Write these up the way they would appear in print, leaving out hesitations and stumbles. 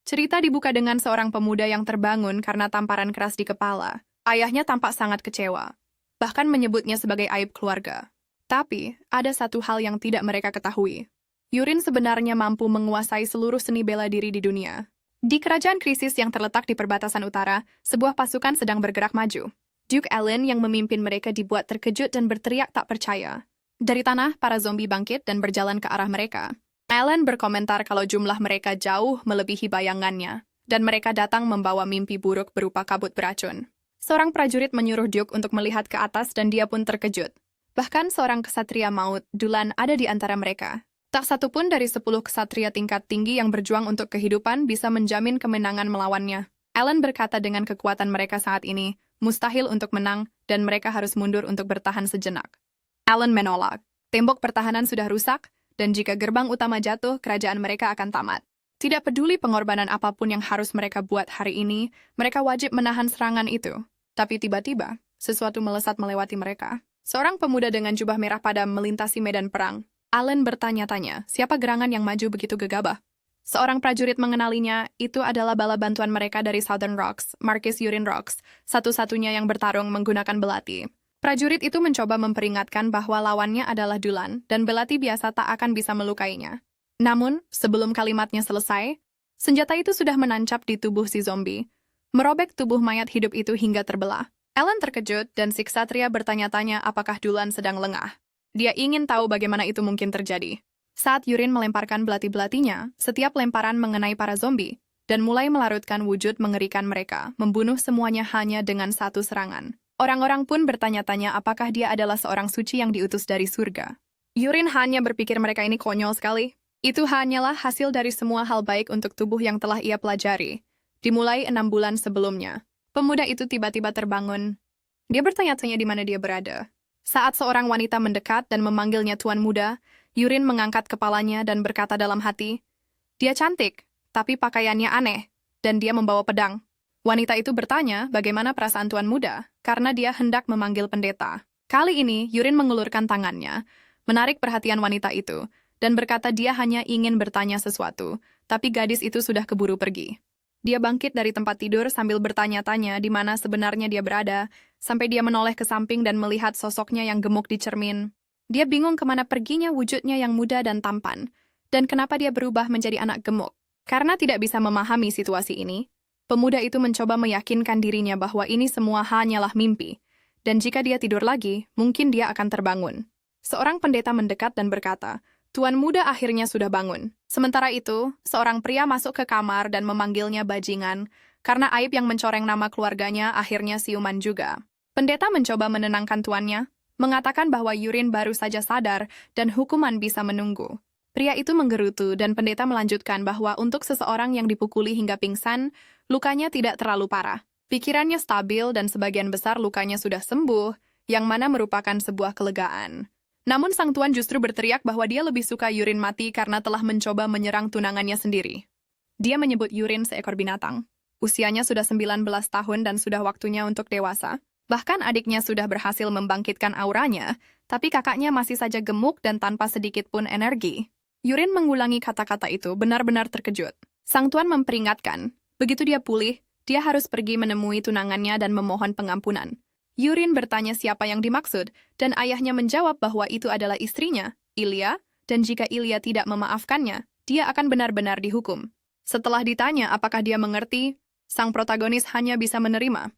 Cerita dibuka dengan seorang pemuda yang terbangun karena tamparan keras di kepala. Ayahnya tampak sangat kecewa, bahkan menyebutnya sebagai aib keluarga. Tapi, ada satu hal yang tidak mereka ketahui. Yurin sebenarnya mampu menguasai seluruh seni bela diri di dunia. Di kerajaan krisis yang terletak di perbatasan utara, sebuah pasukan sedang bergerak maju. Duke Allen yang memimpin mereka dibuat terkejut dan berteriak tak percaya. Dari tanah, para zombie bangkit dan berjalan ke arah mereka. Allen berkomentar kalau jumlah mereka jauh melebihi bayangannya, dan mereka datang membawa mimpi buruk berupa kabut beracun. Seorang prajurit menyuruh Duke untuk melihat ke atas dan dia pun terkejut. Bahkan seorang kesatria maut, Dulan, ada di antara mereka. Tak satu pun dari 10 kesatria tingkat tinggi yang berjuang untuk kehidupan bisa menjamin kemenangan melawannya. Allen berkata dengan kekuatan mereka saat ini, mustahil untuk menang dan mereka harus mundur untuk bertahan sejenak. Allen menolak. Tembok pertahanan sudah rusak, dan jika gerbang utama jatuh, kerajaan mereka akan tamat. Tidak peduli pengorbanan apapun yang harus mereka buat hari ini, mereka wajib menahan serangan itu. Tapi tiba-tiba, sesuatu melesat melewati mereka. Seorang pemuda dengan jubah merah padam melintasi medan perang. Allen bertanya-tanya, siapa gerangan yang maju begitu gegabah? Seorang prajurit mengenalinya, itu adalah bala bantuan mereka dari Southern Rocks, Marquis Yurin Rocks, satu-satunya yang bertarung menggunakan belati. Prajurit itu mencoba memperingatkan bahwa lawannya adalah Dulan, dan belati biasa tak akan bisa melukainya. Namun, sebelum kalimatnya selesai, senjata itu sudah menancap di tubuh si zombie, merobek tubuh mayat hidup itu hingga terbelah. Allen terkejut dan si ksatria bertanya-tanya apakah Dulan sedang lengah. Dia ingin tahu bagaimana itu mungkin terjadi. Saat Yurin melemparkan belati-belatinya, setiap lemparan mengenai para zombie, dan mulai melarutkan wujud mengerikan mereka, membunuh semuanya hanya dengan satu serangan. Orang-orang pun bertanya-tanya apakah dia adalah seorang suci yang diutus dari surga. Yurin hanya berpikir mereka ini konyol sekali. Itu hanyalah hasil dari semua hal baik untuk tubuh yang telah ia pelajari. Dimulai 6 bulan sebelumnya. Pemuda itu tiba-tiba terbangun. Dia bertanya-tanya di mana dia berada. Saat seorang wanita mendekat dan memanggilnya Tuan Muda, Yurin mengangkat kepalanya dan berkata dalam hati, dia cantik, tapi pakaiannya aneh, dan dia membawa pedang. Wanita itu bertanya bagaimana perasaan Tuan Muda, karena dia hendak memanggil pendeta. Kali ini, Yurin mengulurkan tangannya, menarik perhatian wanita itu, dan berkata dia hanya ingin bertanya sesuatu, tapi gadis itu sudah keburu pergi. Dia bangkit dari tempat tidur sambil bertanya-tanya di mana sebenarnya dia berada, sampai dia menoleh ke samping dan melihat sosoknya yang gemuk di cermin. Dia bingung kemana perginya wujudnya yang muda dan tampan, dan kenapa dia berubah menjadi anak gemuk. Karena tidak bisa memahami situasi ini, pemuda itu mencoba meyakinkan dirinya bahwa ini semua hanyalah mimpi, dan jika dia tidur lagi, mungkin dia akan terbangun. Seorang pendeta mendekat dan berkata, Tuan Muda akhirnya sudah bangun. Sementara itu, seorang pria masuk ke kamar dan memanggilnya bajingan, karena aib yang mencoreng nama keluarganya akhirnya siuman juga. Pendeta mencoba menenangkan tuannya, mengatakan bahwa Yurin baru saja sadar dan hukuman bisa menunggu. Pria itu menggerutu dan pendeta melanjutkan bahwa untuk seseorang yang dipukuli hingga pingsan, lukanya tidak terlalu parah. Pikirannya stabil dan sebagian besar lukanya sudah sembuh, yang mana merupakan sebuah kelegaan. Namun sang tuan justru berteriak bahwa dia lebih suka Yurin mati karena telah mencoba menyerang tunangannya sendiri. Dia menyebut Yurin seekor binatang. Usianya sudah 19 tahun dan sudah waktunya untuk dewasa. Bahkan adiknya sudah berhasil membangkitkan auranya, tapi kakaknya masih saja gemuk dan tanpa sedikit pun energi. Yurin mengulangi kata-kata itu benar-benar terkejut. Sang tuan memperingatkan, begitu dia pulih, dia harus pergi menemui tunangannya dan memohon pengampunan. Yurin bertanya siapa yang dimaksud, dan ayahnya menjawab bahwa itu adalah istrinya, Ilya, dan jika Ilya tidak memaafkannya, dia akan benar-benar dihukum. Setelah ditanya apakah dia mengerti, sang protagonis hanya bisa menerima.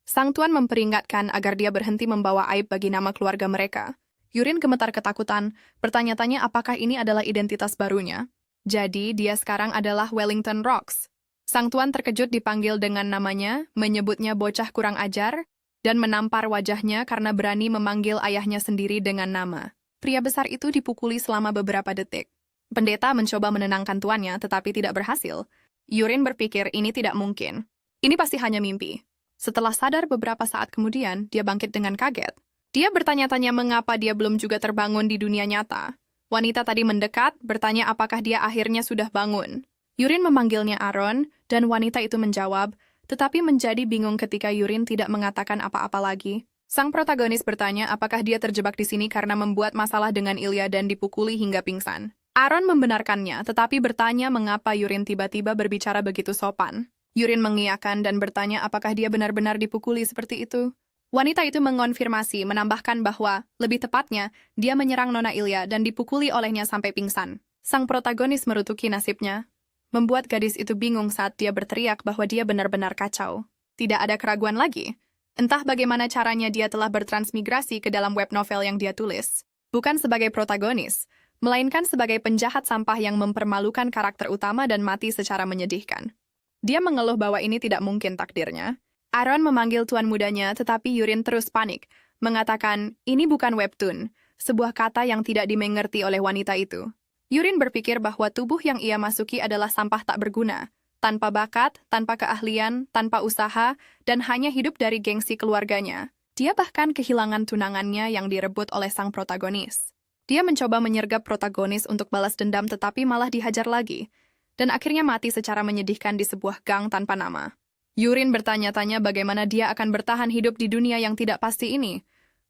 Sang tuan memperingatkan agar dia berhenti membawa aib bagi nama keluarga mereka. Yurin gemetar ketakutan, bertanya-tanya apakah ini adalah identitas barunya. Jadi, dia sekarang adalah Wellington Rocks. Sang tuan terkejut dipanggil dengan namanya, menyebutnya bocah kurang ajar, dan menampar wajahnya karena berani memanggil ayahnya sendiri dengan nama. Pria besar itu dipukuli selama beberapa detik. Pendeta mencoba menenangkan tuannya, tetapi tidak berhasil. Yurin berpikir ini tidak mungkin. Ini pasti hanya mimpi. Setelah sadar beberapa saat kemudian, dia bangkit dengan kaget. Dia bertanya-tanya mengapa dia belum juga terbangun di dunia nyata. Wanita tadi mendekat, bertanya apakah dia akhirnya sudah bangun. Yurin memanggilnya Aaron, dan wanita itu menjawab, tetapi menjadi bingung ketika Yurin tidak mengatakan apa-apa lagi. Sang protagonis bertanya apakah dia terjebak di sini karena membuat masalah dengan Ilya dan dipukuli hingga pingsan. Aaron membenarkannya, tetapi bertanya mengapa Yurin tiba-tiba berbicara begitu sopan. Yurin mengiyakan dan bertanya apakah dia benar-benar dipukuli seperti itu. Wanita itu mengonfirmasi, menambahkan bahwa, lebih tepatnya, dia menyerang Nona Ilya dan dipukuli olehnya sampai pingsan. Sang protagonis merutuki nasibnya, membuat gadis itu bingung saat dia berteriak bahwa dia benar-benar kacau. Tidak ada keraguan lagi. Entah bagaimana caranya dia telah bertransmigrasi ke dalam web novel yang dia tulis. Bukan sebagai protagonis, melainkan sebagai penjahat sampah yang mempermalukan karakter utama dan mati secara menyedihkan. Dia mengeluh bahwa ini tidak mungkin takdirnya. Aaron memanggil tuan mudanya, tetapi Yurin terus panik, mengatakan, ini bukan webtoon, sebuah kata yang tidak dimengerti oleh wanita itu. Yurin berpikir bahwa tubuh yang ia masuki adalah sampah tak berguna, tanpa bakat, tanpa keahlian, tanpa usaha, dan hanya hidup dari gengsi keluarganya. Dia bahkan kehilangan tunangannya yang direbut oleh sang protagonis. Dia mencoba menyergap protagonis untuk balas dendam tetapi malah dihajar lagi, dan akhirnya mati secara menyedihkan di sebuah gang tanpa nama. Yurin bertanya-tanya bagaimana dia akan bertahan hidup di dunia yang tidak pasti ini.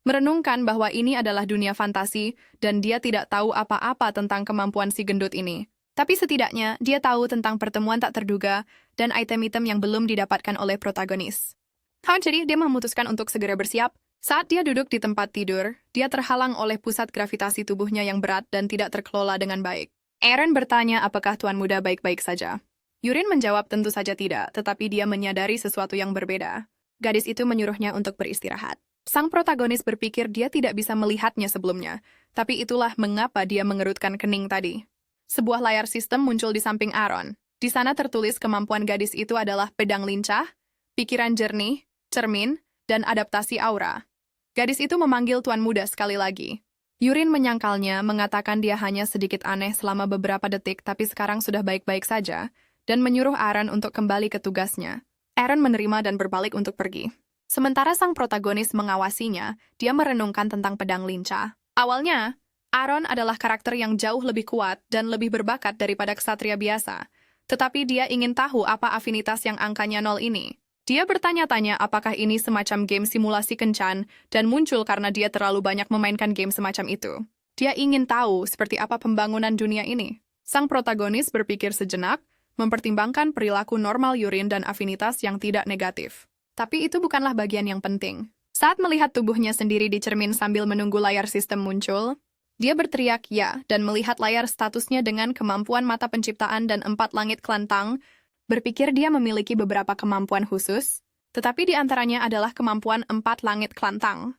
Merenungkan bahwa ini adalah dunia fantasi dan dia tidak tahu apa-apa tentang kemampuan si gendut ini. Tapi setidaknya dia tahu tentang pertemuan tak terduga dan item-item yang belum didapatkan oleh protagonis. Jadi dia memutuskan untuk segera bersiap. Saat dia duduk di tempat tidur, dia terhalang oleh pusat gravitasi tubuhnya yang berat dan tidak terkelola dengan baik. Aaron bertanya apakah tuan muda baik-baik saja. Yurin menjawab tentu saja tidak, tetapi dia menyadari sesuatu yang berbeda. Gadis itu menyuruhnya untuk beristirahat. Sang protagonis berpikir dia tidak bisa melihatnya sebelumnya, tapi itulah mengapa dia mengerutkan kening tadi. Sebuah layar sistem muncul di samping Aaron. Di sana tertulis kemampuan gadis itu adalah pedang lincah, pikiran jernih, cermin, dan adaptasi aura. Gadis itu memanggil tuan muda sekali lagi. Yurin menyangkalnya, mengatakan dia hanya sedikit aneh selama beberapa detik tapi sekarang sudah baik-baik saja, dan menyuruh Aaron untuk kembali ke tugasnya. Aaron menerima dan berbalik untuk pergi. Sementara sang protagonis mengawasinya, dia merenungkan tentang pedang lincah. Awalnya, Aaron adalah karakter yang jauh lebih kuat dan lebih berbakat daripada ksatria biasa. Tetapi dia ingin tahu apa afinitas yang angkanya 0 ini. Dia bertanya-tanya apakah ini semacam game simulasi kencan dan muncul karena dia terlalu banyak memainkan game semacam itu. Dia ingin tahu seperti apa pembangunan dunia ini. Sang protagonis berpikir sejenak, mempertimbangkan perilaku normal Yurin dan afinitas yang tidak negatif. Tapi itu bukanlah bagian yang penting. Saat melihat tubuhnya sendiri di cermin sambil menunggu layar sistem muncul, dia berteriak ya dan melihat layar statusnya dengan kemampuan mata penciptaan dan 4 langit kelantang, berpikir dia memiliki beberapa kemampuan khusus, tetapi di antaranya adalah kemampuan 4 langit kelantang.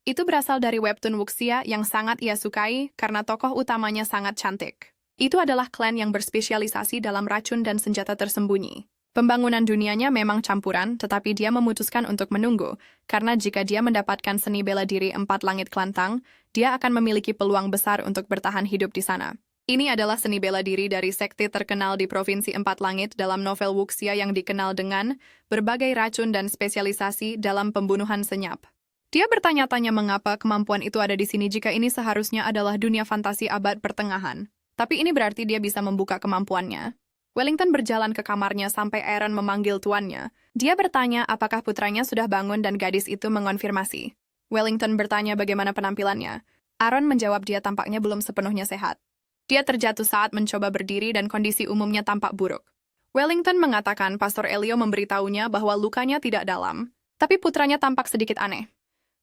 Itu berasal dari webtoon Wuxia yang sangat ia sukai karena tokoh utamanya sangat cantik. Itu adalah klan yang berspesialisasi dalam racun dan senjata tersembunyi. Pembangunan dunianya memang campuran, tetapi dia memutuskan untuk menunggu, karena jika dia mendapatkan seni bela diri 4 langit kelantang, dia akan memiliki peluang besar untuk bertahan hidup di sana. Ini adalah seni bela diri dari sekte terkenal di Provinsi 4 Langit dalam novel Wuxia yang dikenal dengan berbagai racun dan spesialisasi dalam pembunuhan senyap. Dia bertanya-tanya mengapa kemampuan itu ada di sini jika ini seharusnya adalah dunia fantasi abad pertengahan. Tapi ini berarti dia bisa membuka kemampuannya. Wellington berjalan ke kamarnya sampai Aaron memanggil tuannya. Dia bertanya apakah putranya sudah bangun dan gadis itu mengonfirmasi. Wellington bertanya bagaimana penampilannya. Aaron menjawab dia tampaknya belum sepenuhnya sehat. Dia terjatuh saat mencoba berdiri dan kondisi umumnya tampak buruk. Wellington mengatakan Pastor Elio memberitahunya bahwa lukanya tidak dalam, tapi putranya tampak sedikit aneh.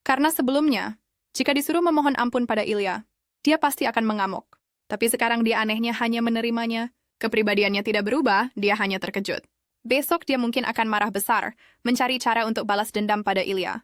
Karena sebelumnya, jika disuruh memohon ampun pada Ilya, dia pasti akan mengamuk. Tapi sekarang dia anehnya hanya menerimanya. Kepribadiannya tidak berubah, dia hanya terkejut. Besok dia mungkin akan marah besar, mencari cara untuk balas dendam pada Ilya.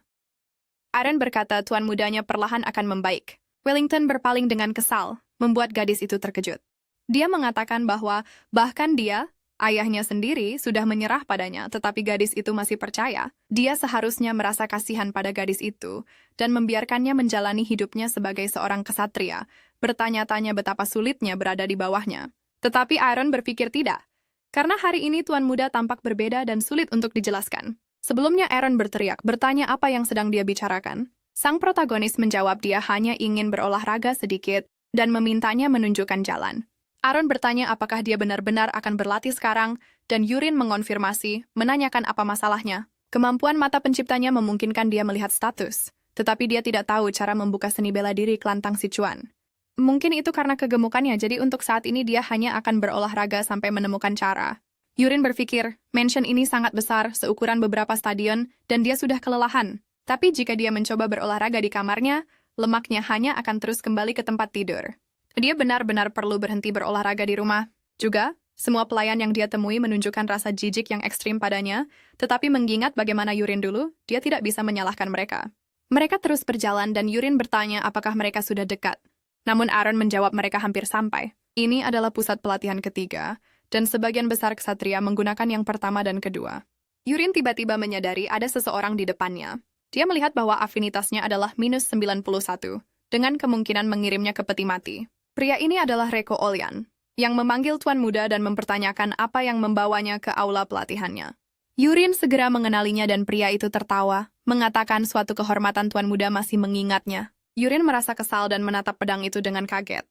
Aaron berkata tuan mudanya perlahan akan membaik. Wellington berpaling dengan kesal, membuat gadis itu terkejut. Dia mengatakan bahwa bahkan dia, ayahnya sendiri, sudah menyerah padanya, tetapi gadis itu masih percaya. Dia seharusnya merasa kasihan pada gadis itu dan membiarkannya menjalani hidupnya sebagai seorang ksatria, bertanya-tanya betapa sulitnya berada di bawahnya. Tetapi Aaron berpikir tidak, karena hari ini tuan muda tampak berbeda dan sulit untuk dijelaskan. Sebelumnya Aaron berteriak, bertanya apa yang sedang dia bicarakan. Sang protagonis menjawab dia hanya ingin berolahraga sedikit dan memintanya menunjukkan jalan. Aaron bertanya apakah dia benar-benar akan berlatih sekarang, dan Yurin mengonfirmasi, menanyakan apa masalahnya. Kemampuan mata penciptanya memungkinkan dia melihat status, tetapi dia tidak tahu cara membuka seni bela diri kelantang Sichuan. Mungkin itu karena kegemukannya, jadi untuk saat ini dia hanya akan berolahraga sampai menemukan cara. Yurin berpikir, mansion ini sangat besar, seukuran beberapa stadion, dan dia sudah kelelahan. Tapi jika dia mencoba berolahraga di kamarnya, lemaknya hanya akan terus kembali ke tempat tidur. Dia benar-benar perlu berhenti berolahraga di rumah. Juga, semua pelayan yang dia temui menunjukkan rasa jijik yang ekstrim padanya, tetapi mengingat bagaimana Yurin dulu, dia tidak bisa menyalahkan mereka. Mereka terus berjalan dan Yurin bertanya apakah mereka sudah dekat. Namun Aaron menjawab mereka hampir sampai. Ini adalah pusat pelatihan ketiga, dan sebagian besar ksatria menggunakan yang pertama dan kedua. Yurin tiba-tiba menyadari ada seseorang di depannya. Dia melihat bahwa afinitasnya adalah -91, dengan kemungkinan mengirimnya ke peti mati. Pria ini adalah Reko Olyan, yang memanggil Tuan Muda dan mempertanyakan apa yang membawanya ke aula pelatihannya. Yurin segera mengenalinya dan pria itu tertawa, mengatakan suatu kehormatan Tuan Muda masih mengingatnya. Yurin merasa kesal dan menatap pedang itu dengan kaget.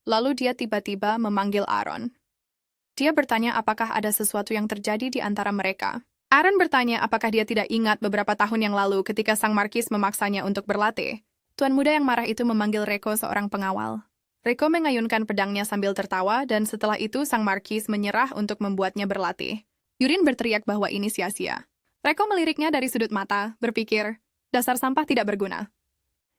Lalu dia tiba-tiba memanggil Aaron. Dia bertanya apakah ada sesuatu yang terjadi di antara mereka. Aaron bertanya apakah dia tidak ingat beberapa tahun yang lalu ketika sang markis memaksanya untuk berlatih. Tuan Muda yang marah itu memanggil Reko seorang pengawal. Reko mengayunkan pedangnya sambil tertawa dan setelah itu sang markis menyerah untuk membuatnya berlatih. Yurin berteriak bahwa ini sia-sia. Reko meliriknya dari sudut mata, berpikir, dasar sampah tidak berguna.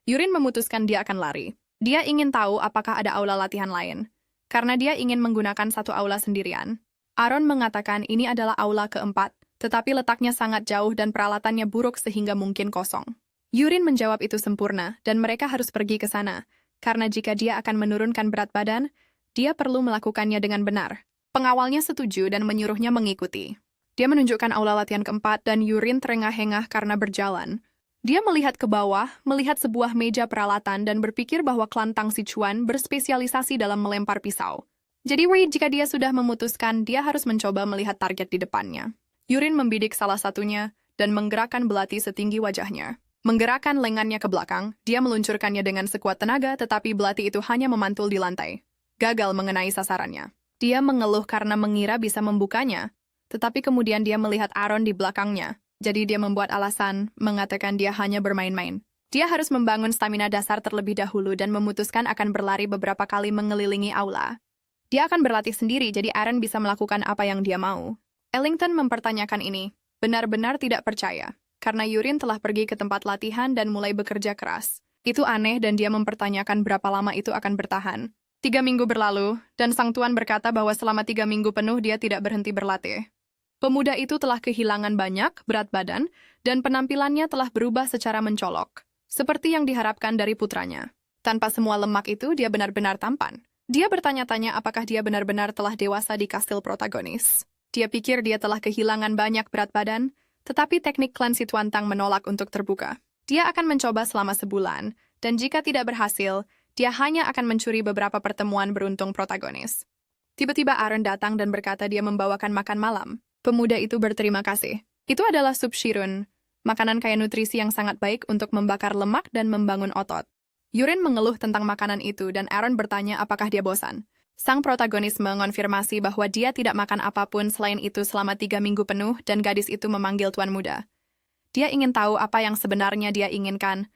Yurin memutuskan dia akan lari. Dia ingin tahu apakah ada aula latihan lain. Karena dia ingin menggunakan satu aula sendirian. Aaron mengatakan ini adalah aula keempat, tetapi letaknya sangat jauh dan peralatannya buruk sehingga mungkin kosong. Yurin menjawab itu sempurna, dan mereka harus pergi ke sana. Karena jika dia akan menurunkan berat badan, dia perlu melakukannya dengan benar. Pengawalnya setuju dan menyuruhnya mengikuti. Dia menunjukkan aula latihan keempat dan Yurin terengah-engah karena berjalan. Dia melihat ke bawah, melihat sebuah meja peralatan dan berpikir bahwa klan Tang Sichuan berspesialisasi dalam melempar pisau. Jadi jika dia sudah memutuskan, dia harus mencoba melihat target di depannya. Yurin membidik salah satunya dan menggerakkan belati setinggi wajahnya. Menggerakkan lengannya ke belakang, dia meluncurkannya dengan sekuat tenaga tetapi belati itu hanya memantul di lantai. Gagal mengenai sasarannya. Dia mengeluh karena mengira bisa membukanya, tetapi kemudian dia melihat Aaron di belakangnya. Jadi dia membuat alasan, mengatakan dia hanya bermain-main. Dia harus membangun stamina dasar terlebih dahulu dan memutuskan akan berlari beberapa kali mengelilingi aula. Dia akan berlatih sendiri, jadi Aaron bisa melakukan apa yang dia mau. Ellington mempertanyakan ini, benar-benar tidak percaya, karena Yurin telah pergi ke tempat latihan dan mulai bekerja keras. Itu aneh dan dia mempertanyakan berapa lama itu akan bertahan. 3 minggu berlalu, dan sang tuan berkata bahwa selama 3 minggu penuh dia tidak berhenti berlatih. Pemuda itu telah kehilangan banyak berat badan, dan penampilannya telah berubah secara mencolok, seperti yang diharapkan dari putranya. Tanpa semua lemak itu, dia benar-benar tampan. Dia bertanya-tanya apakah dia benar-benar telah dewasa di kastil protagonis. Dia pikir dia telah kehilangan banyak berat badan, tetapi teknik klan Sichuan Tang menolak untuk terbuka. Dia akan mencoba selama sebulan, dan jika tidak berhasil, dia hanya akan mencuri beberapa pertemuan beruntung protagonis. Tiba-tiba Aaron datang dan berkata dia membawakan makan malam. Pemuda itu berterima kasih. Itu adalah sup shirun, makanan kaya nutrisi yang sangat baik untuk membakar lemak dan membangun otot. Yurin mengeluh tentang makanan itu dan Aaron bertanya apakah dia bosan. Sang protagonis mengonfirmasi bahwa dia tidak makan apapun selain itu selama 3 minggu penuh dan gadis itu memanggil Tuan Muda. Dia ingin tahu apa yang sebenarnya dia inginkan.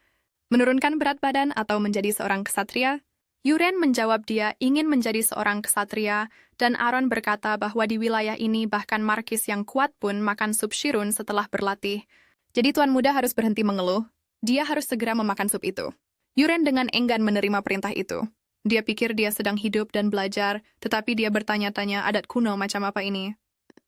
Menurunkan berat badan atau menjadi seorang ksatria? Yurin menjawab dia ingin menjadi seorang ksatria, dan Aaron berkata bahwa di wilayah ini bahkan markis yang kuat pun makan sup shirun setelah berlatih. Jadi Tuan Muda harus berhenti mengeluh. Dia harus segera memakan sup itu. Yurin dengan enggan menerima perintah itu. Dia pikir dia sedang hidup dan belajar, tetapi dia bertanya-tanya adat kuno macam apa ini.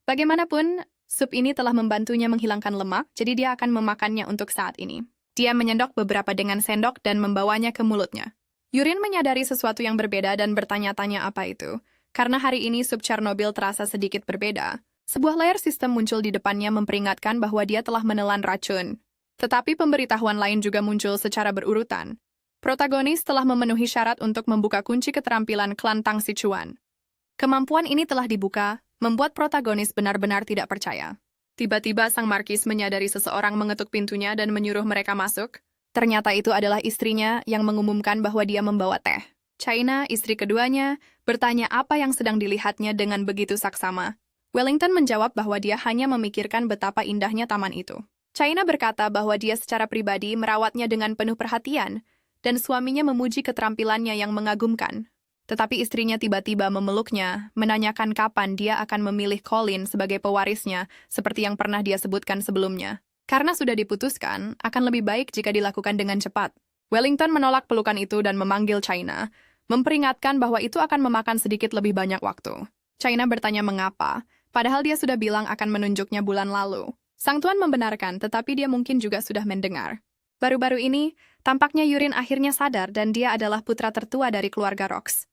Bagaimanapun, sup ini telah membantunya menghilangkan lemak, jadi dia akan memakannya untuk saat ini. Dia menyendok beberapa dengan sendok dan membawanya ke mulutnya. Yurin menyadari sesuatu yang berbeda dan bertanya-tanya apa itu. Karena hari ini sup Chernobyl terasa sedikit berbeda. Sebuah layar sistem muncul di depannya memperingatkan bahwa dia telah menelan racun. Tetapi pemberitahuan lain juga muncul secara berurutan. Protagonis telah memenuhi syarat untuk membuka kunci keterampilan klan Tang Sichuan. Kemampuan ini telah dibuka, membuat protagonis benar-benar tidak percaya. Tiba-tiba sang markis menyadari seseorang mengetuk pintunya dan menyuruh mereka masuk. Ternyata itu adalah istrinya yang mengumumkan bahwa dia membawa teh. China, istri keduanya, bertanya apa yang sedang dilihatnya dengan begitu saksama. Wellington menjawab bahwa dia hanya memikirkan betapa indahnya taman itu. China berkata bahwa dia secara pribadi merawatnya dengan penuh perhatian, dan suaminya memuji keterampilannya yang mengagumkan. Tetapi istrinya tiba-tiba memeluknya, menanyakan kapan dia akan memilih Colin sebagai pewarisnya, seperti yang pernah dia sebutkan sebelumnya. Karena sudah diputuskan, akan lebih baik jika dilakukan dengan cepat. Wellington menolak pelukan itu dan memanggil China, memperingatkan bahwa itu akan memakan sedikit lebih banyak waktu. China bertanya mengapa, padahal dia sudah bilang akan menunjuknya bulan lalu. Sang tuan membenarkan, tetapi dia mungkin juga sudah mendengar. Baru-baru ini, tampaknya Yurin akhirnya sadar dan dia adalah putra tertua dari keluarga Rox.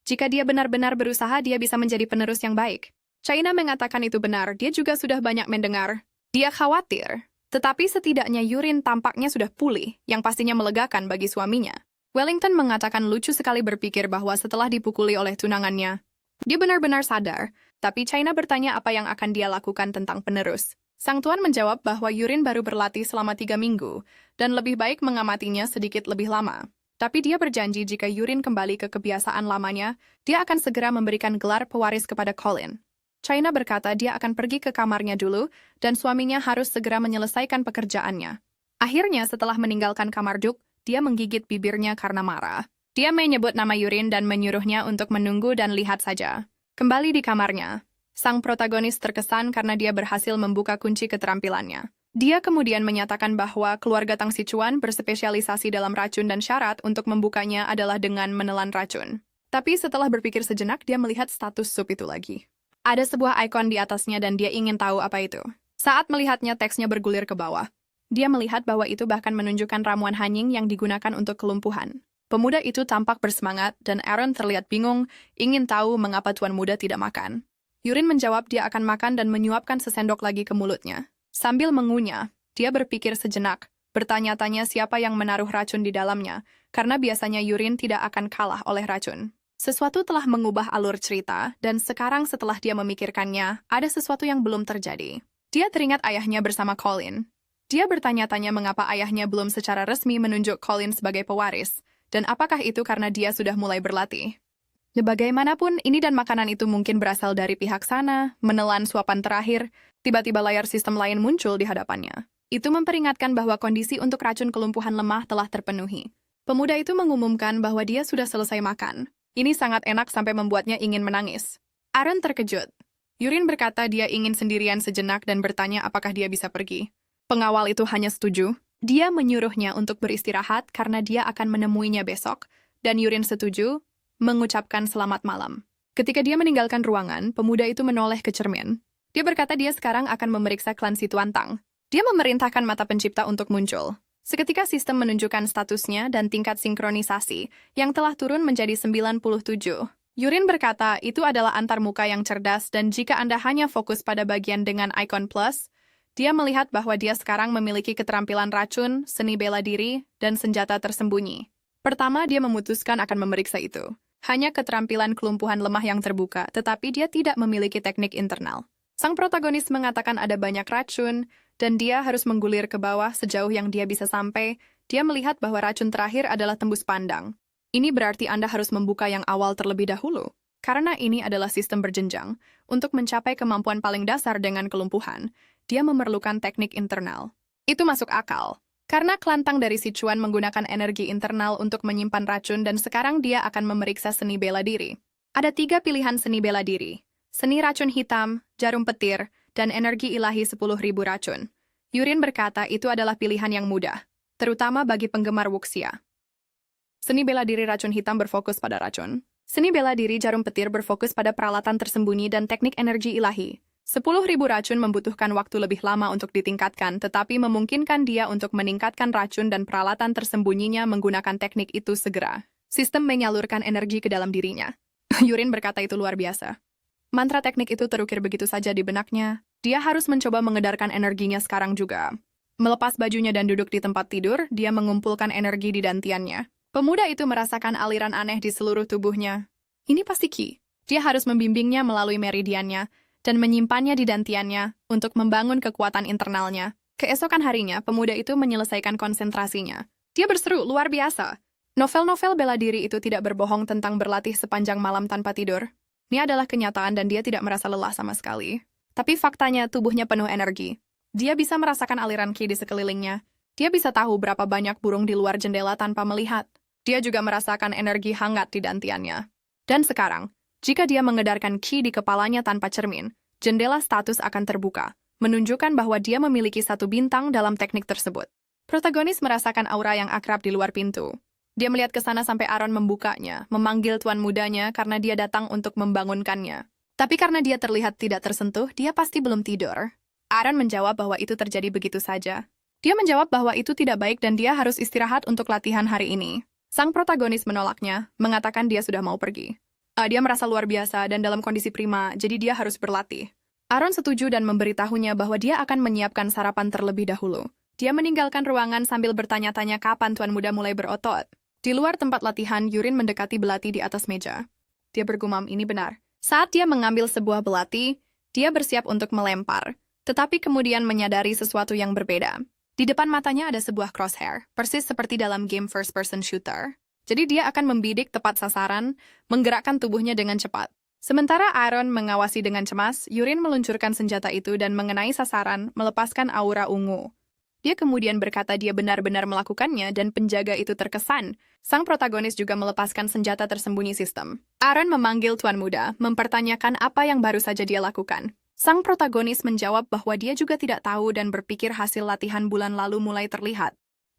Jika dia benar-benar berusaha, dia bisa menjadi penerus yang baik. China mengatakan itu benar, dia juga sudah banyak mendengar. Dia khawatir, tetapi setidaknya Yurin tampaknya sudah pulih, yang pastinya melegakan bagi suaminya. Wellington mengatakan lucu sekali berpikir bahwa setelah dipukuli oleh tunangannya, dia benar-benar sadar, tapi China bertanya apa yang akan dia lakukan tentang penerus. Sang tuan menjawab bahwa Yurin baru berlatih selama 3 minggu, dan lebih baik mengamatinya sedikit lebih lama. Tapi dia berjanji jika Yurin kembali ke kebiasaan lamanya, dia akan segera memberikan gelar pewaris kepada Colin. China berkata dia akan pergi ke kamarnya dulu, dan suaminya harus segera menyelesaikan pekerjaannya. Akhirnya setelah meninggalkan kamar Duke, dia menggigit bibirnya karena marah. Dia menyebut nama Yurin dan menyuruhnya untuk menunggu dan lihat saja. Kembali di kamarnya, sang protagonis terkesan karena dia berhasil membuka kunci keterampilannya. Dia kemudian menyatakan bahwa keluarga Tang Sichuan berspesialisasi dalam racun dan syarat untuk membukanya adalah dengan menelan racun. Tapi setelah berpikir sejenak, dia melihat status sup itu lagi. Ada sebuah ikon di atasnya dan dia ingin tahu apa itu. Saat melihatnya, teksnya bergulir ke bawah. Dia melihat bahwa itu bahkan menunjukkan ramuan hanying yang digunakan untuk kelumpuhan. Pemuda itu tampak bersemangat dan Aaron terlihat bingung, ingin tahu mengapa tuan muda tidak makan. Yurin menjawab dia akan makan dan menyuapkan sesendok lagi ke mulutnya. Sambil mengunyah, dia berpikir sejenak, bertanya-tanya siapa yang menaruh racun di dalamnya, karena biasanya Yurin tidak akan kalah oleh racun. Sesuatu telah mengubah alur cerita, dan sekarang setelah dia memikirkannya, ada sesuatu yang belum terjadi. Dia teringat ayahnya bersama Colin. Dia bertanya-tanya mengapa ayahnya belum secara resmi menunjuk Colin sebagai pewaris, dan apakah itu karena dia sudah mulai berlatih. Bagaimanapun, ini dan makanan itu mungkin berasal dari pihak sana, menelan suapan terakhir, tiba-tiba layar sistem lain muncul di hadapannya. Itu memperingatkan bahwa kondisi untuk racun kelumpuhan lemah telah terpenuhi. Pemuda itu mengumumkan bahwa dia sudah selesai makan. Ini sangat enak sampai membuatnya ingin menangis. Aaron terkejut. Yurin berkata dia ingin sendirian sejenak dan bertanya apakah dia bisa pergi. Pengawal itu hanya setuju. Dia menyuruhnya untuk beristirahat karena dia akan menemuinya besok, dan Yurin setuju, mengucapkan selamat malam. Ketika dia meninggalkan ruangan, pemuda itu menoleh ke cermin. Dia berkata dia sekarang akan memeriksa klan Situan Tang. Dia memerintahkan mata pencipta untuk muncul. Seketika sistem menunjukkan statusnya dan tingkat sinkronisasi, yang telah turun menjadi 97. Yurin berkata itu adalah antarmuka yang cerdas dan jika Anda hanya fokus pada bagian dengan ikon plus, dia melihat bahwa dia sekarang memiliki keterampilan racun, seni bela diri, dan senjata tersembunyi. Pertama, dia memutuskan akan memeriksa itu. Hanya keterampilan kelumpuhan lemah yang terbuka, tetapi dia tidak memiliki teknik internal. Sang protagonis mengatakan ada banyak racun, dan dia harus menggulir ke bawah sejauh yang dia bisa sampai. Dia melihat bahwa racun terakhir adalah tembus pandang. Ini berarti Anda harus membuka yang awal terlebih dahulu. Karena ini adalah sistem berjenjang, untuk mencapai kemampuan paling dasar dengan kelumpuhan, dia memerlukan teknik internal. Itu masuk akal. Karena kelantang dari Sichuan menggunakan energi internal untuk menyimpan racun dan sekarang dia akan memeriksa seni bela diri. Ada 3 pilihan seni bela diri. Seni racun hitam, jarum petir, dan energi ilahi 10.000 racun. Yurin berkata itu adalah pilihan yang mudah, terutama bagi penggemar wuxia. Seni bela diri racun hitam berfokus pada racun. Seni bela diri jarum petir berfokus pada peralatan tersembunyi dan teknik energi ilahi. 10.000 racun membutuhkan waktu lebih lama untuk ditingkatkan, tetapi memungkinkan dia untuk meningkatkan racun dan peralatan tersembunyinya menggunakan teknik itu segera. Sistem menyalurkan energi ke dalam dirinya. Yurin berkata itu luar biasa. Mantra teknik itu terukir begitu saja di benaknya. Dia harus mencoba mengedarkan energinya sekarang juga. Melepas bajunya dan duduk di tempat tidur, dia mengumpulkan energi di dantiannya. Pemuda itu merasakan aliran aneh di seluruh tubuhnya. Ini pasti Qi. Dia harus membimbingnya melalui meridiannya, dan menyimpannya di dantiannya untuk membangun kekuatan internalnya. Keesokan harinya, pemuda itu menyelesaikan konsentrasinya. Dia berseru, luar biasa. Novel-novel bela diri itu tidak berbohong tentang berlatih sepanjang malam tanpa tidur. Ini adalah kenyataan dan dia tidak merasa lelah sama sekali. Tapi faktanya tubuhnya penuh energi. Dia bisa merasakan aliran Qi di sekelilingnya. Dia bisa tahu berapa banyak burung di luar jendela tanpa melihat. Dia juga merasakan energi hangat di dantiannya. Dan sekarang, jika dia mengedarkan ki di kepalanya tanpa cermin, jendela status akan terbuka, menunjukkan bahwa dia memiliki 1 bintang dalam teknik tersebut. Protagonis merasakan aura yang akrab di luar pintu. Dia melihat ke sana sampai Aaron membukanya, memanggil tuan mudanya karena dia datang untuk membangunkannya. Tapi karena dia terlihat tidak tersentuh, dia pasti belum tidur. Aaron menjawab bahwa itu terjadi begitu saja. Dia menjawab bahwa itu tidak baik dan dia harus istirahat untuk latihan hari ini. Sang protagonis menolaknya, mengatakan dia sudah mau pergi. Dia merasa luar biasa dan dalam kondisi prima, jadi dia harus berlatih. Aaron setuju dan memberitahunya bahwa dia akan menyiapkan sarapan terlebih dahulu. Dia meninggalkan ruangan sambil bertanya-tanya kapan tuan muda mulai berotot. Di luar tempat latihan, Yurin mendekati belati di atas meja. Dia bergumam, ini benar. Saat dia mengambil sebuah belati, dia bersiap untuk melempar, tetapi kemudian menyadari sesuatu yang berbeda. Di depan matanya ada sebuah crosshair, persis seperti dalam game first-person shooter. Jadi dia akan membidik tepat sasaran, menggerakkan tubuhnya dengan cepat. Sementara Aaron mengawasi dengan cemas, Yurin meluncurkan senjata itu dan mengenai sasaran, melepaskan aura ungu. Dia kemudian berkata dia benar-benar melakukannya dan penjaga itu terkesan. Sang protagonis juga melepaskan senjata tersembunyi sistem. Aaron memanggil tuan muda, mempertanyakan apa yang baru saja dia lakukan. Sang protagonis menjawab bahwa dia juga tidak tahu dan berpikir hasil latihan bulan lalu mulai terlihat.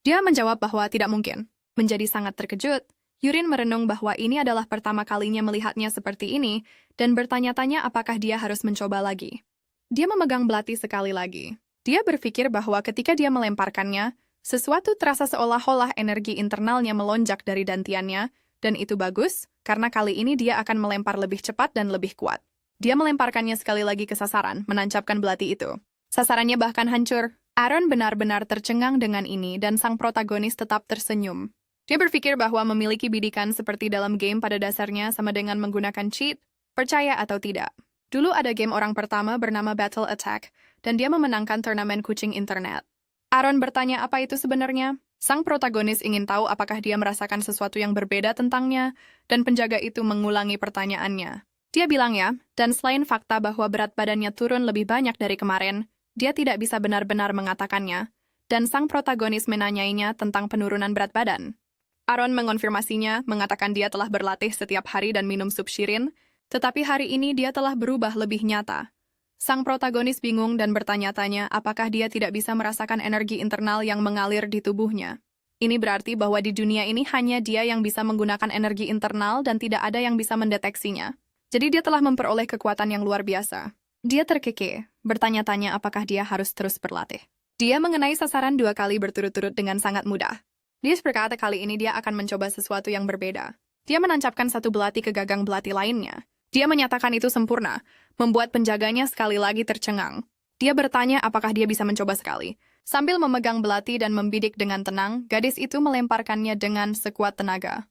Dia menjawab bahwa tidak mungkin. Menjadi sangat terkejut, Yurin merenung bahwa ini adalah pertama kalinya melihatnya seperti ini dan bertanya-tanya apakah dia harus mencoba lagi. Dia memegang belati sekali lagi. Dia berpikir bahwa ketika dia melemparkannya, sesuatu terasa seolah-olah energi internalnya melonjak dari dantiannya, dan itu bagus, karena kali ini dia akan melempar lebih cepat dan lebih kuat. Dia melemparkannya sekali lagi ke sasaran, menancapkan belati itu. Sasarannya bahkan hancur. Aaron benar-benar tercengang dengan ini dan sang protagonis tetap tersenyum. Dia berpikir bahwa memiliki bidikan seperti dalam game pada dasarnya sama dengan menggunakan cheat, percaya atau tidak. Dulu ada game orang pertama bernama Battle Attack, dan dia memenangkan turnamen kucing internet. Aaron bertanya apa itu sebenarnya. Sang protagonis ingin tahu apakah dia merasakan sesuatu yang berbeda tentangnya, dan penjaga itu mengulangi pertanyaannya. Dia bilang ya, dan selain fakta bahwa berat badannya turun lebih banyak dari kemarin, dia tidak bisa benar-benar mengatakannya, dan sang protagonis menanyainya tentang penurunan berat badan. Aaron mengonfirmasinya, mengatakan dia telah berlatih setiap hari dan minum sup shirin, tetapi hari ini dia telah berubah lebih nyata. Sang protagonis bingung dan bertanya-tanya apakah dia tidak bisa merasakan energi internal yang mengalir di tubuhnya. Ini berarti bahwa di dunia ini hanya dia yang bisa menggunakan energi internal dan tidak ada yang bisa mendeteksinya. Jadi dia telah memperoleh kekuatan yang luar biasa. Dia terkekeh, bertanya-tanya apakah dia harus terus berlatih. Dia mengenai sasaran 2 kali berturut-turut dengan sangat mudah. Dia berkata kali ini dia akan mencoba sesuatu yang berbeda. Dia menancapkan 1 belati ke gagang belati lainnya. Dia menyatakan itu sempurna, membuat penjaganya sekali lagi tercengang. Dia bertanya apakah dia bisa mencoba sekali. Sambil memegang belati dan membidik dengan tenang, gadis itu melemparkannya dengan sekuat tenaga.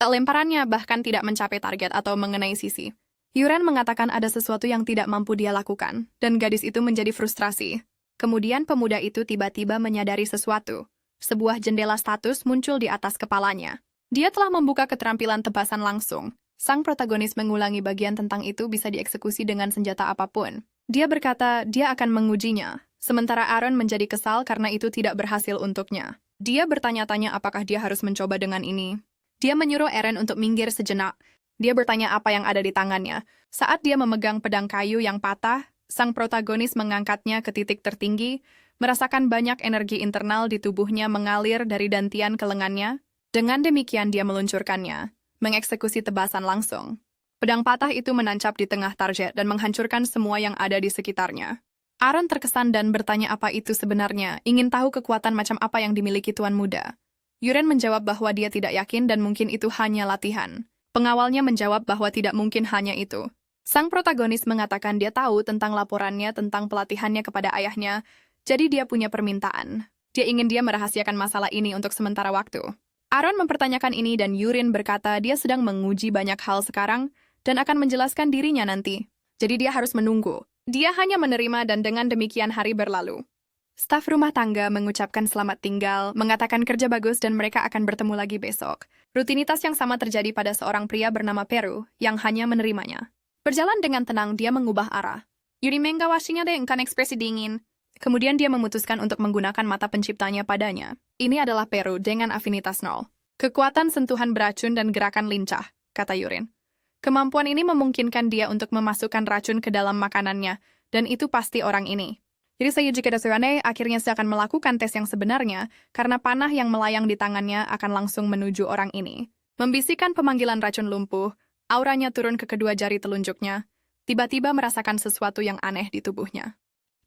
Lemparannya bahkan tidak mencapai target atau mengenai sisi. Yuren mengatakan ada sesuatu yang tidak mampu dia lakukan, dan gadis itu menjadi frustrasi. Kemudian pemuda itu tiba-tiba menyadari sesuatu. Sebuah jendela status muncul di atas kepalanya. Dia telah membuka keterampilan tebasan langsung. Sang protagonis mengulangi bagian tentang itu bisa dieksekusi dengan senjata apapun. Dia berkata dia akan mengujinya, sementara Aaron menjadi kesal karena itu tidak berhasil untuknya. Dia bertanya-tanya apakah dia harus mencoba dengan ini. Dia menyuruh Eren untuk minggir sejenak. Dia bertanya apa yang ada di tangannya. Saat dia memegang pedang kayu yang patah, sang protagonis mengangkatnya ke titik tertinggi, merasakan banyak energi internal di tubuhnya mengalir dari dantian ke lengannya. Dengan demikian dia meluncurkannya, mengeksekusi tebasan langsung. Pedang patah itu menancap di tengah target dan menghancurkan semua yang ada di sekitarnya. Aaron terkesan dan bertanya apa itu sebenarnya, ingin tahu kekuatan macam apa yang dimiliki tuan muda. Yuren menjawab bahwa dia tidak yakin dan mungkin itu hanya latihan. Pengawalnya menjawab bahwa tidak mungkin hanya itu. Sang protagonis mengatakan dia tahu tentang laporannya tentang pelatihannya kepada ayahnya, jadi dia punya permintaan. Dia ingin dia merahasiakan masalah ini untuk sementara waktu. Aaron mempertanyakan ini dan Yurin berkata dia sedang menguji banyak hal sekarang dan akan menjelaskan dirinya nanti. Jadi dia harus menunggu. Dia hanya menerima dan dengan demikian hari berlalu. Staf rumah tangga mengucapkan selamat tinggal, mengatakan kerja bagus dan mereka akan bertemu lagi besok. Rutinitas yang sama terjadi pada seorang pria bernama Peru yang hanya menerimanya. Berjalan dengan tenang, dia mengubah arah. Yuri menggawasinya dengan ekspresi dingin. Kemudian dia memutuskan untuk menggunakan mata penciptanya padanya. Ini adalah Peru dengan afinitas 0. Kekuatan sentuhan beracun dan gerakan lincah, kata Yurin. Kemampuan ini memungkinkan dia untuk memasukkan racun ke dalam makanannya, dan itu pasti orang ini. Jadi Seiyuji Kadasurane akhirnya akan melakukan tes yang sebenarnya, karena panah yang melayang di tangannya akan langsung menuju orang ini. Membisikkan pemanggilan racun lumpuh, auranya turun ke kedua jari telunjuknya, tiba-tiba merasakan sesuatu yang aneh di tubuhnya.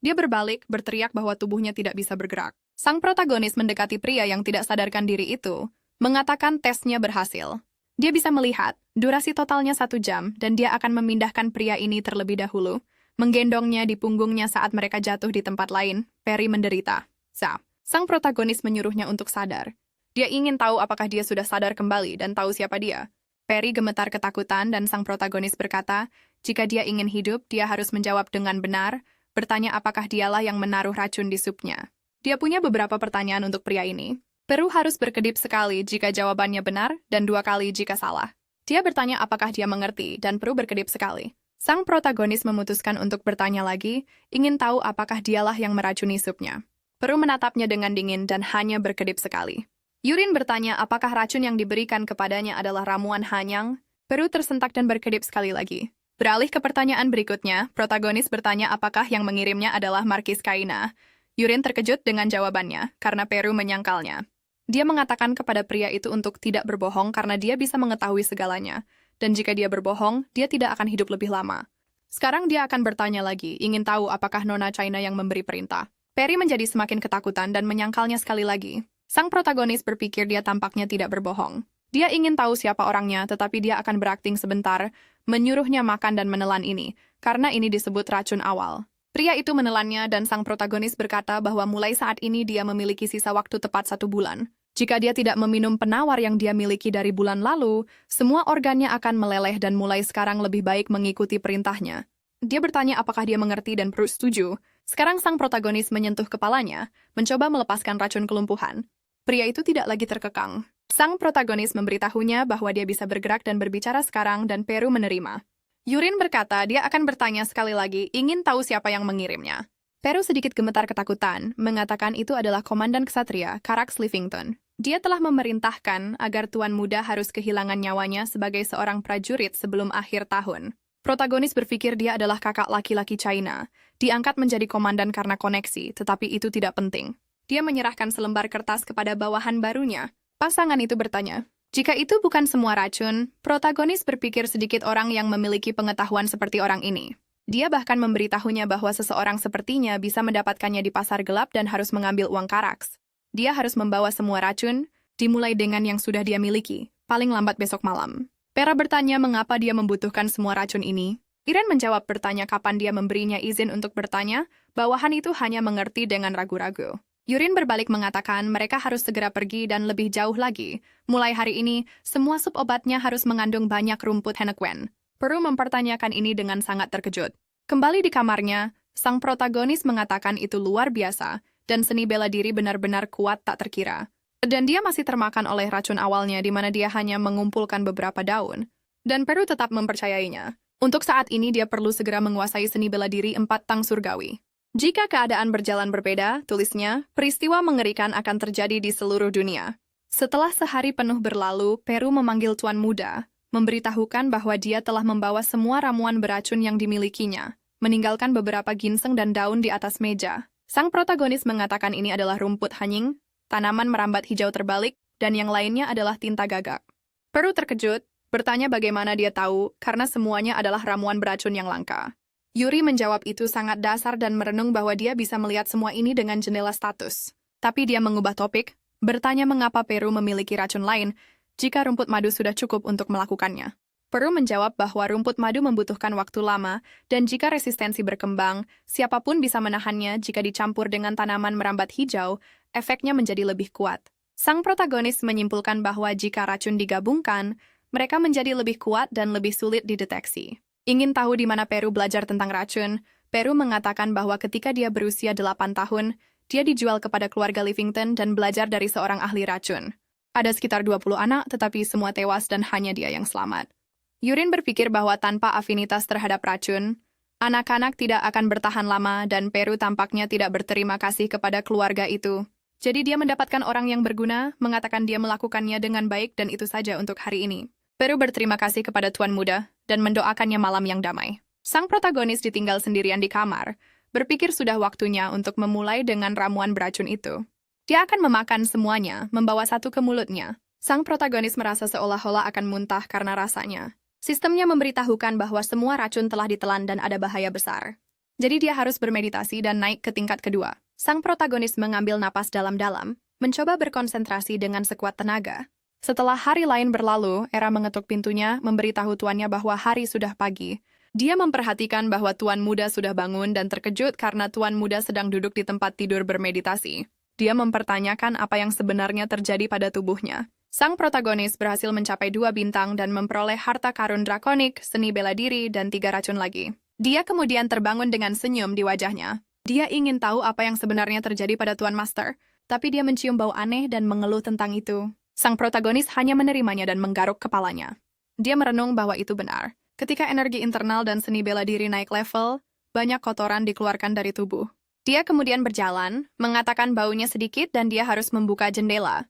Dia berbalik, berteriak bahwa tubuhnya tidak bisa bergerak. Sang protagonis mendekati pria yang tidak sadarkan diri itu, mengatakan tesnya berhasil. Dia bisa melihat, durasi totalnya 1 jam, dan dia akan memindahkan pria ini terlebih dahulu, menggendongnya di punggungnya saat mereka jatuh di tempat lain. Perry menderita. Sang protagonis menyuruhnya untuk sadar. Dia ingin tahu apakah dia sudah sadar kembali dan tahu siapa dia. Perry gemetar ketakutan dan sang protagonis berkata, jika dia ingin hidup, dia harus menjawab dengan benar, bertanya apakah dialah yang menaruh racun di supnya. Dia punya beberapa pertanyaan untuk pria ini. Peru harus berkedip sekali jika jawabannya benar dan 2 kali jika salah. Dia bertanya apakah dia mengerti dan Peru berkedip sekali. Sang protagonis memutuskan untuk bertanya lagi, ingin tahu apakah dialah yang meracuni supnya. Peru menatapnya dengan dingin dan hanya berkedip sekali. Yurin bertanya apakah racun yang diberikan kepadanya adalah ramuan hanyang. Peru tersentak dan berkedip sekali lagi. Beralih ke pertanyaan berikutnya, protagonis bertanya apakah yang mengirimnya adalah Markis Kaina. Yurin terkejut dengan jawabannya, karena Peru menyangkalnya. Dia mengatakan kepada pria itu untuk tidak berbohong karena dia bisa mengetahui segalanya. Dan jika dia berbohong, dia tidak akan hidup lebih lama. Sekarang dia akan bertanya lagi, ingin tahu apakah Nona China yang memberi perintah. Perry menjadi semakin ketakutan dan menyangkalnya sekali lagi. Sang protagonis berpikir dia tampaknya tidak berbohong. Dia ingin tahu siapa orangnya, tetapi dia akan berakting sebentar, menyuruhnya makan dan menelan ini, karena ini disebut racun awal. Pria itu menelannya dan sang protagonis berkata bahwa mulai saat ini dia memiliki sisa waktu tepat 1 bulan. Jika dia tidak meminum penawar yang dia miliki dari bulan lalu, semua organnya akan meleleh dan mulai sekarang lebih baik mengikuti perintahnya. Dia bertanya apakah dia mengerti dan perlu setuju. Sekarang sang protagonis menyentuh kepalanya, mencoba melepaskan racun kelumpuhan. Pria itu tidak lagi terkekang. Sang protagonis memberitahunya bahwa dia bisa bergerak dan berbicara sekarang dan Peru menerima. Yurin berkata dia akan bertanya sekali lagi, ingin tahu siapa yang mengirimnya. Peru sedikit gemetar ketakutan, mengatakan itu adalah Komandan Ksatria, Carax Livington. Dia telah memerintahkan agar Tuan Muda harus kehilangan nyawanya sebagai seorang prajurit sebelum akhir tahun. Protagonis berpikir dia adalah kakak laki-laki China. Diangkat menjadi komandan karena koneksi, tetapi itu tidak penting. Dia menyerahkan selembar kertas kepada bawahan barunya. Pasangan itu bertanya, jika itu bukan semua racun, protagonis berpikir sedikit orang yang memiliki pengetahuan seperti orang ini. Dia bahkan memberitahunya bahwa seseorang sepertinya bisa mendapatkannya di pasar gelap dan harus mengambil uang Carax. Dia harus membawa semua racun, dimulai dengan yang sudah dia miliki, paling lambat besok malam. Pera bertanya mengapa dia membutuhkan semua racun ini. Iren menjawab bertanya kapan dia memberinya izin untuk bertanya, bawahan itu hanya mengerti dengan ragu-ragu. Yurin berbalik mengatakan mereka harus segera pergi dan lebih jauh lagi. Mulai hari ini, semua sup obatnya harus mengandung banyak rumput Henekwen. Peru mempertanyakan ini dengan sangat terkejut. Kembali di kamarnya, sang protagonis mengatakan itu luar biasa, dan seni bela diri benar-benar kuat tak terkira. Dan dia masih termakan oleh racun awalnya di mana dia hanya mengumpulkan beberapa daun. Dan Peru tetap mempercayainya. Untuk saat ini dia perlu segera menguasai seni bela diri 4 tang surgawi. Jika keadaan berjalan berbeda, tulisnya, peristiwa mengerikan akan terjadi di seluruh dunia. Setelah sehari penuh berlalu, Peru memanggil Tuan Muda, memberitahukan bahwa dia telah membawa semua ramuan beracun yang dimilikinya, meninggalkan beberapa ginseng dan daun di atas meja. Sang protagonis mengatakan ini adalah rumput hanying, tanaman merambat hijau terbalik, dan yang lainnya adalah tinta gagak. Peru terkejut, bertanya bagaimana dia tahu, karena semuanya adalah ramuan beracun yang langka. Yuri menjawab itu sangat dasar dan merenung bahwa dia bisa melihat semua ini dengan jendela status. Tapi dia mengubah topik, bertanya mengapa Peru memiliki racun lain jika rumput madu sudah cukup untuk melakukannya. Peru menjawab bahwa rumput madu membutuhkan waktu lama, dan jika resistensi berkembang, siapapun bisa menahannya jika dicampur dengan tanaman merambat hijau, efeknya menjadi lebih kuat. Sang protagonis menyimpulkan bahwa jika racun digabungkan, mereka menjadi lebih kuat dan lebih sulit dideteksi. Ingin tahu di mana Peru belajar tentang racun, Peru mengatakan bahwa ketika dia berusia 8 tahun, dia dijual kepada keluarga Livington dan belajar dari seorang ahli racun. Ada sekitar 20 anak, tetapi semua tewas dan hanya dia yang selamat. Yurin berpikir bahwa tanpa afinitas terhadap racun, Anak-anak tidak akan bertahan lama dan Peru tampaknya tidak berterima kasih kepada keluarga itu. Jadi dia mendapatkan orang yang berguna, mengatakan dia melakukannya dengan baik dan itu saja untuk hari ini. Peru berterima kasih kepada Tuan Muda dan mendoakannya malam yang damai. Sang protagonis ditinggal sendirian di kamar, berpikir sudah waktunya untuk memulai dengan ramuan beracun itu. Dia akan memakan semuanya, membawa satu ke mulutnya. Sang protagonis merasa seolah-olah akan muntah karena rasanya. Sistemnya memberitahukan bahwa semua racun telah ditelan dan ada bahaya besar. Jadi dia harus bermeditasi dan naik ke tingkat kedua. Sang protagonis mengambil napas dalam-dalam, mencoba berkonsentrasi dengan sekuat tenaga. Setelah hari lain berlalu, Era mengetuk pintunya, memberitahu tuannya bahwa hari sudah pagi. Dia memperhatikan bahwa Tuan Muda sudah bangun dan terkejut karena Tuan Muda sedang duduk di tempat tidur bermeditasi. Dia mempertanyakan apa yang sebenarnya terjadi pada tubuhnya. Sang protagonis berhasil mencapai 2 bintang dan memperoleh harta karun drakonik, seni bela diri, dan 3 racun lagi. Dia kemudian terbangun dengan senyum di wajahnya. Dia ingin tahu apa yang sebenarnya terjadi pada Tuan Master, tapi dia mencium bau aneh dan mengeluh tentang itu. Sang protagonis hanya menerimanya dan menggaruk kepalanya. Dia merenung bahwa itu benar. Ketika energi internal dan seni bela diri naik level, banyak kotoran dikeluarkan dari tubuh. Dia kemudian berjalan, mengatakan baunya sedikit dan dia harus membuka jendela.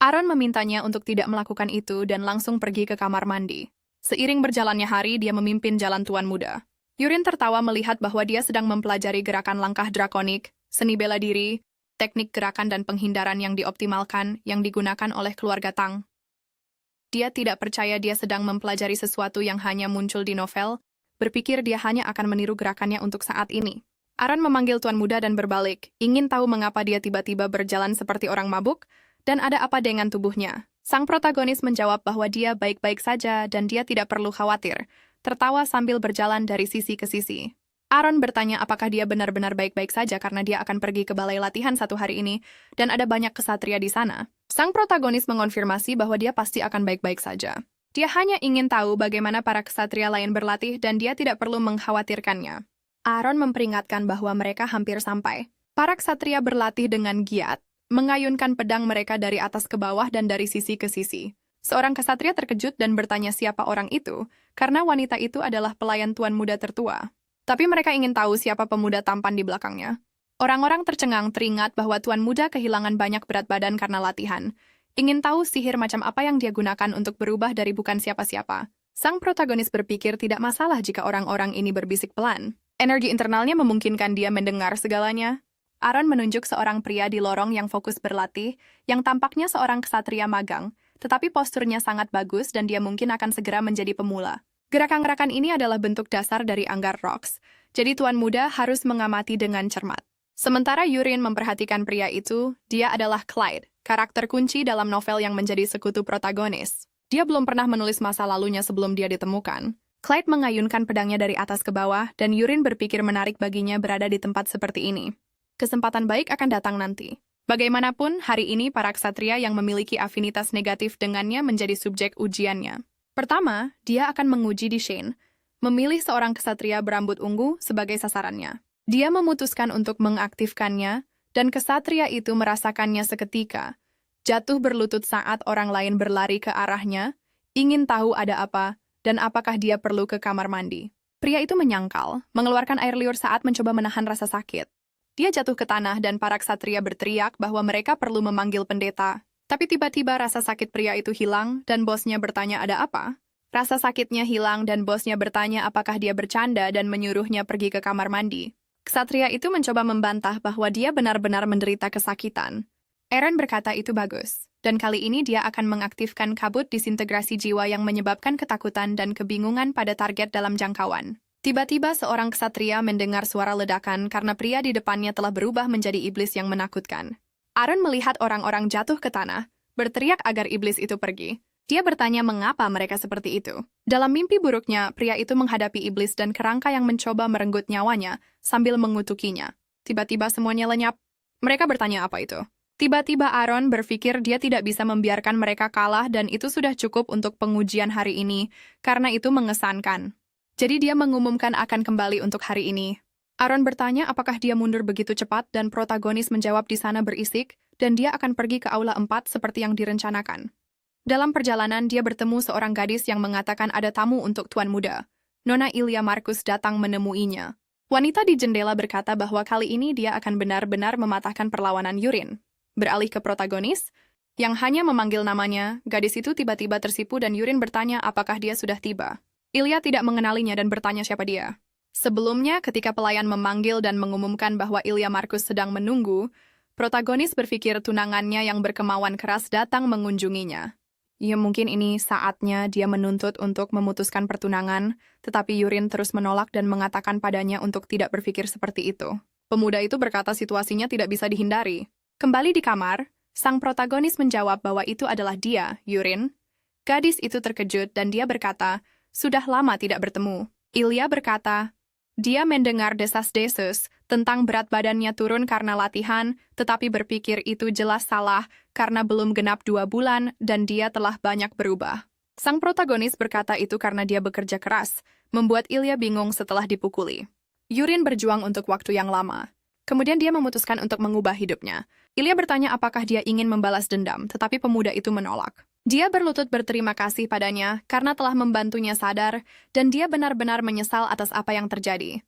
Aaron memintanya untuk tidak melakukan itu dan langsung pergi ke kamar mandi. Seiring berjalannya hari, dia memimpin jalan Tuan Muda. Yurin tertawa melihat bahwa dia sedang mempelajari gerakan langkah drakonik, seni bela diri, teknik gerakan dan penghindaran yang dioptimalkan yang digunakan oleh keluarga Tang. Dia tidak percaya dia sedang mempelajari sesuatu yang hanya muncul di novel, berpikir dia hanya akan meniru gerakannya untuk saat ini. Aaron memanggil Tuan Muda dan berbalik, ingin tahu mengapa dia tiba-tiba berjalan seperti orang mabuk, dan ada apa dengan tubuhnya. Sang protagonis menjawab bahwa dia baik-baik saja dan dia tidak perlu khawatir, tertawa sambil berjalan dari sisi ke sisi. Aaron bertanya apakah dia benar-benar baik-baik saja karena dia akan pergi ke balai latihan satu hari ini, dan ada banyak kesatria di sana. Sang protagonis mengonfirmasi bahwa dia pasti akan baik-baik saja. Dia hanya ingin tahu bagaimana para kesatria lain berlatih dan dia tidak perlu mengkhawatirkannya. Aaron memperingatkan bahwa mereka hampir sampai. Para kesatria berlatih dengan giat, mengayunkan pedang mereka dari atas ke bawah dan dari sisi ke sisi. Seorang kesatria terkejut dan bertanya siapa orang itu, karena wanita itu adalah pelayan Tuan Muda tertua. Tapi mereka ingin tahu siapa pemuda tampan di belakangnya. Orang-orang tercengang teringat bahwa Tuan Muda kehilangan banyak berat badan karena latihan. Ingin tahu sihir macam apa yang dia gunakan untuk berubah dari bukan siapa-siapa. Sang protagonis berpikir tidak masalah jika orang-orang ini berbisik pelan. Energi internalnya memungkinkan dia mendengar segalanya. Aaron menunjuk seorang pria di lorong yang fokus berlatih, yang tampaknya seorang kesatria magang, tetapi posturnya sangat bagus dan dia mungkin akan segera menjadi pemula. Gerakan-gerakan ini adalah bentuk dasar dari Anggar Rocks, jadi Tuan Muda harus mengamati dengan cermat. Sementara Yurin memperhatikan pria itu, dia adalah Clyde, karakter kunci dalam novel yang menjadi sekutu protagonis. Dia belum pernah menulis masa lalunya sebelum dia ditemukan. Clyde mengayunkan pedangnya dari atas ke bawah, dan Yurin berpikir menarik baginya berada di tempat seperti ini. Kesempatan baik akan datang nanti. Bagaimanapun, hari ini para ksatria yang memiliki afinitas negatif dengannya menjadi subjek ujiannya. Pertama, dia akan menguji di Shane, memilih seorang ksatria berambut ungu sebagai sasarannya. Dia memutuskan untuk mengaktifkannya, dan ksatria itu merasakannya seketika. Jatuh berlutut saat orang lain berlari ke arahnya, ingin tahu ada apa, dan apakah dia perlu ke kamar mandi. Pria itu menyangkal, mengeluarkan air liur saat mencoba menahan rasa sakit. Dia jatuh ke tanah dan para ksatria berteriak bahwa mereka perlu memanggil pendeta. Tapi tiba-tiba rasa sakit pria itu hilang dan bosnya bertanya ada apa. Rasa sakitnya hilang dan bosnya bertanya apakah dia bercanda dan menyuruhnya pergi ke kamar mandi. Ksatria itu mencoba membantah bahwa dia benar-benar menderita kesakitan. Eren berkata itu bagus, dan kali ini dia akan mengaktifkan kabut disintegrasi jiwa yang menyebabkan ketakutan dan kebingungan pada target dalam jangkauan. Tiba-tiba seorang ksatria mendengar suara ledakan karena pria di depannya telah berubah menjadi iblis yang menakutkan. Aaron melihat orang-orang jatuh ke tanah, berteriak agar iblis itu pergi. Dia bertanya mengapa mereka seperti itu. Dalam mimpi buruknya, pria itu menghadapi iblis dan kerangka yang mencoba merenggut nyawanya sambil mengutukinya. Tiba-tiba semuanya lenyap. Mereka bertanya apa itu. Tiba-tiba Aaron berpikir dia tidak bisa membiarkan mereka kalah dan itu sudah cukup untuk pengujian hari ini, karena itu mengesankan. Jadi dia mengumumkan akan kembali untuk hari ini. Aaron bertanya apakah dia mundur begitu cepat dan protagonis menjawab di sana berisik dan dia akan pergi ke Aula 4 seperti yang direncanakan. Dalam perjalanan dia bertemu seorang gadis yang mengatakan ada tamu untuk Tuan Muda. Nona Ilya Markus datang menemuinya. Wanita di jendela berkata bahwa kali ini dia akan benar-benar mematahkan perlawanan Yurin. Beralih ke protagonis, yang hanya memanggil namanya, gadis itu tiba-tiba tersipu dan Yurin bertanya apakah dia sudah tiba. Ilya tidak mengenalinya dan bertanya siapa dia. Sebelumnya, ketika pelayan memanggil dan mengumumkan bahwa Ilya Markus sedang menunggu, protagonis berpikir tunangannya yang berkemauan keras datang mengunjunginya. Ya mungkin ini saatnya dia menuntut untuk memutuskan pertunangan, tetapi Yurin terus menolak dan mengatakan padanya untuk tidak berpikir seperti itu. Pemuda itu berkata situasinya tidak bisa dihindari. Kembali di kamar, sang protagonis menjawab bahwa itu adalah dia, Yurin. Gadis itu terkejut dan dia berkata, sudah lama tidak bertemu. Ilya berkata, dia mendengar desas-desus tentang berat badannya turun karena latihan, tetapi berpikir itu jelas salah karena belum genap 2 bulan dan dia telah banyak berubah. Sang protagonis berkata itu karena dia bekerja keras, membuat Ilya bingung setelah dipukuli. Yurin berjuang untuk waktu yang lama. Kemudian dia memutuskan untuk mengubah hidupnya. Ilya bertanya apakah dia ingin membalas dendam, tetapi pemuda itu menolak. Dia berlutut berterima kasih padanya karena telah membantunya sadar, dan dia benar-benar menyesal atas apa yang terjadi.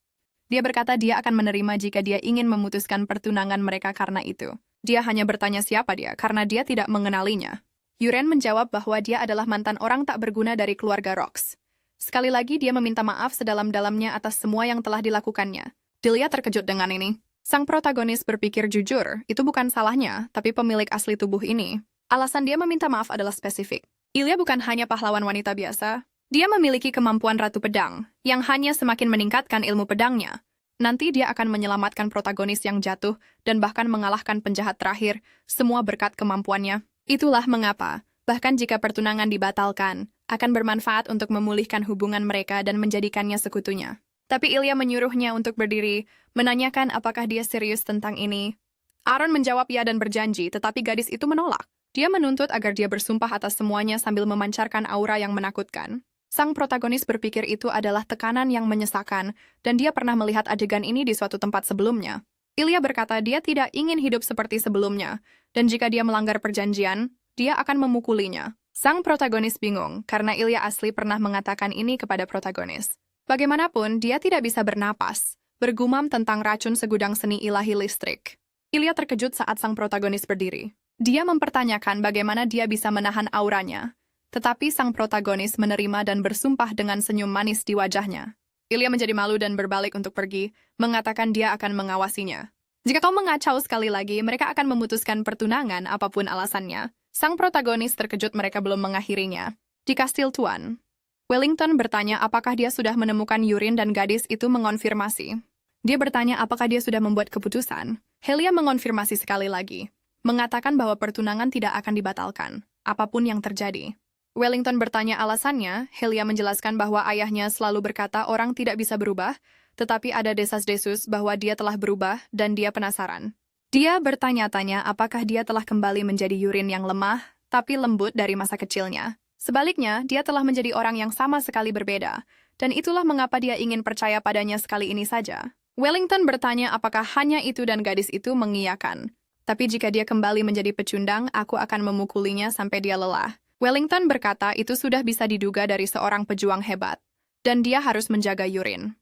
Dia berkata dia akan menerima jika dia ingin memutuskan pertunangan mereka karena itu. Dia hanya bertanya siapa dia karena dia tidak mengenalinya. Yurin menjawab bahwa dia adalah mantan orang tak berguna dari keluarga Rox. Sekali lagi dia meminta maaf sedalam-dalamnya atas semua yang telah dilakukannya. Ilya terkejut dengan ini. Sang protagonis berpikir jujur, itu bukan salahnya, tapi pemilik asli tubuh ini. Alasan dia meminta maaf adalah spesifik. Ilya bukan hanya pahlawan wanita biasa. Dia memiliki kemampuan Ratu Pedang, yang hanya semakin meningkatkan ilmu pedangnya. Nanti dia akan menyelamatkan protagonis yang jatuh dan bahkan mengalahkan penjahat terakhir, semua berkat kemampuannya. Itulah mengapa, bahkan jika pertunangan dibatalkan, akan bermanfaat untuk memulihkan hubungan mereka dan menjadikannya sekutunya. Tapi Ilya menyuruhnya untuk berdiri, menanyakan apakah dia serius tentang ini. Aaron menjawab ya dan berjanji, tetapi gadis itu menolak. Dia menuntut agar dia bersumpah atas semuanya sambil memancarkan aura yang menakutkan. Sang protagonis berpikir itu adalah tekanan yang menyesakan, dan dia pernah melihat adegan ini di suatu tempat sebelumnya. Ilya berkata dia tidak ingin hidup seperti sebelumnya, dan jika dia melanggar perjanjian, dia akan memukulinya. Sang protagonis bingung, karena Ilya asli pernah mengatakan ini kepada protagonis. Bagaimanapun, dia tidak bisa bernapas, bergumam tentang racun segudang seni ilahi listrik. Ilya terkejut saat sang protagonis berdiri. Dia mempertanyakan bagaimana dia bisa menahan auranya, tetapi sang protagonis menerima dan bersumpah dengan senyum manis di wajahnya. Ilya menjadi malu dan berbalik untuk pergi, mengatakan dia akan mengawasinya. Jika kau mengacau sekali lagi, mereka akan memutuskan pertunangan apapun alasannya. Sang protagonis terkejut mereka belum mengakhirinya. Di kastil Tuan, Wellington bertanya apakah dia sudah menemukan Yurin dan gadis itu mengonfirmasi. Dia bertanya apakah dia sudah membuat keputusan. Helia mengonfirmasi sekali lagi, mengatakan bahwa pertunangan tidak akan dibatalkan, apapun yang terjadi. Wellington bertanya alasannya, Helia menjelaskan bahwa ayahnya selalu berkata orang tidak bisa berubah, tetapi ada desas-desus bahwa dia telah berubah dan dia penasaran. Dia bertanya-tanya apakah dia telah kembali menjadi Yurin yang lemah, tapi lembut dari masa kecilnya. Sebaliknya, dia telah menjadi orang yang sama sekali berbeda, dan itulah mengapa dia ingin percaya padanya sekali ini saja. Wellington bertanya apakah hanya itu dan gadis itu mengiyakan. Tapi jika dia kembali menjadi pecundang, aku akan memukulinya sampai dia lelah. Wellington berkata itu sudah bisa diduga dari seorang pejuang hebat, dan dia harus menjaga Yurin.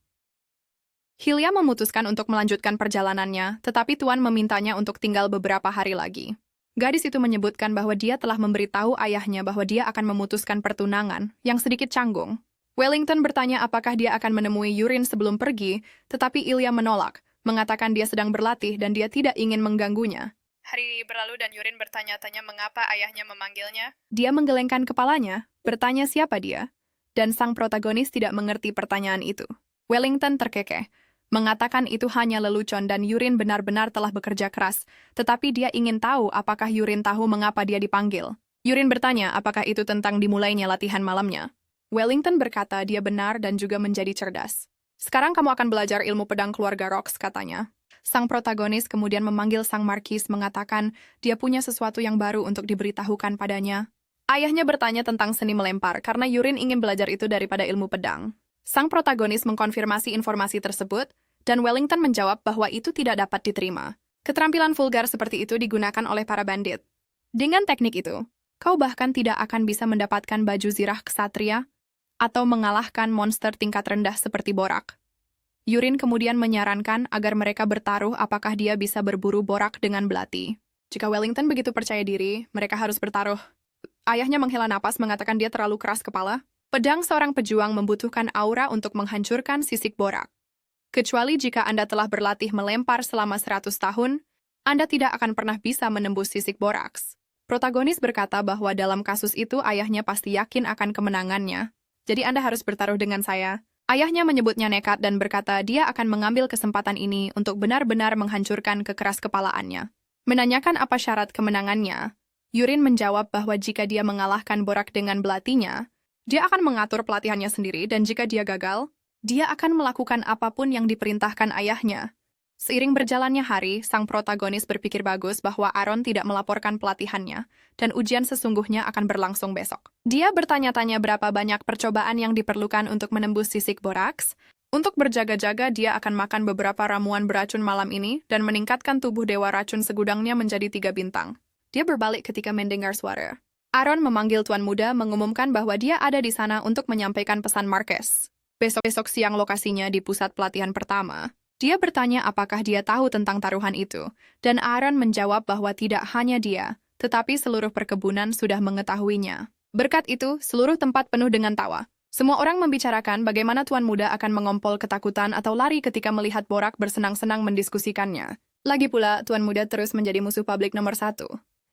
Hilya memutuskan untuk melanjutkan perjalanannya, tetapi Tuan memintanya untuk tinggal beberapa hari lagi. Gadis itu menyebutkan bahwa dia telah memberitahu ayahnya bahwa dia akan memutuskan pertunangan, yang sedikit canggung. Wellington bertanya apakah dia akan menemui Yurin sebelum pergi, tetapi Ilya menolak, mengatakan dia sedang berlatih dan dia tidak ingin mengganggunya. Hari berlalu dan Yurin bertanya-tanya mengapa ayahnya memanggilnya. Dia menggelengkan kepalanya, bertanya siapa dia, dan sang protagonis tidak mengerti pertanyaan itu. Wellington terkekeh, mengatakan itu hanya lelucon dan Yurin benar-benar telah bekerja keras, tetapi dia ingin tahu apakah Yurin tahu mengapa dia dipanggil. Yurin bertanya apakah itu tentang dimulainya latihan malamnya. Wellington berkata dia benar dan juga menjadi cerdas. Sekarang kamu akan belajar ilmu pedang keluarga Rox, katanya. Sang protagonis kemudian memanggil sang markis mengatakan dia punya sesuatu yang baru untuk diberitahukan padanya. Ayahnya bertanya tentang seni melempar karena Yurin ingin belajar itu daripada ilmu pedang. Sang protagonis mengkonfirmasi informasi tersebut, dan Wellington menjawab bahwa itu tidak dapat diterima. Keterampilan vulgar seperti itu digunakan oleh para bandit. Dengan teknik itu, kau bahkan tidak akan bisa mendapatkan baju zirah ksatria. atau mengalahkan monster tingkat rendah seperti Borak. Yurin kemudian menyarankan agar mereka bertaruh apakah dia bisa berburu Borak dengan belati. Jika Wellington begitu percaya diri, mereka harus bertaruh. Ayahnya menghela napas mengatakan dia terlalu keras kepala. Pedang seorang pejuang membutuhkan aura untuk menghancurkan sisik Borak. Kecuali jika Anda telah berlatih melempar selama 100 tahun, Anda tidak akan pernah bisa menembus sisik Boraks. Protagonis berkata bahwa dalam kasus itu ayahnya pasti yakin akan kemenangannya. Jadi Anda harus bertaruh dengan saya. Ayahnya menyebutnya nekat dan berkata dia akan mengambil kesempatan ini untuk benar-benar menghancurkan kekeras kepalaannya. Menanyakan apa syarat kemenangannya, Yurin menjawab bahwa jika dia mengalahkan Borak dengan belatinya, dia akan mengatur pelatihannya sendiri dan jika dia gagal, dia akan melakukan apapun yang diperintahkan ayahnya. Seiring berjalannya hari, sang protagonis berpikir bagus bahwa Aaron tidak melaporkan pelatihannya, dan ujian sesungguhnya akan berlangsung besok. Dia bertanya-tanya berapa banyak percobaan yang diperlukan untuk menembus sisik Boraks. Untuk berjaga-jaga, dia akan makan beberapa ramuan beracun malam ini dan meningkatkan tubuh dewa racun segudangnya menjadi 3 bintang. Dia berbalik ketika mendengar suara. Aaron memanggil Tuan Muda mengumumkan bahwa dia ada di sana untuk menyampaikan pesan Marquez. Besok siang lokasinya di pusat pelatihan pertama. Dia bertanya apakah dia tahu tentang taruhan itu, dan Aaron menjawab bahwa tidak hanya dia, tetapi seluruh perkebunan sudah mengetahuinya. Berkat itu, seluruh tempat penuh dengan tawa. Semua orang membicarakan bagaimana Tuan Muda akan mengompol ketakutan atau lari ketika melihat Borak bersenang-senang mendiskusikannya. Lagi pula, Tuan Muda terus menjadi musuh publik nomor 1.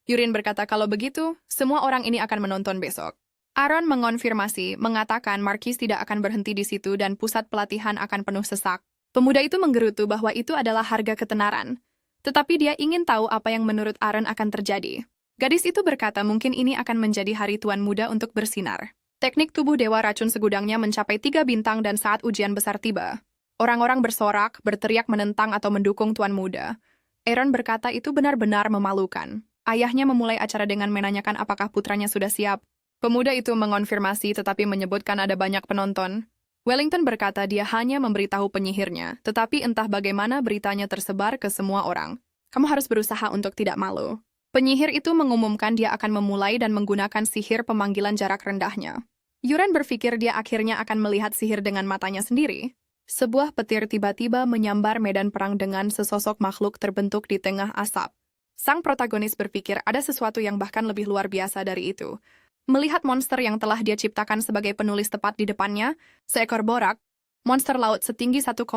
Yurin berkata kalau begitu, semua orang ini akan menonton besok. Aaron mengonfirmasi, mengatakan Marquis tidak akan berhenti di situ dan pusat pelatihan akan penuh sesak. Pemuda itu menggerutu bahwa itu adalah harga ketenaran. Tetapi dia ingin tahu apa yang menurut Aaron akan terjadi. Gadis itu berkata mungkin ini akan menjadi hari Tuan Muda untuk bersinar. Teknik tubuh dewa racun segudangnya mencapai 3 bintang dan saat ujian besar tiba. Orang-orang bersorak, berteriak menentang atau mendukung Tuan Muda. Aaron berkata itu benar-benar memalukan. Ayahnya memulai acara dengan menanyakan apakah putranya sudah siap. Pemuda itu mengonfirmasi tetapi menyebutkan ada banyak penonton. Wellington berkata dia hanya memberitahu penyihirnya, tetapi entah bagaimana beritanya tersebar ke semua orang. Kamu harus berusaha untuk tidak malu. Penyihir itu mengumumkan dia akan memulai dan menggunakan sihir pemanggilan jarak rendahnya. Yuren berpikir dia akhirnya akan melihat sihir dengan matanya sendiri. Sebuah petir tiba-tiba menyambar medan perang dengan sesosok makhluk terbentuk di tengah asap. Sang protagonis berpikir ada sesuatu yang bahkan lebih luar biasa dari itu. Melihat monster yang telah dia ciptakan sebagai penulis tepat di depannya, seekor Borak, monster laut setinggi 1,50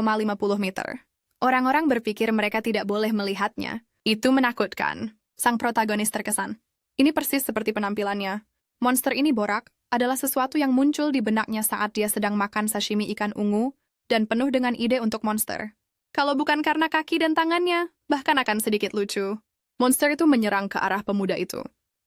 meter. Orang-orang berpikir mereka tidak boleh melihatnya. Itu menakutkan. Sang protagonis terkesan. Ini persis seperti penampilannya. Monster ini Borak adalah sesuatu yang muncul di benaknya saat dia sedang makan sashimi ikan ungu dan penuh dengan ide untuk monster. Kalau bukan karena kaki dan tangannya, bahkan akan sedikit lucu. Monster itu menyerang ke arah pemuda itu.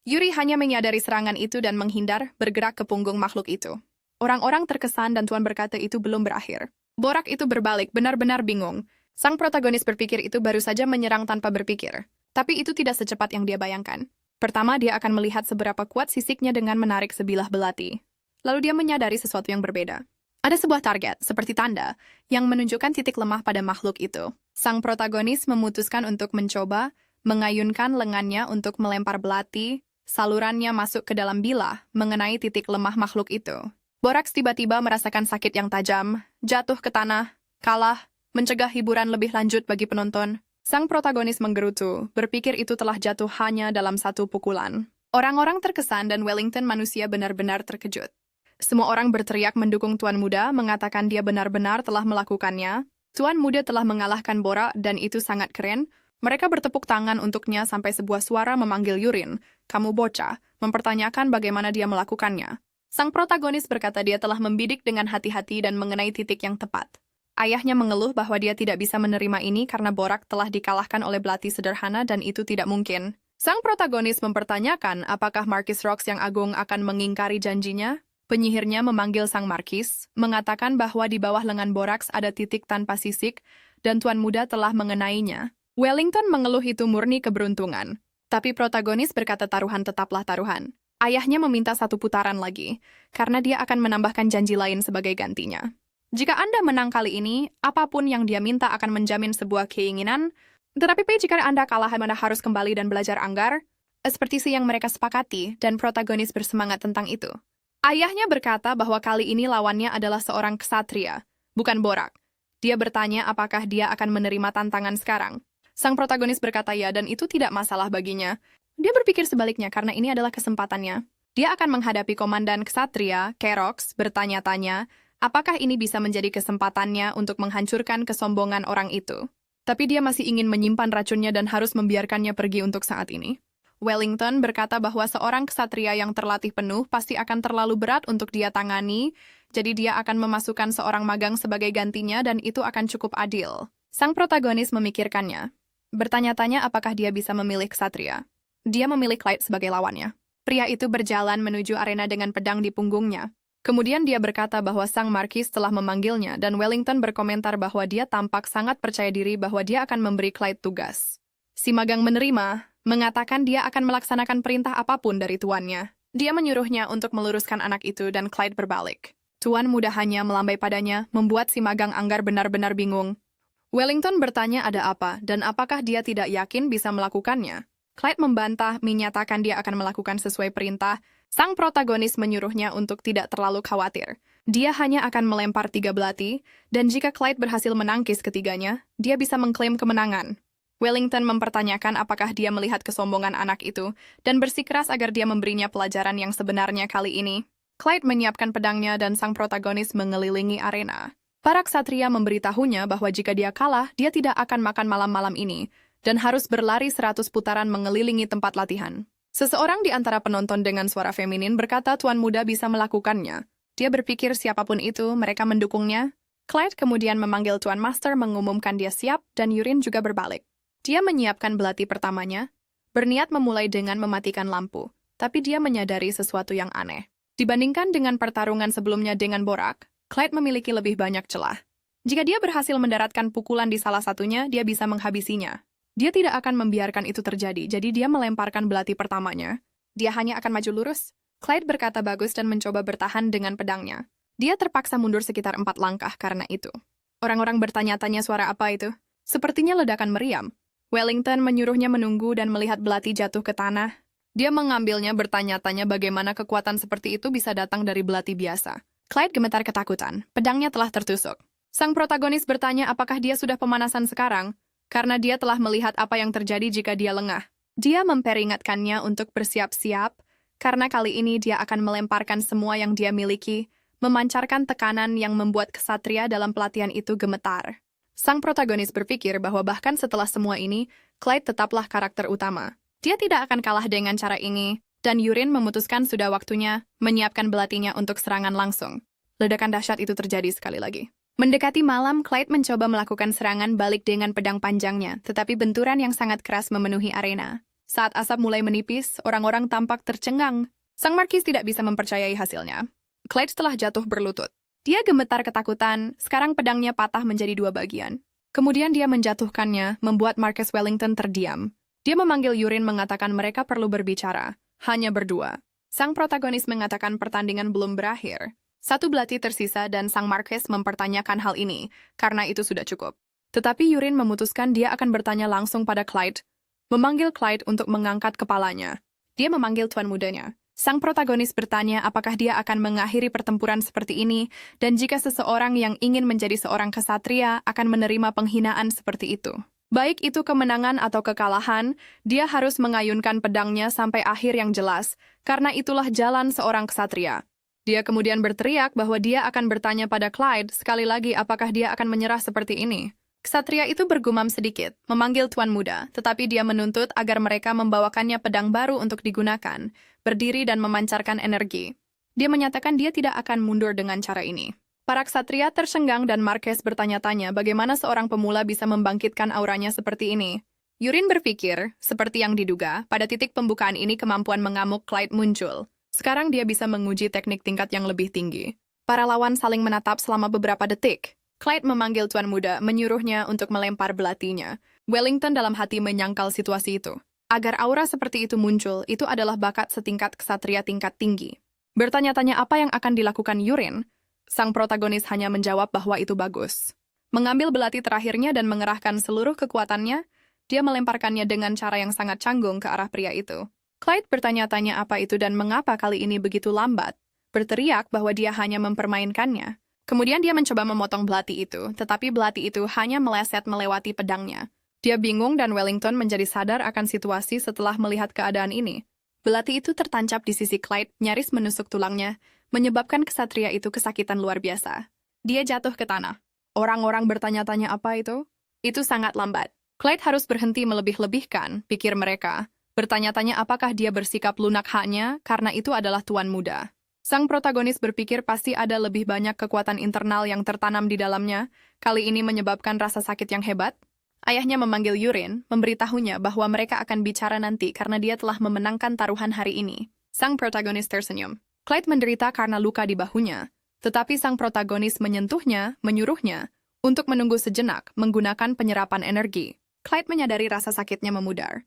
Yuri hanya menyadari serangan itu dan menghindar, bergerak ke punggung makhluk itu. Orang-orang terkesan dan Tuan berkata itu belum berakhir. Borak itu berbalik, benar-benar bingung. Sang protagonis berpikir itu baru saja menyerang tanpa berpikir. Tapi itu tidak secepat yang dia bayangkan. Pertama, dia akan melihat seberapa kuat sisiknya dengan menarik sebilah belati. Lalu dia menyadari sesuatu yang berbeda. Ada sebuah target, seperti tanda, yang menunjukkan titik lemah pada makhluk itu. Sang protagonis memutuskan untuk mencoba, mengayunkan lengannya untuk melempar belati. Salurannya masuk ke dalam bilah, mengenai titik lemah makhluk itu. Boraks tiba-tiba merasakan sakit yang tajam, jatuh ke tanah, kalah, mencegah hiburan lebih lanjut bagi penonton. Sang protagonis menggerutu, berpikir itu telah jatuh hanya dalam 1 pukulan. Orang-orang terkesan dan Wellington manusia benar-benar terkejut. Semua orang berteriak mendukung Tuan Muda, mengatakan dia benar-benar telah melakukannya. Tuan Muda telah mengalahkan Borak dan itu sangat keren. Mereka bertepuk tangan untuknya sampai sebuah suara memanggil Yurin, kamu bocah, mempertanyakan bagaimana dia melakukannya. Sang protagonis berkata dia telah membidik dengan hati-hati dan mengenai titik yang tepat. Ayahnya mengeluh bahwa dia tidak bisa menerima ini karena Borak telah dikalahkan oleh belati sederhana dan itu tidak mungkin. Sang protagonis mempertanyakan apakah Marquis Rox yang agung akan mengingkari janjinya. Penyihirnya memanggil sang Marquis, mengatakan bahwa di bawah lengan Borax ada titik tanpa sisik dan Tuan Muda telah mengenainya. Wellington mengeluh itu murni keberuntungan. Tapi protagonis berkata taruhan tetaplah taruhan. Ayahnya meminta 1 putaran lagi, karena dia akan menambahkan janji lain sebagai gantinya. Jika Anda menang kali ini, apapun yang dia minta akan menjamin sebuah keinginan, tetapi jika Anda kalah, Anda harus kembali dan belajar anggar, seperti yang mereka sepakati, dan protagonis bersemangat tentang itu. Ayahnya berkata bahwa kali ini lawannya adalah seorang ksatria, bukan Borak. Dia bertanya apakah dia akan menerima tantangan sekarang. Sang protagonis berkata ya dan itu tidak masalah baginya. Dia berpikir sebaliknya karena ini adalah kesempatannya. Dia akan menghadapi komandan ksatria, Kerox, bertanya-tanya, apakah ini bisa menjadi kesempatannya untuk menghancurkan kesombongan orang itu. Tapi dia masih ingin menyimpan racunnya dan harus membiarkannya pergi untuk saat ini. Wellington berkata bahwa seorang ksatria yang terlatih penuh pasti akan terlalu berat untuk dia tangani, jadi dia akan memasukkan seorang magang sebagai gantinya dan itu akan cukup adil. Sang protagonis memikirkannya. Bertanya-tanya apakah dia bisa memilih ksatria. Dia memilih Clyde sebagai lawannya. Pria itu berjalan menuju arena dengan pedang di punggungnya. Kemudian dia berkata bahwa sang markis telah memanggilnya dan Wellington berkomentar bahwa dia tampak sangat percaya diri bahwa dia akan memberi Clyde tugas. Si magang menerima, mengatakan dia akan melaksanakan perintah apapun dari tuannya. Dia menyuruhnya untuk meluruskan anak itu dan Clyde berbalik. Tuan muda hanya melambai padanya, membuat si magang Anggar benar-benar bingung. Wellington bertanya ada apa dan apakah dia tidak yakin bisa melakukannya. Clyde membantah, menyatakan dia akan melakukan sesuai perintah. Sang protagonis menyuruhnya untuk tidak terlalu khawatir. Dia hanya akan melempar 3 belati, dan jika Clyde berhasil menangkis ketiganya, dia bisa mengklaim kemenangan. Wellington mempertanyakan apakah dia melihat kesombongan anak itu, dan bersikeras agar dia memberinya pelajaran yang sebenarnya kali ini. Clyde menyiapkan pedangnya dan sang protagonis mengelilingi arena. Para ksatria memberitahunya bahwa jika dia kalah, dia tidak akan makan malam-malam ini, dan harus berlari 100 putaran mengelilingi tempat latihan. Seseorang di antara penonton dengan suara feminin berkata tuan muda bisa melakukannya. Dia berpikir siapapun itu, mereka mendukungnya. Clyde kemudian memanggil Tuan Master mengumumkan dia siap, dan Yurin juga berbalik. Dia menyiapkan belati pertamanya, berniat memulai dengan mematikan lampu, tapi dia menyadari sesuatu yang aneh. Dibandingkan dengan pertarungan sebelumnya dengan Borak, Clyde memiliki lebih banyak celah. Jika dia berhasil mendaratkan pukulan di salah satunya, dia bisa menghabisinya. Dia tidak akan membiarkan itu terjadi, jadi dia melemparkan belati pertamanya. Dia hanya akan maju lurus. Clyde berkata bagus dan mencoba bertahan dengan pedangnya. Dia terpaksa mundur sekitar 4 langkah karena itu. Orang-orang bertanya-tanya suara apa itu. Sepertinya ledakan meriam. Wellington menyuruhnya menunggu dan melihat belati jatuh ke tanah. Dia mengambilnya bertanya-tanya bagaimana kekuatan seperti itu bisa datang dari belati biasa. Clyde gemetar ketakutan. Pedangnya telah tertusuk. Sang protagonis bertanya apakah dia sudah pemanasan sekarang, karena dia telah melihat apa yang terjadi jika dia lengah. Dia memperingatkannya untuk bersiap-siap, karena kali ini dia akan melemparkan semua yang dia miliki, memancarkan tekanan yang membuat ksatria dalam pelatihan itu gemetar. Sang protagonis berpikir bahwa bahkan setelah semua ini, Clyde tetaplah karakter utama. Dia tidak akan kalah dengan cara ini, dan Yurin memutuskan sudah waktunya menyiapkan belatinya untuk serangan langsung. Ledakan dahsyat itu terjadi sekali lagi. Mendekati malam, Clyde mencoba melakukan serangan balik dengan pedang panjangnya, tetapi benturan yang sangat keras memenuhi arena. Saat asap mulai menipis, orang-orang tampak tercengang. Sang markis tidak bisa mempercayai hasilnya. Clyde telah jatuh berlutut. Dia gemetar ketakutan, sekarang pedangnya patah menjadi 2 bagian. Kemudian dia menjatuhkannya, membuat Marquis Wellington terdiam. Dia memanggil Yurin mengatakan mereka perlu berbicara, hanya berdua. Sang protagonis mengatakan pertandingan belum berakhir. 1 belati tersisa dan sang marquis mempertanyakan hal ini, karena itu sudah cukup. Tetapi Yurin memutuskan dia akan bertanya langsung pada Clyde, memanggil Clyde untuk mengangkat kepalanya. Dia memanggil tuan mudanya. Sang protagonis bertanya apakah dia akan mengakhiri pertempuran seperti ini, dan jika seseorang yang ingin menjadi seorang ksatria akan menerima penghinaan seperti itu. Baik itu kemenangan atau kekalahan, dia harus mengayunkan pedangnya sampai akhir yang jelas, karena itulah jalan seorang ksatria. Dia kemudian berteriak bahwa dia akan bertanya pada Clyde sekali lagi apakah dia akan menyerah seperti ini. Ksatria itu bergumam sedikit, memanggil tuan muda, tetapi dia menuntut agar mereka membawakannya pedang baru untuk digunakan, berdiri dan memancarkan energi. Dia menyatakan dia tidak akan mundur dengan cara ini. Para ksatria tersenggang dan Marquez bertanya-tanya bagaimana seorang pemula bisa membangkitkan auranya seperti ini. Yurin berpikir, seperti yang diduga, pada titik pembukaan ini kemampuan mengamuk Clyde muncul. Sekarang dia bisa menguji teknik tingkat yang lebih tinggi. Para lawan saling menatap selama beberapa detik. Clyde memanggil tuan muda, menyuruhnya untuk melempar belatinya. Wellington dalam hati menyangkal situasi itu. Agar aura seperti itu muncul, itu adalah bakat setingkat ksatria tingkat tinggi. Bertanya-tanya apa yang akan dilakukan Yurin, sang protagonis hanya menjawab bahwa itu bagus. Mengambil belati terakhirnya dan mengerahkan seluruh kekuatannya, dia melemparkannya dengan cara yang sangat canggung ke arah pria itu. Clyde bertanya-tanya apa itu dan mengapa kali ini begitu lambat. berteriak bahwa dia hanya mempermainkannya. Kemudian dia mencoba memotong belati itu, tetapi belati itu hanya meleset melewati pedangnya. Dia bingung dan Wellington menjadi sadar akan situasi setelah melihat keadaan ini. Belati itu tertancap di sisi Clyde, nyaris menusuk tulangnya, menyebabkan kesatria itu kesakitan luar biasa. Dia jatuh ke tanah. Orang-orang bertanya-tanya apa itu? Itu sangat lambat. Clyde harus berhenti melebih-lebihkan, pikir mereka. Bertanya-tanya apakah dia bersikap lunak haknya karena itu adalah tuan muda. Sang protagonis berpikir pasti ada lebih banyak kekuatan internal yang tertanam di dalamnya, kali ini menyebabkan rasa sakit yang hebat. Ayahnya memanggil Yurin, memberitahunya bahwa mereka akan bicara nanti karena dia telah memenangkan taruhan hari ini. Sang protagonis tersenyum. Clyde menderita karena luka di bahunya, tetapi sang protagonis menyentuhnya, menyuruhnya, untuk menunggu sejenak menggunakan penyerapan energi. Clyde menyadari rasa sakitnya memudar.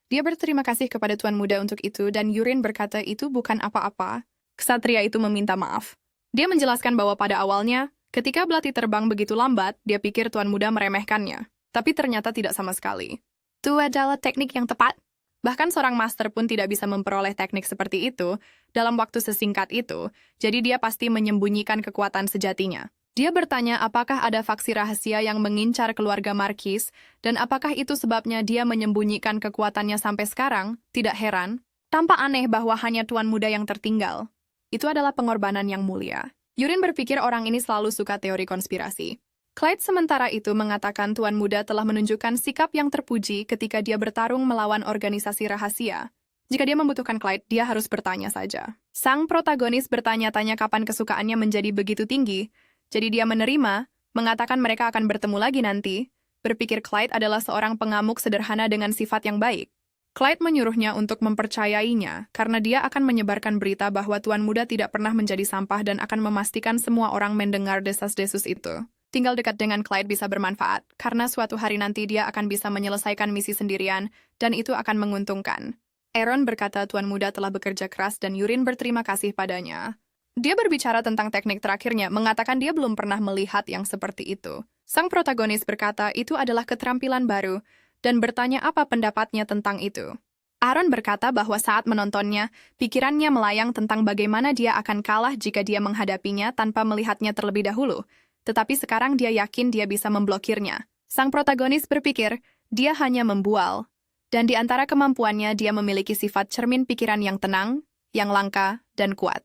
Dia berterima kasih kepada tuan muda untuk itu dan Yurin berkata itu bukan apa-apa. Ksatria itu meminta maaf. Dia menjelaskan bahwa pada awalnya, ketika belati terbang begitu lambat, dia pikir tuan muda meremehkannya. Tapi ternyata tidak sama sekali. Itu adalah teknik yang tepat. Bahkan seorang master pun tidak bisa memperoleh teknik seperti itu dalam waktu sesingkat itu, jadi dia pasti menyembunyikan kekuatan sejatinya. Dia bertanya apakah ada faksi rahasia yang mengincar keluarga Marquis, dan apakah itu sebabnya dia menyembunyikan kekuatannya sampai sekarang. Tidak heran, tampak aneh bahwa hanya tuan muda yang tertinggal. Itu adalah pengorbanan yang mulia. Yurin berpikir orang ini selalu suka teori konspirasi. Clyde sementara itu mengatakan tuan muda telah menunjukkan sikap yang terpuji ketika dia bertarung melawan organisasi rahasia. Jika dia membutuhkan Clyde, dia harus bertanya saja. Sang protagonis bertanya-tanya kapan kesukaannya menjadi begitu tinggi, jadi dia menerima, mengatakan mereka akan bertemu lagi nanti, berpikir Clyde adalah seorang pengamuk sederhana dengan sifat yang baik. Clyde menyuruhnya untuk mempercayainya karena dia akan menyebarkan berita bahwa tuan muda tidak pernah menjadi sampah dan akan memastikan semua orang mendengar desas-desus itu. Tinggal dekat dengan Clyde bisa bermanfaat, karena suatu hari nanti dia akan bisa menyelesaikan misi sendirian, dan itu akan menguntungkan. Aaron berkata tuan muda telah bekerja keras dan Yurin berterima kasih padanya. Dia berbicara tentang teknik terakhirnya, mengatakan dia belum pernah melihat yang seperti itu. Sang protagonis berkata itu adalah keterampilan baru, dan bertanya apa pendapatnya tentang itu. Aaron berkata bahwa saat menontonnya, pikirannya melayang tentang bagaimana dia akan kalah jika dia menghadapinya tanpa melihatnya terlebih dahulu. Tetapi sekarang dia yakin dia bisa memblokirnya. Sang protagonis berpikir, dia hanya membual. Dan di antara kemampuannya, dia memiliki sifat cermin pikiran yang tenang, yang langka, dan kuat.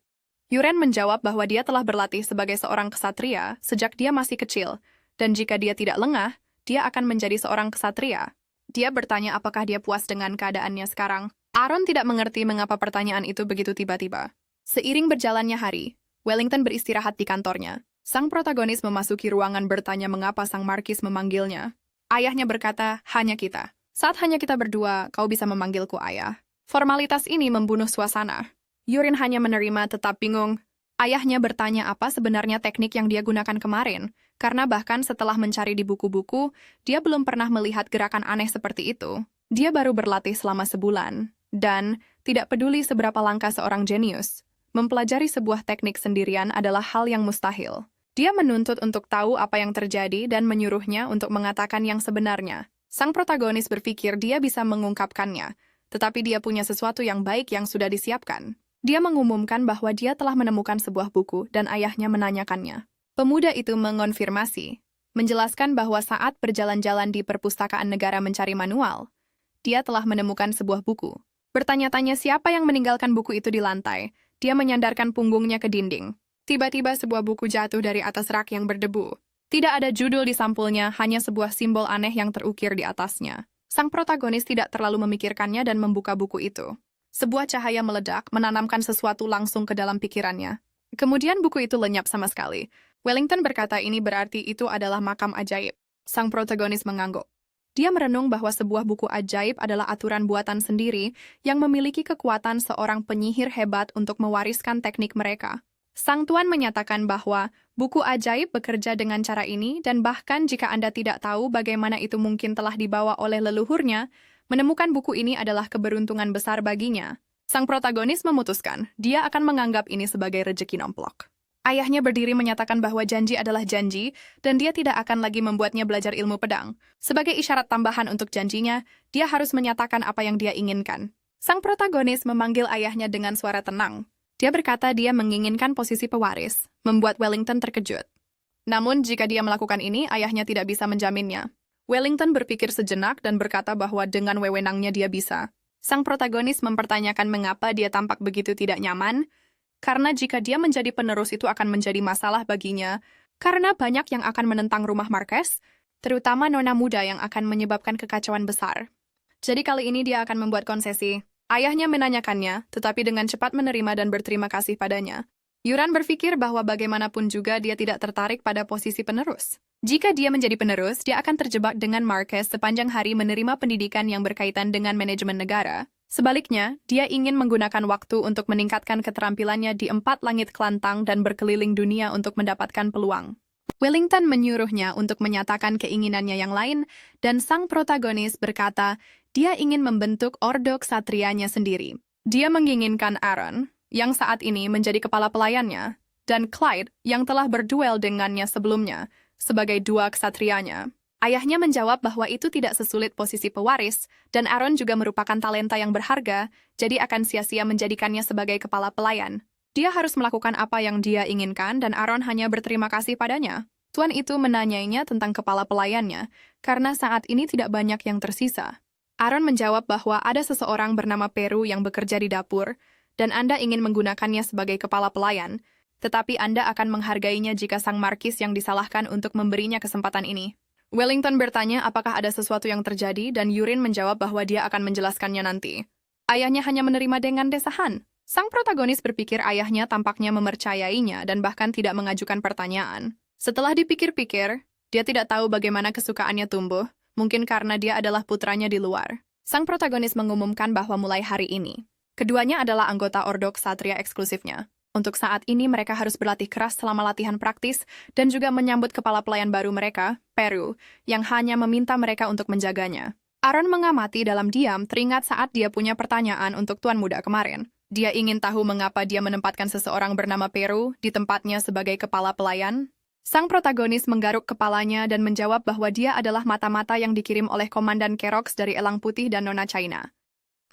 Yuren menjawab bahwa dia telah berlatih sebagai seorang ksatria sejak dia masih kecil, dan jika dia tidak lengah, dia akan menjadi seorang ksatria. Dia bertanya apakah dia puas dengan keadaannya sekarang. Aaron tidak mengerti mengapa pertanyaan itu begitu tiba-tiba. Seiring berjalannya hari, Wellington beristirahat di kantornya. Sang protagonis memasuki ruangan bertanya mengapa sang Marquis memanggilnya. Ayahnya berkata, hanya kita. Saat hanya kita berdua, kau bisa memanggilku ayah. Formalitas ini membunuh suasana. Yurin hanya menerima tetap bingung. Ayahnya bertanya apa sebenarnya teknik yang dia gunakan kemarin, karena bahkan setelah mencari di buku-buku, dia belum pernah melihat gerakan aneh seperti itu. Dia baru berlatih selama sebulan, dan tidak peduli seberapa langka seorang jenius. Mempelajari sebuah teknik sendirian adalah hal yang mustahil. Dia menuntut untuk tahu apa yang terjadi dan menyuruhnya untuk mengatakan yang sebenarnya. Sang protagonis berpikir dia bisa mengungkapkannya, tetapi dia punya sesuatu yang baik yang sudah disiapkan. Dia mengumumkan bahwa dia telah menemukan sebuah buku dan ayahnya menanyakannya. Pemuda itu mengonfirmasi, menjelaskan bahwa saat berjalan-jalan di perpustakaan negara mencari manual, dia telah menemukan sebuah buku. Bertanya-tanya siapa yang meninggalkan buku itu di lantai, dia menyandarkan punggungnya ke dinding. Tiba-tiba sebuah buku jatuh dari atas rak yang berdebu. Tidak ada judul di sampulnya, hanya sebuah simbol aneh yang terukir di atasnya. Sang protagonis tidak terlalu memikirkannya dan membuka buku itu. Sebuah cahaya meledak, menanamkan sesuatu langsung ke dalam pikirannya. Kemudian buku itu lenyap sama sekali. Wellington berkata ini berarti itu adalah makam ajaib. Sang protagonis mengangguk. Dia merenung bahwa sebuah buku ajaib adalah aturan buatan sendiri yang memiliki kekuatan seorang penyihir hebat untuk mewariskan teknik mereka. Sang Tuan menyatakan bahwa buku ajaib bekerja dengan cara ini dan bahkan jika Anda tidak tahu bagaimana itu mungkin telah dibawa oleh leluhurnya, menemukan buku ini adalah keberuntungan besar baginya. Sang protagonis memutuskan, dia akan menganggap ini sebagai rejeki nomplok. Ayahnya berdiri menyatakan bahwa janji adalah janji, dan dia tidak akan lagi membuatnya belajar ilmu pedang. Sebagai isyarat tambahan untuk janjinya, dia harus menyatakan apa yang dia inginkan. Sang protagonis memanggil ayahnya dengan suara tenang. Dia berkata dia menginginkan posisi pewaris, membuat Wellington terkejut. Namun jika dia melakukan ini, ayahnya tidak bisa menjaminnya. Wellington berpikir sejenak dan berkata bahwa dengan wewenangnya dia bisa. Sang protagonis mempertanyakan mengapa dia tampak begitu tidak nyaman, karena jika dia menjadi penerus itu akan menjadi masalah baginya, karena banyak yang akan menentang rumah Marquez, terutama nona muda yang akan menyebabkan kekacauan besar. Jadi kali ini dia akan membuat konsesi. Ayahnya menanyakannya, tetapi dengan cepat menerima dan berterima kasih padanya. Yuran berpikir bahwa bagaimanapun juga dia tidak tertarik pada posisi penerus. Jika dia menjadi penerus, dia akan terjebak dengan Marquez sepanjang hari menerima pendidikan yang berkaitan dengan manajemen negara. Sebaliknya, dia ingin menggunakan waktu untuk meningkatkan keterampilannya di 4 langit kelantang dan berkeliling dunia untuk mendapatkan peluang. Wellington menyuruhnya untuk menyatakan keinginannya yang lain, dan sang protagonis berkata dia ingin membentuk ordo ksatrianya sendiri. Dia menginginkan Aaron, yang saat ini menjadi kepala pelayannya, dan Clyde, yang telah berduel dengannya sebelumnya, sebagai dua ksatrianya. Ayahnya menjawab bahwa itu tidak sesulit posisi pewaris, dan Aaron juga merupakan talenta yang berharga, jadi akan sia-sia menjadikannya sebagai kepala pelayan. Dia harus melakukan apa yang dia inginkan, dan Aaron hanya berterima kasih padanya. Tuan itu menanyainya tentang kepala pelayannya, karena saat ini tidak banyak yang tersisa. Aaron menjawab bahwa ada seseorang bernama Peru yang bekerja di dapur, dan Anda ingin menggunakannya sebagai kepala pelayan, tetapi Anda akan menghargainya jika sang markis yang disalahkan untuk memberinya kesempatan ini. Wellington bertanya apakah ada sesuatu yang terjadi, dan Yurin menjawab bahwa dia akan menjelaskannya nanti. Ayahnya hanya menerima dengan desahan. Sang protagonis berpikir ayahnya tampaknya mempercayainya dan bahkan tidak mengajukan pertanyaan. Setelah dipikir-pikir, dia tidak tahu bagaimana kesukaannya tumbuh, mungkin karena dia adalah putranya di luar. Sang protagonis mengumumkan bahwa mulai hari ini, keduanya adalah anggota ordo ksatria eksklusifnya. Untuk saat ini mereka harus berlatih keras selama latihan praktis dan juga menyambut kepala pelayan baru mereka, Peru, yang hanya meminta mereka untuk menjaganya. Aaron mengamati dalam diam teringat saat dia punya pertanyaan untuk Tuan Muda kemarin. Dia ingin tahu mengapa dia menempatkan seseorang bernama Peru di tempatnya sebagai kepala pelayan. Sang protagonis menggaruk kepalanya dan menjawab bahwa dia adalah mata-mata yang dikirim oleh Komandan Kerox dari Elang Putih dan Nona China.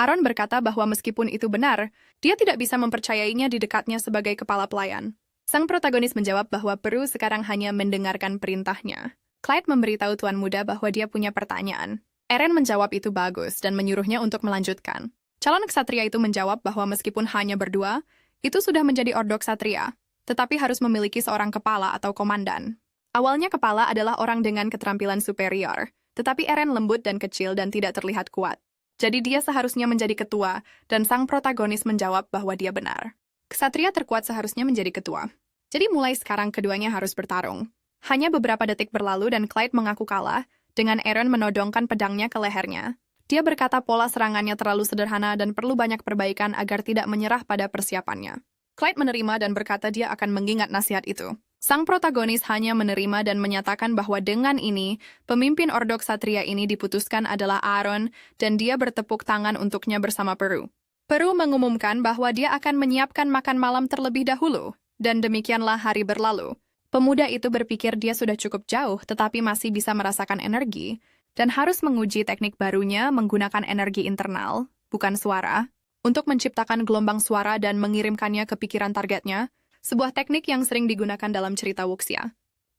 Aaron berkata bahwa meskipun itu benar, dia tidak bisa mempercayainya di dekatnya sebagai kepala pelayan. Sang protagonis menjawab bahwa Peru sekarang hanya mendengarkan perintahnya. Clyde memberitahu Tuan Muda bahwa dia punya pertanyaan. Eren menjawab itu bagus dan menyuruhnya untuk melanjutkan. Calon ksatria itu menjawab bahwa meskipun hanya berdua, itu sudah menjadi ordo ksatria, tetapi harus memiliki seorang kepala atau komandan. Awalnya kepala adalah orang dengan keterampilan superior, tetapi Eren lembut dan kecil dan tidak terlihat kuat. Jadi dia seharusnya menjadi ketua, dan sang protagonis menjawab bahwa dia benar. Ksatria terkuat seharusnya menjadi ketua. Jadi mulai sekarang keduanya harus bertarung. Hanya beberapa detik berlalu dan Clyde mengaku kalah, dengan Eren menodongkan pedangnya ke lehernya. Dia berkata pola serangannya terlalu sederhana dan perlu banyak perbaikan agar tidak menyerah pada persiapannya. Clyde menerima dan berkata dia akan mengingat nasihat itu. Sang protagonis hanya menerima dan menyatakan bahwa dengan ini, pemimpin ordo ksatria ini diputuskan adalah Aaron dan dia bertepuk tangan untuknya bersama Peru. Peru mengumumkan bahwa dia akan menyiapkan makan malam terlebih dahulu, dan demikianlah hari berlalu. Pemuda itu berpikir dia sudah cukup jauh tetapi masih bisa merasakan energi, dan harus menguji teknik barunya menggunakan energi internal, bukan suara, untuk menciptakan gelombang suara dan mengirimkannya ke pikiran targetnya, sebuah teknik yang sering digunakan dalam cerita wuxia.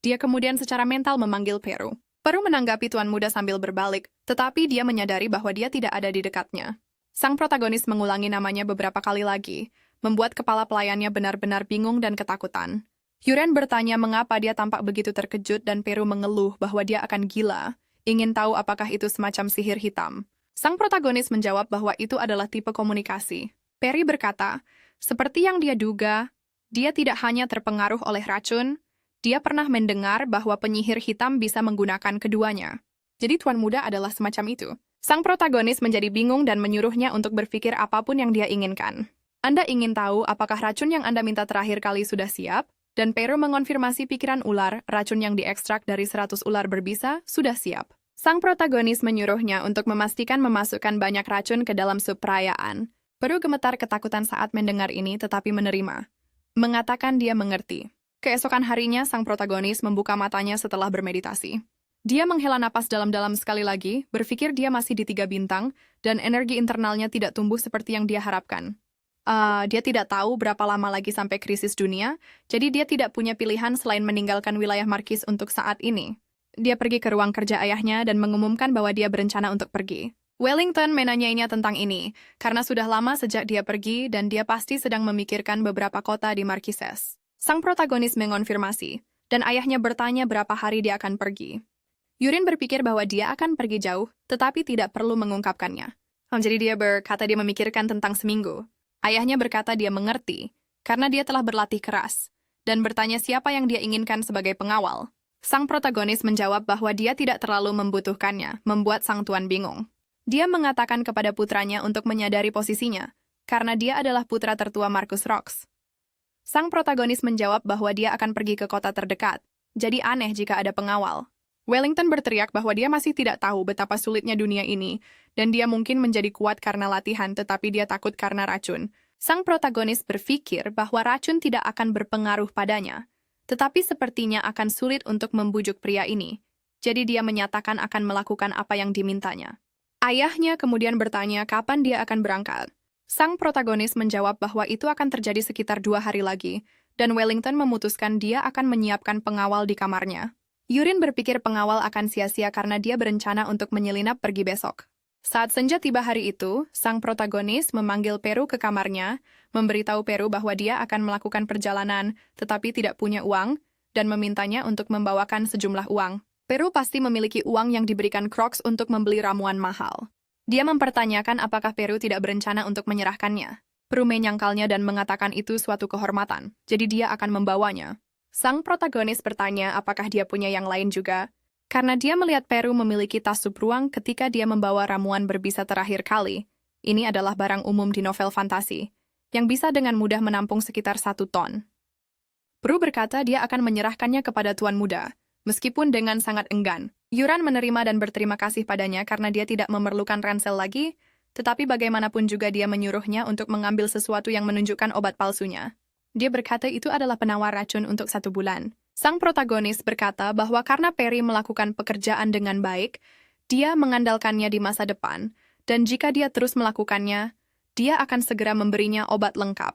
Dia kemudian secara mental memanggil Peru. Peru menanggapi Tuan Muda sambil berbalik, tetapi dia menyadari bahwa dia tidak ada di dekatnya. Sang protagonis mengulangi namanya beberapa kali lagi, membuat kepala pelayannya benar-benar bingung dan ketakutan. Yuren bertanya mengapa dia tampak begitu terkejut dan Peru mengeluh bahwa dia akan gila, ingin tahu apakah itu semacam sihir hitam. Sang protagonis menjawab bahwa itu adalah tipe komunikasi. Perry berkata, seperti yang dia duga, dia tidak hanya terpengaruh oleh racun, dia pernah mendengar bahwa penyihir hitam bisa menggunakan keduanya. Jadi Tuan Muda adalah semacam itu. Sang protagonis menjadi bingung dan menyuruhnya untuk berpikir apapun yang dia inginkan. Anda ingin tahu apakah racun yang Anda minta terakhir kali sudah siap? Dan Peru mengonfirmasi pikiran ular, racun yang diekstrak dari 100 ular berbisa, sudah siap. Sang protagonis menyuruhnya untuk memastikan memasukkan banyak racun ke dalam sup perayaan. Peru gemetar ketakutan saat mendengar ini tetapi menerima. Mengatakan dia mengerti. Keesokan harinya, sang protagonis membuka matanya setelah bermeditasi. Dia menghela napas dalam-dalam sekali lagi, berpikir dia masih di 3 bintang, dan energi internalnya tidak tumbuh seperti yang dia harapkan. Dia tidak tahu berapa lama lagi sampai krisis dunia, jadi dia tidak punya pilihan selain meninggalkan wilayah Markis untuk saat ini. Dia pergi ke ruang kerja ayahnya dan mengumumkan bahwa dia berencana untuk pergi. Wellington menanyainya tentang ini, karena sudah lama sejak dia pergi dan dia pasti sedang memikirkan beberapa kota di Marquesas. Sang protagonis mengonfirmasi, dan ayahnya bertanya berapa hari dia akan pergi. Yurin berpikir bahwa dia akan pergi jauh, tetapi tidak perlu mengungkapkannya. Jadi dia berkata dia memikirkan tentang seminggu. Ayahnya berkata dia mengerti, karena dia telah berlatih keras, dan bertanya siapa yang dia inginkan sebagai pengawal. Sang protagonis menjawab bahwa dia tidak terlalu membutuhkannya, membuat sang tuan bingung. Dia mengatakan kepada putranya untuk menyadari posisinya, karena dia adalah putra tertua Marcus Rox. Sang protagonis menjawab bahwa dia akan pergi ke kota terdekat, jadi aneh jika ada pengawal. Wellington berteriak bahwa dia masih tidak tahu betapa sulitnya dunia ini, dan dia mungkin menjadi kuat karena latihan tetapi dia takut karena racun. Sang protagonis berpikir bahwa racun tidak akan berpengaruh padanya, tetapi sepertinya akan sulit untuk membujuk pria ini, jadi dia menyatakan akan melakukan apa yang dimintanya. Ayahnya kemudian bertanya kapan dia akan berangkat. Sang protagonis menjawab bahwa itu akan terjadi sekitar 2 hari lagi, dan Wellington memutuskan dia akan menyiapkan pengawal di kamarnya. Yurin berpikir pengawal akan sia-sia karena dia berencana untuk menyelinap pergi besok. Saat senja tiba hari itu, sang protagonis memanggil Peru ke kamarnya, memberitahu Peru bahwa dia akan melakukan perjalanan tetapi tidak punya uang, dan memintanya untuk membawakan sejumlah uang. Peru pasti memiliki uang yang diberikan Crocs untuk membeli ramuan mahal. Dia mempertanyakan apakah Peru tidak berencana untuk menyerahkannya. Peru menyangkalnya dan mengatakan itu suatu kehormatan, jadi dia akan membawanya. Sang protagonis bertanya apakah dia punya yang lain juga, karena dia melihat Peru memiliki tas sup ruang ketika dia membawa ramuan berbisa terakhir kali. Ini adalah barang umum di novel fantasi, yang bisa dengan mudah menampung sekitar 1 ton. Peru berkata dia akan menyerahkannya kepada tuan muda, meskipun dengan sangat enggan. Yuran menerima dan berterima kasih padanya karena dia tidak memerlukan ransel lagi, tetapi bagaimanapun juga dia menyuruhnya untuk mengambil sesuatu yang menunjukkan obat palsunya. Dia berkata itu adalah penawar racun untuk 1 bulan. Sang protagonis berkata bahwa karena Perry melakukan pekerjaan dengan baik, dia mengandalkannya di masa depan, dan jika dia terus melakukannya, dia akan segera memberinya obat lengkap.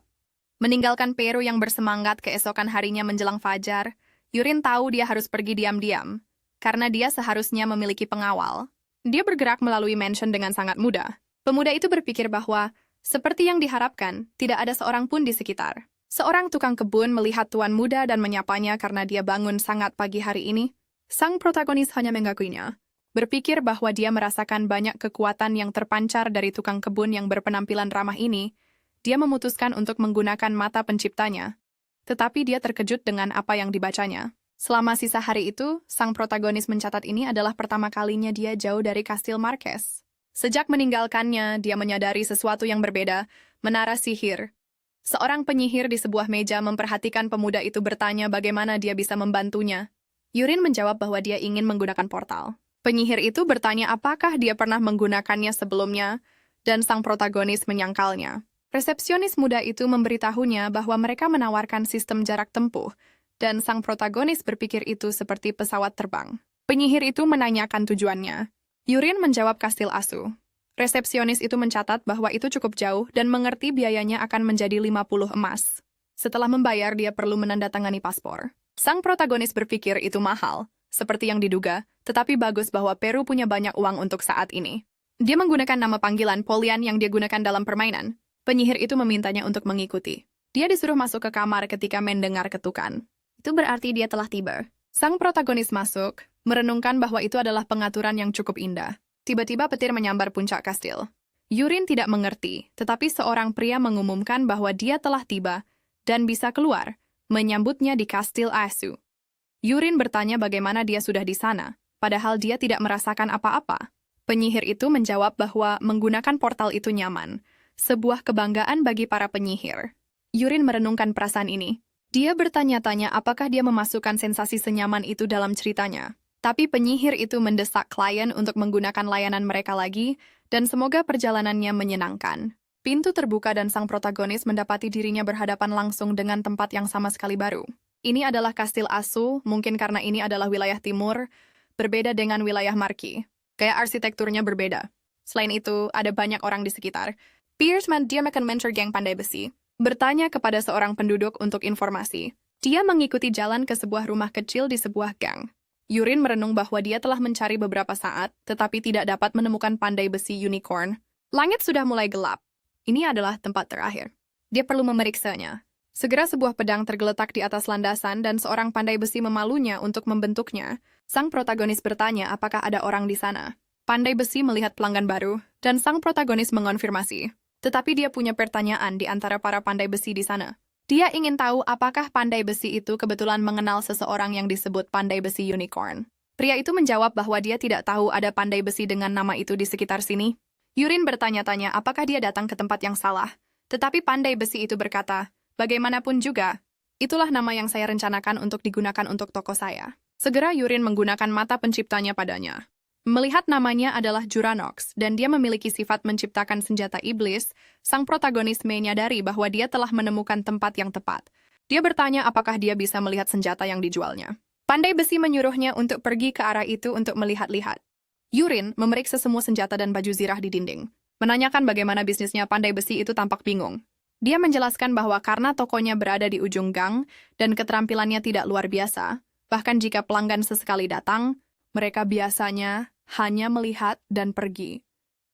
Meninggalkan Peru yang bersemangat keesokan harinya menjelang fajar, Yurin tahu dia harus pergi diam-diam, karena dia seharusnya memiliki pengawal. Dia bergerak melalui mansion dengan sangat mudah. Pemuda itu berpikir bahwa, seperti yang diharapkan, tidak ada seorang pun di sekitar. Seorang tukang kebun melihat tuan muda dan menyapanya karena dia bangun sangat pagi hari ini. Sang protagonis hanya mengakuinya, berpikir bahwa dia merasakan banyak kekuatan yang terpancar dari tukang kebun yang berpenampilan ramah ini. Dia memutuskan untuk menggunakan mata penciptanya. Tetapi dia terkejut dengan apa yang dibacanya. Selama sisa hari itu, sang protagonis mencatat ini adalah pertama kalinya dia jauh dari Kastil Marquez. Sejak meninggalkannya, dia menyadari sesuatu yang berbeda, menara sihir. Seorang penyihir di sebuah meja memperhatikan pemuda itu bertanya bagaimana dia bisa membantunya. Yurin menjawab bahwa dia ingin menggunakan portal. Penyihir itu bertanya apakah dia pernah menggunakannya sebelumnya, dan sang protagonis menyangkalnya. Resepsionis muda itu memberitahunya bahwa mereka menawarkan sistem jarak tempuh, dan sang protagonis berpikir itu seperti pesawat terbang. Penyihir itu menanyakan tujuannya. Yurin menjawab Kastil Asu. Resepsionis itu mencatat bahwa itu cukup jauh dan mengerti biayanya akan menjadi 50 emas. Setelah membayar, dia perlu menandatangani paspor. Sang protagonis berpikir itu mahal, seperti yang diduga, tetapi bagus bahwa Peru punya banyak uang untuk saat ini. Dia menggunakan nama panggilan Polian yang dia gunakan dalam permainan. Penyihir itu memintanya untuk mengikuti. Dia disuruh masuk ke kamar ketika mendengar ketukan. Itu berarti dia telah tiba. Sang protagonis masuk, merenungkan bahwa itu adalah pengaturan yang cukup indah. Tiba-tiba petir menyambar puncak kastil. Yurin tidak mengerti, tetapi seorang pria mengumumkan bahwa dia telah tiba dan bisa keluar, menyambutnya di Kastil Asu. Yurin bertanya bagaimana dia sudah di sana, padahal dia tidak merasakan apa-apa. Penyihir itu menjawab bahwa menggunakan portal itu nyaman, sebuah kebanggaan bagi para penyihir. Yurin merenungkan perasaan ini. Dia bertanya-tanya apakah dia memasukkan sensasi senyaman itu dalam ceritanya. Tapi penyihir itu mendesak klien untuk menggunakan layanan mereka lagi, dan semoga perjalanannya menyenangkan. Pintu terbuka dan sang protagonis mendapati dirinya berhadapan langsung dengan tempat yang sama sekali baru. Ini adalah Kastil Asu, mungkin karena ini adalah wilayah timur, berbeda dengan wilayah Marki. Gaya arsitekturnya berbeda. Selain itu, ada banyak orang di sekitar. Pierce dia makan mentor geng pandai besi, bertanya kepada seorang penduduk untuk informasi. Dia mengikuti jalan ke sebuah rumah kecil di sebuah gang. Yurin merenung bahwa dia telah mencari beberapa saat, tetapi tidak dapat menemukan pandai besi unicorn. Langit sudah mulai gelap. Ini adalah tempat terakhir. Dia perlu memeriksanya. Segera sebuah pedang tergeletak di atas landasan dan seorang pandai besi memalunya untuk membentuknya. Sang protagonis bertanya apakah ada orang di sana. Pandai besi melihat pelanggan baru, dan sang protagonis mengonfirmasi. Tetapi dia punya pertanyaan di antara para pandai besi di sana. Dia ingin tahu apakah pandai besi itu kebetulan mengenal seseorang yang disebut pandai besi unicorn. Pria itu menjawab bahwa dia tidak tahu ada pandai besi dengan nama itu di sekitar sini. Yurin bertanya-tanya apakah dia datang ke tempat yang salah. Tetapi pandai besi itu berkata, bagaimanapun juga, itulah nama yang saya rencanakan untuk digunakan untuk toko saya. Segera Yurin menggunakan mata penciptanya padanya. Melihat namanya adalah Juranox, dan dia memiliki sifat menciptakan senjata iblis, sang protagonis menyadari bahwa dia telah menemukan tempat yang tepat. Dia bertanya apakah dia bisa melihat senjata yang dijualnya. Pandai besi menyuruhnya untuk pergi ke arah itu untuk melihat-lihat. Yurin memeriksa semua senjata dan baju zirah di dinding. Menanyakan bagaimana bisnisnya pandai besi itu tampak bingung. Dia menjelaskan bahwa karena tokonya berada di ujung gang, dan keterampilannya tidak luar biasa, bahkan jika pelanggan sesekali datang, mereka biasanya hanya melihat dan pergi.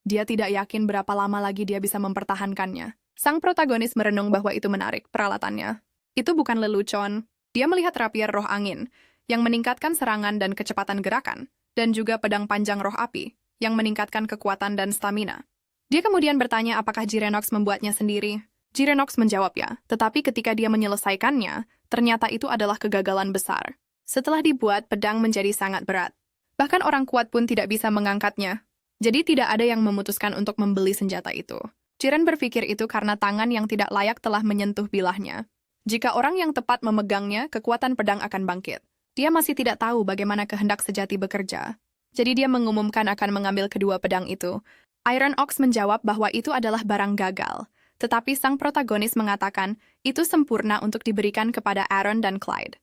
Dia tidak yakin berapa lama lagi dia bisa mempertahankannya. Sang protagonis merenung bahwa itu menarik peralatannya. Itu bukan lelucon. Dia melihat rapier roh angin, yang meningkatkan serangan dan kecepatan gerakan, dan juga pedang panjang roh api, yang meningkatkan kekuatan dan stamina. Dia kemudian bertanya apakah Jirenox membuatnya sendiri. Jirenox menjawab ya, tetapi ketika dia menyelesaikannya, ternyata itu adalah kegagalan besar. Setelah dibuat, pedang menjadi sangat berat. Bahkan orang kuat pun tidak bisa mengangkatnya. Jadi tidak ada yang memutuskan untuk membeli senjata itu. Jiren berpikir itu karena tangan yang tidak layak telah menyentuh bilahnya. Jika orang yang tepat memegangnya, kekuatan pedang akan bangkit. Dia masih tidak tahu bagaimana kehendak sejati bekerja. Jadi dia mengumumkan akan mengambil kedua pedang itu. Iron Ox menjawab bahwa itu adalah barang gagal. Tetapi sang protagonis mengatakan itu sempurna untuk diberikan kepada Aaron dan Clyde.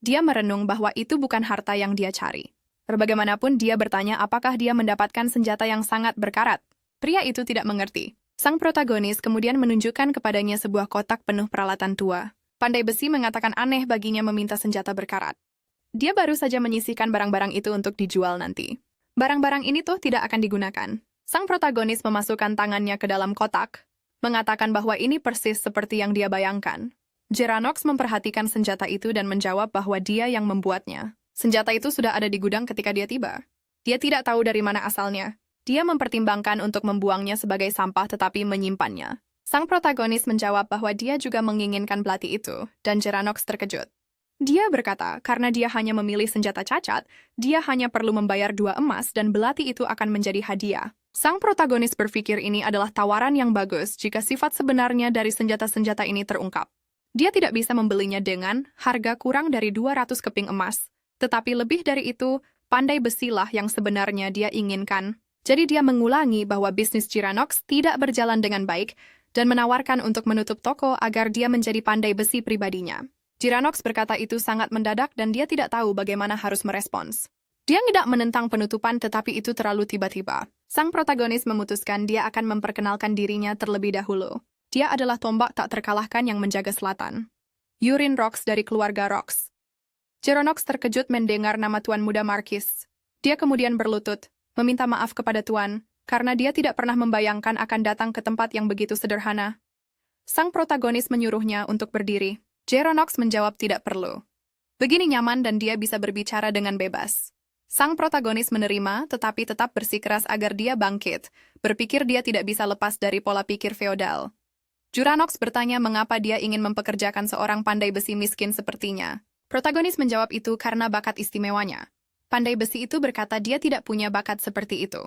Dia merenung bahwa itu bukan harta yang dia cari. Bagaimanapun dia bertanya apakah dia mendapatkan senjata yang sangat berkarat. Pria itu tidak mengerti. Sang protagonis kemudian menunjukkan kepadanya sebuah kotak penuh peralatan tua. Pandai besi mengatakan aneh baginya meminta senjata berkarat. Dia baru saja menyisihkan barang-barang itu untuk dijual nanti. Barang-barang ini tuh tidak akan digunakan. Sang protagonis memasukkan tangannya ke dalam kotak, mengatakan bahwa ini persis seperti yang dia bayangkan. Jiranox memperhatikan senjata itu dan menjawab bahwa dia yang membuatnya. Senjata itu sudah ada di gudang ketika dia tiba. Dia tidak tahu dari mana asalnya. Dia mempertimbangkan untuk membuangnya sebagai sampah tetapi menyimpannya. Sang protagonis menjawab bahwa dia juga menginginkan belati itu, dan Jiranox terkejut. Dia berkata, karena dia hanya memilih senjata cacat, dia hanya perlu membayar 2 emas dan belati itu akan menjadi hadiah. Sang protagonis berpikir ini adalah tawaran yang bagus jika sifat sebenarnya dari senjata-senjata ini terungkap. Dia tidak bisa membelinya dengan harga kurang dari 200 keping emas. Tetapi lebih dari itu, pandai besilah yang sebenarnya dia inginkan. Jadi dia mengulangi bahwa bisnis Jiranox tidak berjalan dengan baik dan menawarkan untuk menutup toko agar dia menjadi pandai besi pribadinya. Jiranox berkata itu sangat mendadak dan dia tidak tahu bagaimana harus merespons. Dia tidak menentang penutupan tetapi itu terlalu tiba-tiba. Sang protagonis memutuskan dia akan memperkenalkan dirinya terlebih dahulu. Dia adalah tombak tak terkalahkan yang menjaga selatan. Yurin Rox dari keluarga Rox. Jiranox terkejut mendengar nama Tuan Muda Marquis. Dia kemudian berlutut, meminta maaf kepada Tuan, karena dia tidak pernah membayangkan akan datang ke tempat yang begitu sederhana. Sang protagonis menyuruhnya untuk berdiri. Jiranox menjawab tidak perlu. Begini nyaman dan dia bisa berbicara dengan bebas. Sang protagonis menerima, tetapi tetap bersikeras agar dia bangkit, berpikir dia tidak bisa lepas dari pola pikir feodal. Juranox bertanya mengapa dia ingin mempekerjakan seorang pandai besi miskin sepertinya. Protagonis menjawab itu karena bakat istimewanya. Pandai besi itu berkata dia tidak punya bakat seperti itu.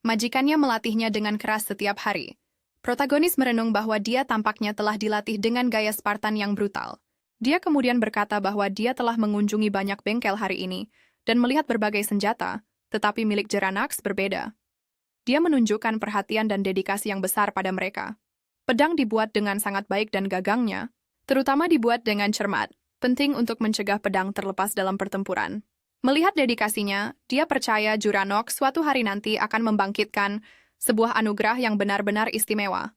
Majikannya melatihnya dengan keras setiap hari. Protagonis merenung bahwa dia tampaknya telah dilatih dengan gaya Spartan yang brutal. Dia kemudian berkata bahwa dia telah mengunjungi banyak bengkel hari ini dan melihat berbagai senjata, tetapi milik Jiranox berbeda. Dia menunjukkan perhatian dan dedikasi yang besar pada mereka. Pedang dibuat dengan sangat baik dan gagangnya, terutama dibuat dengan cermat. Penting untuk mencegah pedang terlepas dalam pertempuran. Melihat dedikasinya, dia percaya Juranox suatu hari nanti akan membangkitkan sebuah anugerah yang benar-benar istimewa.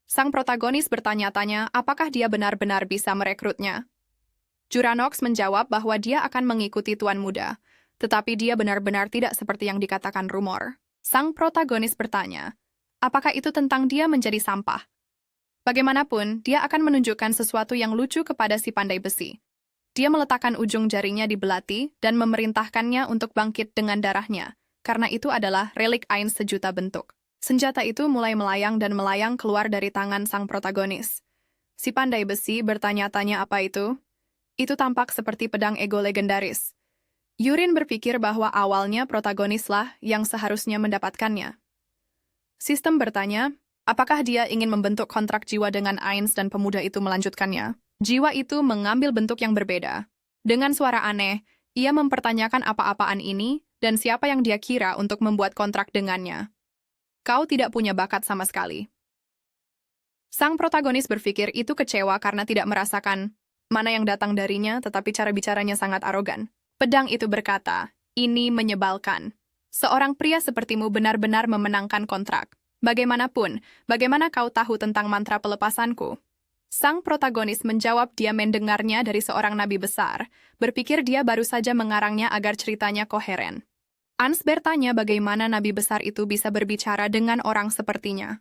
Sang protagonis bertanya-tanya apakah dia benar-benar bisa merekrutnya. Juranox menjawab bahwa dia akan mengikuti Tuan Muda, tetapi dia benar-benar tidak seperti yang dikatakan rumor. Sang protagonis bertanya, apakah itu tentang dia menjadi sampah? Bagaimanapun, dia akan menunjukkan sesuatu yang lucu kepada si pandai besi. Dia meletakkan ujung jarinya di belati dan memerintahkannya untuk bangkit dengan darahnya, karena itu adalah relik Ain sejuta bentuk. Senjata itu mulai melayang dan melayang keluar dari tangan sang protagonis. Si pandai besi bertanya-tanya apa itu. Itu tampak seperti pedang ego legendaris. Yurin berpikir bahwa awalnya protagonislah yang seharusnya mendapatkannya. Sistem bertanya, apakah dia ingin membentuk kontrak jiwa dengan Ains dan pemuda itu melanjutkannya? Jiwa itu mengambil bentuk yang berbeda. Dengan suara aneh, ia mempertanyakan apa-apaan ini dan siapa yang dia kira untuk membuat kontrak dengannya. Kau tidak punya bakat sama sekali. Sang protagonis berpikir itu kecewa karena tidak merasakan mana yang datang darinya, tetapi cara bicaranya sangat arogan. Pedang itu berkata, ini menyebalkan. Seorang pria sepertimu benar-benar memenangkan kontrak. Bagaimanapun, bagaimana kau tahu tentang mantra pelepasanku? Sang protagonis menjawab dia mendengarnya dari seorang nabi besar, berpikir dia baru saja mengarangnya agar ceritanya koheren. Ans bertanya bagaimana nabi besar itu bisa berbicara dengan orang sepertinya.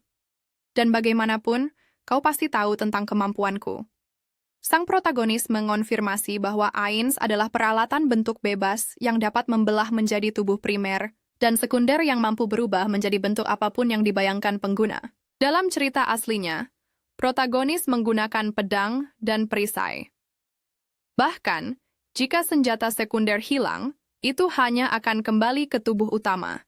Dan bagaimanapun, kau pasti tahu tentang kemampuanku. Sang protagonis mengonfirmasi bahwa Ains adalah peralatan bentuk bebas yang dapat membelah menjadi tubuh primer dan sekunder yang mampu berubah menjadi bentuk apapun yang dibayangkan pengguna. Dalam cerita aslinya, protagonis menggunakan pedang dan perisai. Bahkan, jika senjata sekunder hilang, itu hanya akan kembali ke tubuh utama.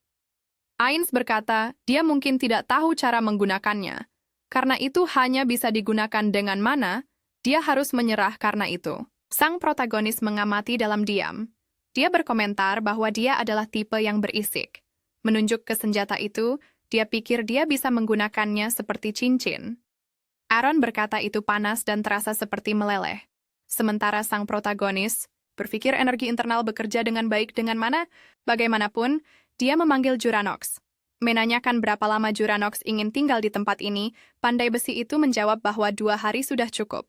Ains berkata, dia mungkin tidak tahu cara menggunakannya, karena itu hanya bisa digunakan dengan mana. Dia harus menyerah karena itu. Sang protagonis mengamati dalam diam. Dia berkomentar bahwa dia adalah tipe yang berisik. Menunjuk ke senjata itu, dia pikir dia bisa menggunakannya seperti cincin. Aaron berkata itu panas dan terasa seperti meleleh. Sementara sang protagonis berpikir energi internal bekerja dengan baik dengan mana, bagaimanapun, dia memanggil Juranox. Menanyakan berapa lama Juranox ingin tinggal di tempat ini, pandai besi itu menjawab bahwa 2 hari sudah cukup.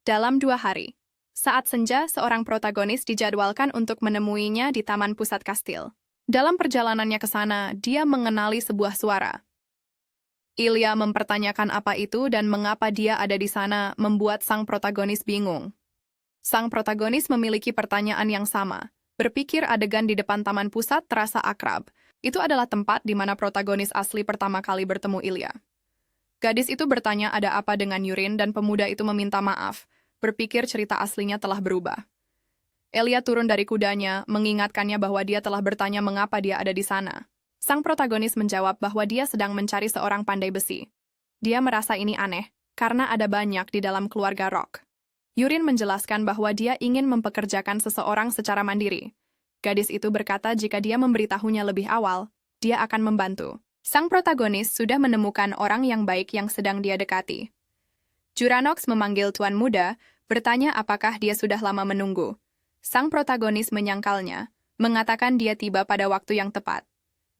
Dalam 2 hari, saat senja, seorang protagonis dijadwalkan untuk menemuinya di taman pusat kastil. Dalam perjalanannya ke sana, dia mengenali sebuah suara. Ilya mempertanyakan apa itu dan mengapa dia ada di sana membuat sang protagonis bingung. Sang protagonis memiliki pertanyaan yang sama. Berpikir adegan di depan taman pusat terasa akrab. Itu adalah tempat di mana protagonis asli pertama kali bertemu Ilya. Gadis itu bertanya ada apa dengan Yurin dan pemuda itu meminta maaf. Berpikir cerita aslinya telah berubah. Ilya turun dari kudanya, mengingatkannya bahwa dia telah bertanya mengapa dia ada di sana. Sang protagonis menjawab bahwa dia sedang mencari seorang pandai besi. Dia merasa ini aneh, karena ada banyak di dalam keluarga Rock. Yurin menjelaskan bahwa dia ingin mempekerjakan seseorang secara mandiri. Gadis itu berkata jika dia memberitahunya lebih awal, dia akan membantu. Sang protagonis sudah menemukan orang yang baik yang sedang dia dekati. Juranox memanggil Tuan Muda, bertanya apakah dia sudah lama menunggu. Sang protagonis menyangkalnya, mengatakan dia tiba pada waktu yang tepat.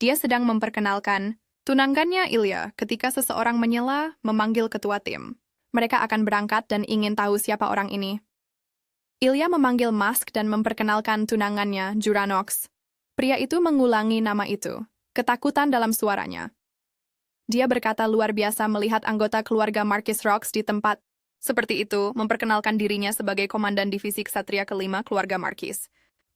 Dia sedang memperkenalkan tunangannya Ilya ketika seseorang menyela memanggil ketua tim. Mereka akan berangkat dan ingin tahu siapa orang ini. Ilya memanggil Mask dan memperkenalkan tunangannya, Juranox. Pria itu mengulangi nama itu, ketakutan dalam suaranya. Dia berkata luar biasa melihat anggota keluarga Marquis Rox di tempat seperti itu, memperkenalkan dirinya sebagai komandan divisi Ksatria kelima keluarga Marquis.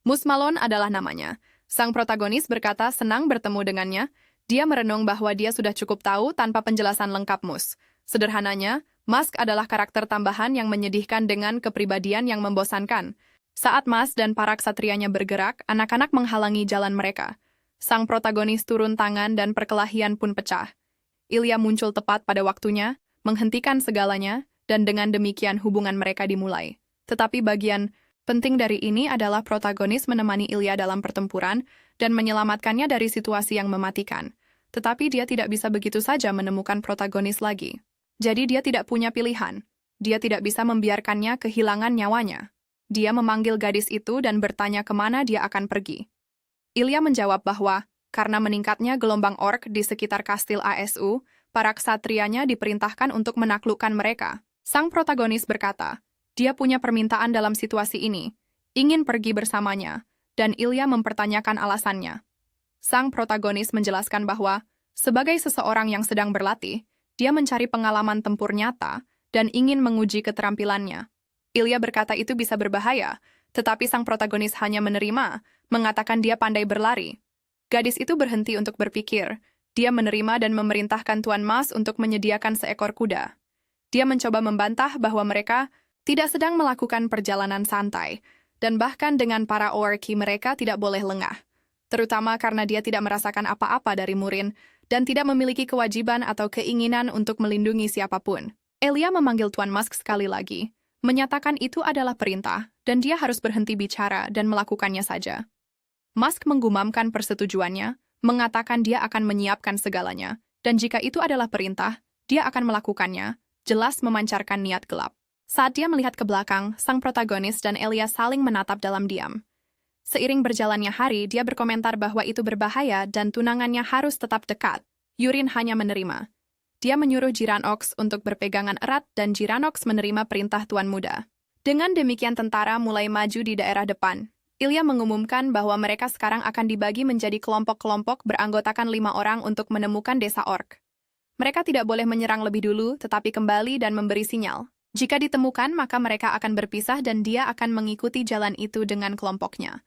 Mus Malone adalah namanya. Sang protagonis berkata senang bertemu dengannya. Dia merenung bahwa dia sudah cukup tahu tanpa penjelasan lengkap Mus. Sederhananya, Mask adalah karakter tambahan yang menyedihkan dengan kepribadian yang membosankan. Saat Mas dan para ksatrianya bergerak, anak-anak menghalangi jalan mereka. Sang protagonis turun tangan dan perkelahian pun pecah. Ilya muncul tepat pada waktunya, menghentikan segalanya, dan dengan demikian hubungan mereka dimulai. Tetapi bagian penting dari ini adalah protagonis menemani Ilya dalam pertempuran dan menyelamatkannya dari situasi yang mematikan. Tetapi dia tidak bisa begitu saja menemukan protagonis lagi. Jadi dia tidak punya pilihan. Dia tidak bisa membiarkannya kehilangan nyawanya. Dia memanggil gadis itu dan bertanya kemana dia akan pergi. Ilya menjawab bahwa, karena meningkatnya gelombang ork di sekitar kastil ASU, para ksatrianya diperintahkan untuk menaklukkan mereka. Sang protagonis berkata, dia punya permintaan dalam situasi ini, ingin pergi bersamanya, dan Ilya mempertanyakan alasannya. Sang protagonis menjelaskan bahwa, sebagai seseorang yang sedang berlatih, dia mencari pengalaman tempur nyata dan ingin menguji keterampilannya. Ilya berkata itu bisa berbahaya, tetapi sang protagonis hanya menerima, mengatakan dia pandai berlari. Gadis itu berhenti untuk berpikir. Dia menerima dan memerintahkan Tuan Mas untuk menyediakan seekor kuda. Dia mencoba membantah bahwa mereka tidak sedang melakukan perjalanan santai, dan bahkan dengan para orki mereka tidak boleh lengah. Terutama karena dia tidak merasakan apa-apa dari Murin dan tidak memiliki kewajiban atau keinginan untuk melindungi siapapun. Elia memanggil Tuan Musk sekali lagi, menyatakan itu adalah perintah dan dia harus berhenti bicara dan melakukannya saja. Musk menggumamkan persetujuannya, mengatakan dia akan menyiapkan segalanya, dan jika itu adalah perintah, dia akan melakukannya, jelas memancarkan niat gelap. Saat dia melihat ke belakang, sang protagonis dan Elia saling menatap dalam diam. Seiring berjalannya hari, dia berkomentar bahwa itu berbahaya dan tunangannya harus tetap dekat. Yurin hanya menerima. Dia menyuruh Jiranox untuk berpegangan erat dan Jiranox menerima perintah Tuan Muda. Dengan demikian tentara mulai maju di daerah depan. Ilya mengumumkan bahwa mereka sekarang akan dibagi menjadi kelompok-kelompok beranggotakan 5 orang untuk menemukan desa ork. Mereka tidak boleh menyerang lebih dulu, tetapi kembali dan memberi sinyal. Jika ditemukan, maka mereka akan berpisah dan dia akan mengikuti jalan itu dengan kelompoknya.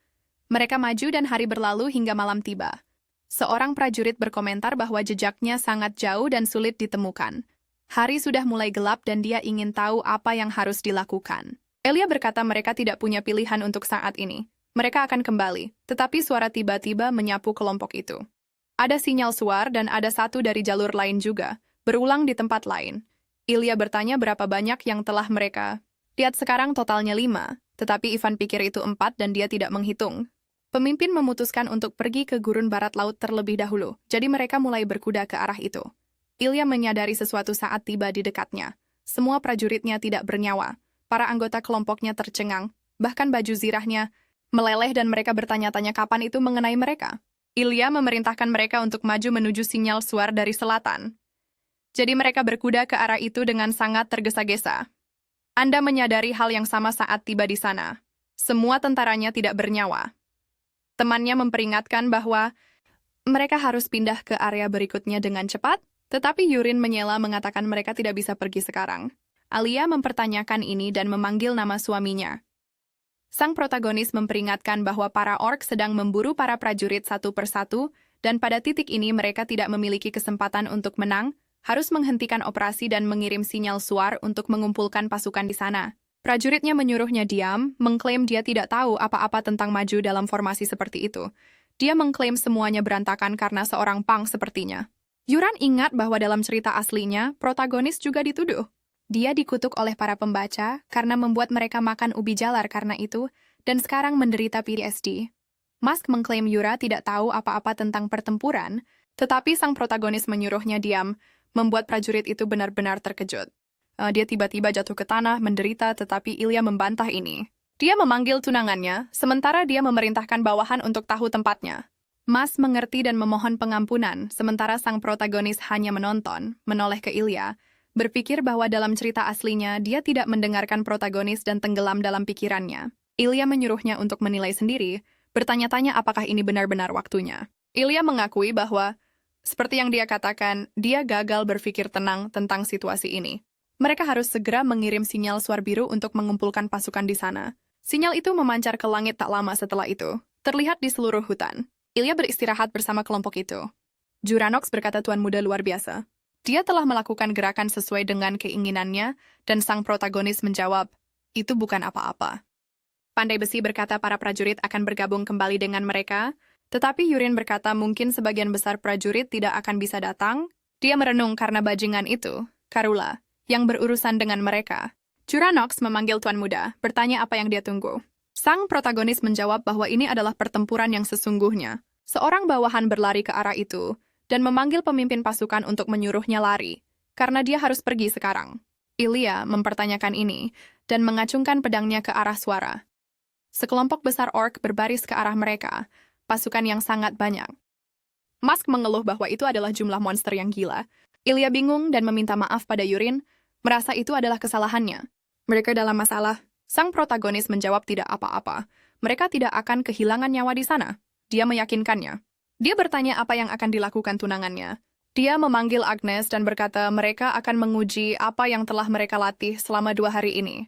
Mereka maju dan hari berlalu hingga malam tiba. Seorang prajurit berkomentar bahwa jejaknya sangat jauh dan sulit ditemukan. Hari sudah mulai gelap dan dia ingin tahu apa yang harus dilakukan. Elia berkata mereka tidak punya pilihan untuk saat ini. Mereka akan kembali, tetapi suara tiba-tiba menyapu kelompok itu. Ada sinyal suar dan ada satu dari jalur lain juga, berulang di tempat lain. Ilya bertanya berapa banyak yang telah mereka lihat sekarang totalnya 5, tetapi Ivan pikir itu 4 dan dia tidak menghitung. Pemimpin memutuskan untuk pergi ke gurun barat laut terlebih dahulu, jadi mereka mulai berkuda ke arah itu. Ilya menyadari sesuatu saat tiba di dekatnya. Semua prajuritnya tidak bernyawa. Para anggota kelompoknya tercengang, bahkan baju zirahnya meleleh dan mereka bertanya-tanya kapan itu mengenai mereka. Ilya memerintahkan mereka untuk maju menuju sinyal suar dari selatan. Jadi mereka berkuda ke arah itu dengan sangat tergesa-gesa. Anda menyadari hal yang sama saat tiba di sana. Semua tentaranya tidak bernyawa. Temannya memperingatkan bahwa mereka harus pindah ke area berikutnya dengan cepat, tetapi Yurin menyela mengatakan mereka tidak bisa pergi sekarang. Alia mempertanyakan ini dan memanggil nama suaminya. Sang protagonis memperingatkan bahwa para ork sedang memburu para prajurit satu persatu, dan pada titik ini mereka tidak memiliki kesempatan untuk menang, harus menghentikan operasi dan mengirim sinyal suar untuk mengumpulkan pasukan di sana. Prajuritnya menyuruhnya diam, mengklaim dia tidak tahu apa-apa tentang maju dalam formasi seperti itu. Dia mengklaim semuanya berantakan karena seorang pang sepertinya. Yuran ingat bahwa dalam cerita aslinya, protagonis juga dituduh. Dia dikutuk oleh para pembaca karena membuat mereka makan ubi jalar karena itu, dan sekarang menderita PTSD. Musk mengklaim Yura tidak tahu apa-apa tentang pertempuran, tetapi sang protagonis menyuruhnya diam, membuat prajurit itu benar-benar terkejut. Dia tiba-tiba jatuh ke tanah, menderita, tetapi Ilya membantah ini. Dia memanggil tunangannya, sementara dia memerintahkan bawahan untuk tahu tempatnya. Mas mengerti dan memohon pengampunan, sementara sang protagonis hanya menonton, menoleh ke Ilya, berpikir bahwa dalam cerita aslinya dia tidak mendengarkan protagonis dan tenggelam dalam pikirannya. Ilya menyuruhnya untuk menilai sendiri, bertanya-tanya apakah ini benar-benar waktunya. Ilya mengakui bahwa, seperti yang dia katakan, dia gagal berpikir tenang tentang situasi ini. Mereka harus segera mengirim sinyal suar biru untuk mengumpulkan pasukan di sana. Sinyal itu memancar ke langit tak lama setelah itu, terlihat di seluruh hutan. Ilya beristirahat bersama kelompok itu. Jiranox berkata Tuan Muda luar biasa. Dia telah melakukan gerakan sesuai dengan keinginannya, dan sang protagonis menjawab, itu bukan apa-apa. Pandai Besi berkata para prajurit akan bergabung kembali dengan mereka, tetapi Yurin berkata mungkin sebagian besar prajurit tidak akan bisa datang. Dia merenung karena bajingan itu, Karula, yang berurusan dengan mereka. Jiranox memanggil Tuan Muda, bertanya apa yang dia tunggu. Sang protagonis menjawab bahwa ini adalah pertempuran yang sesungguhnya. Seorang bawahan berlari ke arah itu, dan memanggil pemimpin pasukan untuk menyuruhnya lari, karena dia harus pergi sekarang. Ilya mempertanyakan ini, dan mengacungkan pedangnya ke arah suara. Sekelompok besar ork berbaris ke arah mereka, pasukan yang sangat banyak. Musk mengeluh bahwa itu adalah jumlah monster yang gila, Ilya bingung dan meminta maaf pada Yurin, merasa itu adalah kesalahannya. Mereka dalam masalah. Sang protagonis menjawab tidak apa-apa. Mereka tidak akan kehilangan nyawa di sana. Dia meyakinkannya. Dia bertanya apa yang akan dilakukan tunangannya. Dia memanggil Agnes dan berkata mereka akan menguji apa yang telah mereka latih selama 2 hari ini.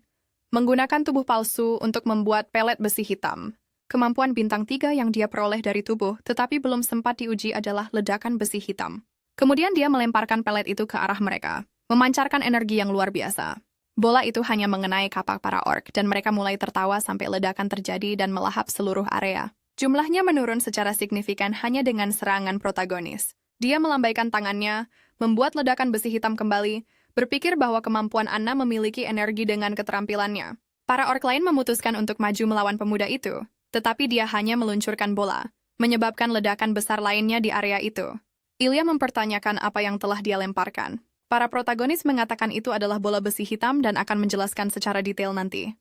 Menggunakan tubuh palsu untuk membuat pelet besi hitam. Kemampuan bintang 3 yang dia peroleh dari tubuh tetapi belum sempat diuji adalah ledakan besi hitam. Kemudian dia melemparkan pelet itu ke arah mereka, memancarkan energi yang luar biasa. Bola itu hanya mengenai kapak para orc dan mereka mulai tertawa sampai ledakan terjadi dan melahap seluruh area. Jumlahnya menurun secara signifikan hanya dengan serangan protagonis. Dia melambaikan tangannya, membuat ledakan besi hitam kembali, berpikir bahwa kemampuan Anna memiliki energi dengan keterampilannya. Para orc lain memutuskan untuk maju melawan pemuda itu, tetapi dia hanya meluncurkan bola, menyebabkan ledakan besar lainnya di area itu. Ilya mempertanyakan apa yang telah dia lemparkan. Para protagonis mengatakan itu adalah bola besi hitam dan akan menjelaskan secara detail nanti.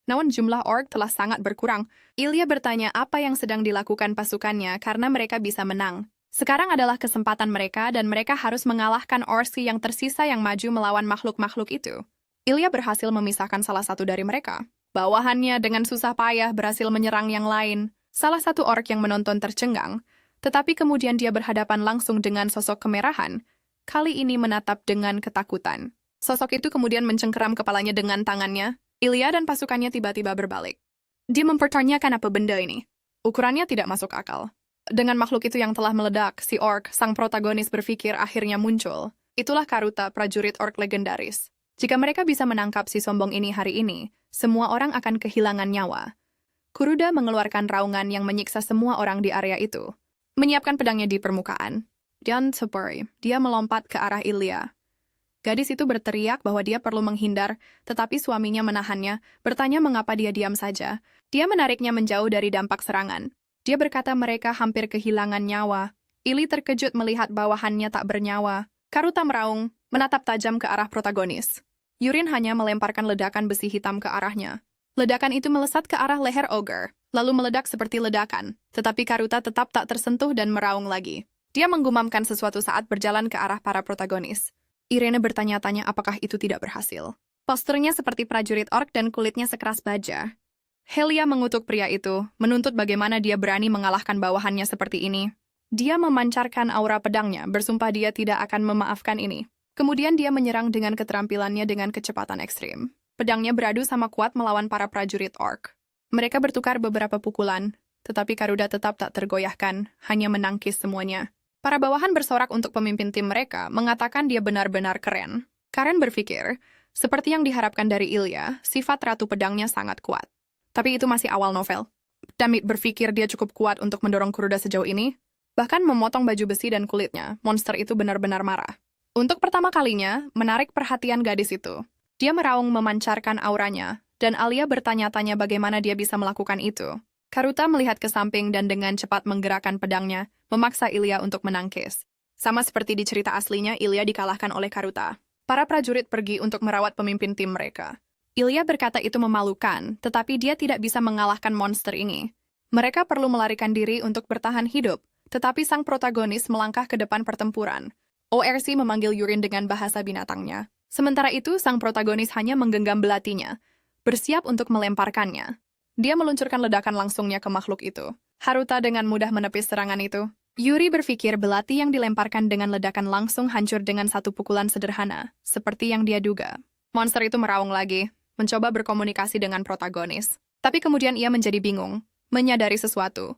Namun jumlah orc telah sangat berkurang. Ilya bertanya apa yang sedang dilakukan pasukannya karena mereka bisa menang. Sekarang adalah kesempatan mereka dan mereka harus mengalahkan orc yang tersisa yang maju melawan makhluk-makhluk itu. Ilya berhasil memisahkan salah satu dari mereka. Bawahannya dengan susah payah berhasil menyerang yang lain. Salah satu orc yang menonton tercengang, tetapi kemudian dia berhadapan langsung dengan sosok kemerahan, kali ini menatap dengan ketakutan. Sosok itu kemudian mencengkeram kepalanya dengan tangannya. Ilya dan pasukannya tiba-tiba berbalik. Dia mempertanyakan apa benda ini. Ukurannya tidak masuk akal. Dengan makhluk itu yang telah meledak, si orc, sang protagonis berpikir akhirnya muncul. Itulah Karuta, prajurit orc legendaris. Jika mereka bisa menangkap si sombong ini hari ini, semua orang akan kehilangan nyawa. Kuruda mengeluarkan raungan yang menyiksa semua orang di area itu. Menyiapkan pedangnya di permukaan. Dan Topori, dia melompat ke arah Ilya. Gadis itu berteriak bahwa dia perlu menghindar, tetapi suaminya menahannya, bertanya mengapa dia diam saja. Dia menariknya menjauh dari dampak serangan. Dia berkata mereka hampir kehilangan nyawa. Ili terkejut melihat bawahannya tak bernyawa. Karuta meraung, menatap tajam ke arah protagonis. Yurin hanya melemparkan ledakan besi hitam ke arahnya. Ledakan itu melesat ke arah leher Ogre, lalu meledak seperti ledakan. Tetapi Karuta tetap tak tersentuh dan meraung lagi. Dia menggumamkan sesuatu saat berjalan ke arah para protagonis. Irene bertanya-tanya apakah itu tidak berhasil. Posturnya seperti prajurit orc dan kulitnya sekeras baja. Helia mengutuk pria itu, menuntut bagaimana dia berani mengalahkan bawahannya seperti ini. Dia memancarkan aura pedangnya, bersumpah dia tidak akan memaafkan ini. Kemudian dia menyerang dengan keterampilannya dengan kecepatan ekstrim. Pedangnya beradu sama kuat melawan para prajurit orc. Mereka bertukar beberapa pukulan, tetapi Karuda tetap tak tergoyahkan, hanya menangkis semuanya. Para bawahan bersorak untuk pemimpin tim mereka, mengatakan dia benar-benar keren. Karen berpikir, seperti yang diharapkan dari Ilya, sifat Ratu Pedangnya sangat kuat. Tapi itu masih awal novel. Damit berpikir dia cukup kuat untuk mendorong Kuruda sejauh ini. Bahkan memotong baju besi dan kulitnya, monster itu benar-benar marah. Untuk pertama kalinya, menarik perhatian gadis itu. Dia meraung memancarkan auranya, dan Alia bertanya-tanya bagaimana dia bisa melakukan itu. Karuta melihat ke samping dan dengan cepat menggerakkan pedangnya, memaksa Ilya untuk menangkis. Sama seperti di cerita aslinya, Ilya dikalahkan oleh Karuta. Para prajurit pergi untuk merawat pemimpin tim mereka. Ilya berkata itu memalukan, tetapi dia tidak bisa mengalahkan monster ini. Mereka perlu melarikan diri untuk bertahan hidup, tetapi sang protagonis melangkah ke depan pertempuran. ORC memanggil Yurin dengan bahasa binatangnya. Sementara itu, sang protagonis hanya menggenggam belatinya, bersiap untuk melemparkannya. Dia meluncurkan ledakan langsungnya ke makhluk itu. Haruta dengan mudah menepis serangan itu. Yuri berpikir belati yang dilemparkan dengan ledakan langsung hancur dengan satu pukulan sederhana, seperti yang dia duga. Monster itu meraung lagi, mencoba berkomunikasi dengan protagonis. Tapi kemudian ia menjadi bingung, menyadari sesuatu.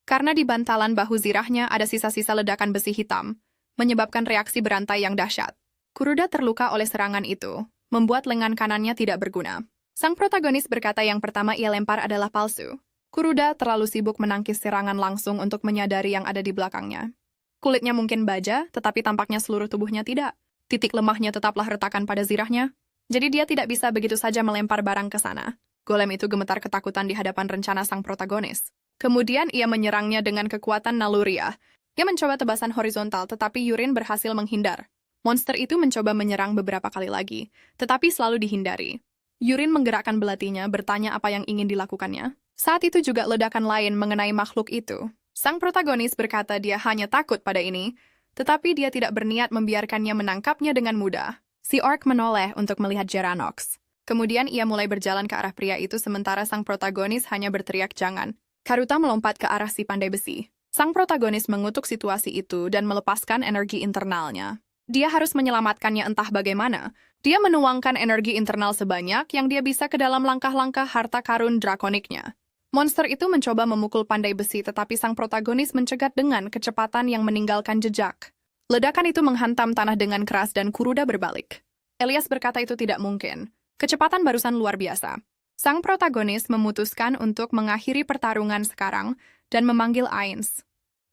Karena di bantalan bahu zirahnya ada sisa-sisa ledakan besi hitam, menyebabkan reaksi berantai yang dahsyat. Kuruda terluka oleh serangan itu, membuat lengan kanannya tidak berguna. Sang protagonis berkata yang pertama ia lempar adalah palsu. Kuruda terlalu sibuk menangkis serangan langsung untuk menyadari yang ada di belakangnya. Kulitnya mungkin baja, tetapi tampaknya seluruh tubuhnya tidak. Titik lemahnya tetaplah retakan pada zirahnya. Jadi dia tidak bisa begitu saja melempar barang ke sana. Golem itu gemetar ketakutan di hadapan rencana sang protagonis. Kemudian ia menyerangnya dengan kekuatan naluriah. Ia mencoba tebasan horizontal, tetapi Yurin berhasil menghindar. Monster itu mencoba menyerang beberapa kali lagi, tetapi selalu dihindari. Yurin menggerakkan belatinya, bertanya apa yang ingin dilakukannya. Saat itu juga ledakan lain mengenai makhluk itu. Sang protagonis berkata dia hanya takut pada ini, tetapi dia tidak berniat membiarkannya menangkapnya dengan mudah. Si orc menoleh untuk melihat Geranox. Kemudian ia mulai berjalan ke arah pria itu sementara sang protagonis hanya berteriak jangan. Karuta melompat ke arah si pandai besi. Sang protagonis mengutuk situasi itu dan melepaskan energi internalnya. Dia harus menyelamatkannya entah bagaimana. Dia menuangkan energi internal sebanyak yang dia bisa ke dalam langkah-langkah harta karun drakoniknya. Monster itu mencoba memukul pandai besi tetapi sang protagonis mencegat dengan kecepatan yang meninggalkan jejak. Ledakan itu menghantam tanah dengan keras dan Kuruda berbalik. Elias berkata itu tidak mungkin. Kecepatan barusan luar biasa. Sang protagonis memutuskan untuk mengakhiri pertarungan sekarang dan memanggil Ains.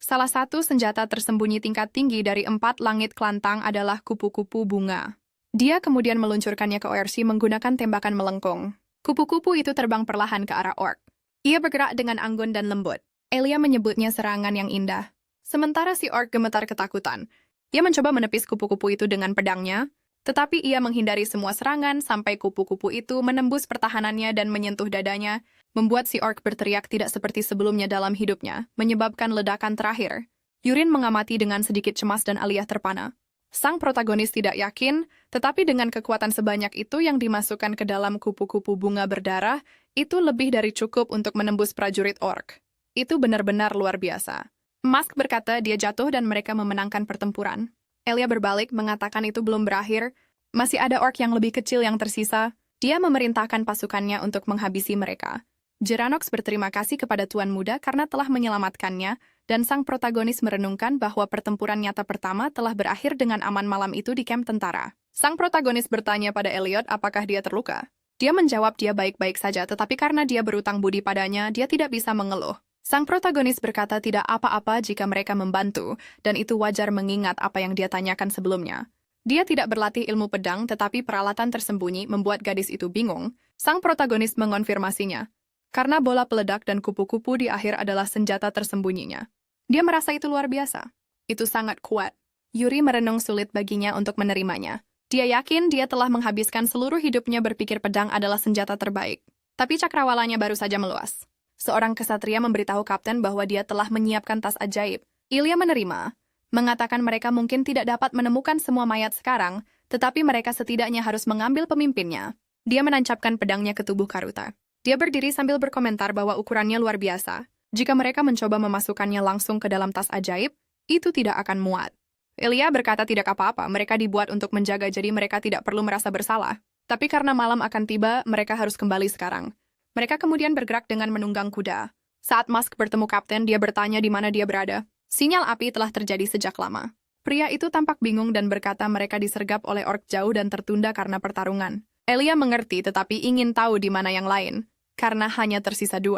Salah satu senjata tersembunyi tingkat tinggi dari 4 langit kelantang adalah kupu-kupu bunga. Dia kemudian meluncurkannya ke ORC menggunakan tembakan melengkung. Kupu-kupu itu terbang perlahan ke arah orc. Ia bergerak dengan anggun dan lembut. Elia menyebutnya serangan yang indah. Sementara si orc gemetar ketakutan. Ia mencoba menepis kupu-kupu itu dengan pedangnya, tetapi ia menghindari semua serangan sampai kupu-kupu itu menembus pertahanannya dan menyentuh dadanya, membuat si orc berteriak tidak seperti sebelumnya dalam hidupnya, menyebabkan ledakan terakhir. Yurin mengamati dengan sedikit cemas dan Alia terpana. Sang protagonis tidak yakin, tetapi dengan kekuatan sebanyak itu yang dimasukkan ke dalam kupu-kupu bunga berdarah, itu lebih dari cukup untuk menembus prajurit orc. Itu benar-benar luar biasa. Mask berkata dia jatuh dan mereka memenangkan pertempuran. Elia berbalik mengatakan itu belum berakhir, masih ada orc yang lebih kecil yang tersisa. Dia memerintahkan pasukannya untuk menghabisi mereka. Geranox berterima kasih kepada Tuan Muda karena telah menyelamatkannya, dan sang protagonis merenungkan bahwa pertempuran nyata pertama telah berakhir dengan aman malam itu di kamp tentara. Sang protagonis bertanya pada Elliot apakah dia terluka. Dia menjawab dia baik-baik saja, tetapi karena dia berutang budi padanya, dia tidak bisa mengeluh. Sang protagonis berkata tidak apa-apa jika mereka membantu, dan itu wajar mengingat apa yang dia tanyakan sebelumnya. Dia tidak berlatih ilmu pedang, tetapi peralatan tersembunyi membuat gadis itu bingung. Sang protagonis mengonfirmasinya, karena bola peledak dan kupu-kupu di akhir adalah senjata tersembunyinya. Dia merasa itu luar biasa. Itu sangat kuat. Yuri merenung sulit baginya untuk menerimanya. Dia yakin dia telah menghabiskan seluruh hidupnya berpikir pedang adalah senjata terbaik. Tapi cakrawalanya baru saja meluas. Seorang kesatria memberitahu kapten bahwa dia telah menyiapkan tas ajaib. Ilya menerima, mengatakan mereka mungkin tidak dapat menemukan semua mayat sekarang, tetapi mereka setidaknya harus mengambil pemimpinnya. Dia menancapkan pedangnya ke tubuh Karuta. Dia berdiri sambil berkomentar bahwa ukurannya luar biasa. Jika mereka mencoba memasukkannya langsung ke dalam tas ajaib, itu tidak akan muat. Ilya berkata tidak apa-apa, mereka dibuat untuk menjaga jadi mereka tidak perlu merasa bersalah. Tapi karena malam akan tiba, mereka harus kembali sekarang. Mereka kemudian bergerak dengan menunggang kuda. Saat Mask bertemu kapten, dia bertanya di mana dia berada. Sinyal api telah terjadi sejak lama. Pria itu tampak bingung dan berkata mereka disergap oleh orc jauh dan tertunda karena pertarungan. Elia mengerti tetapi ingin tahu di mana yang lain, karena hanya tersisa 2.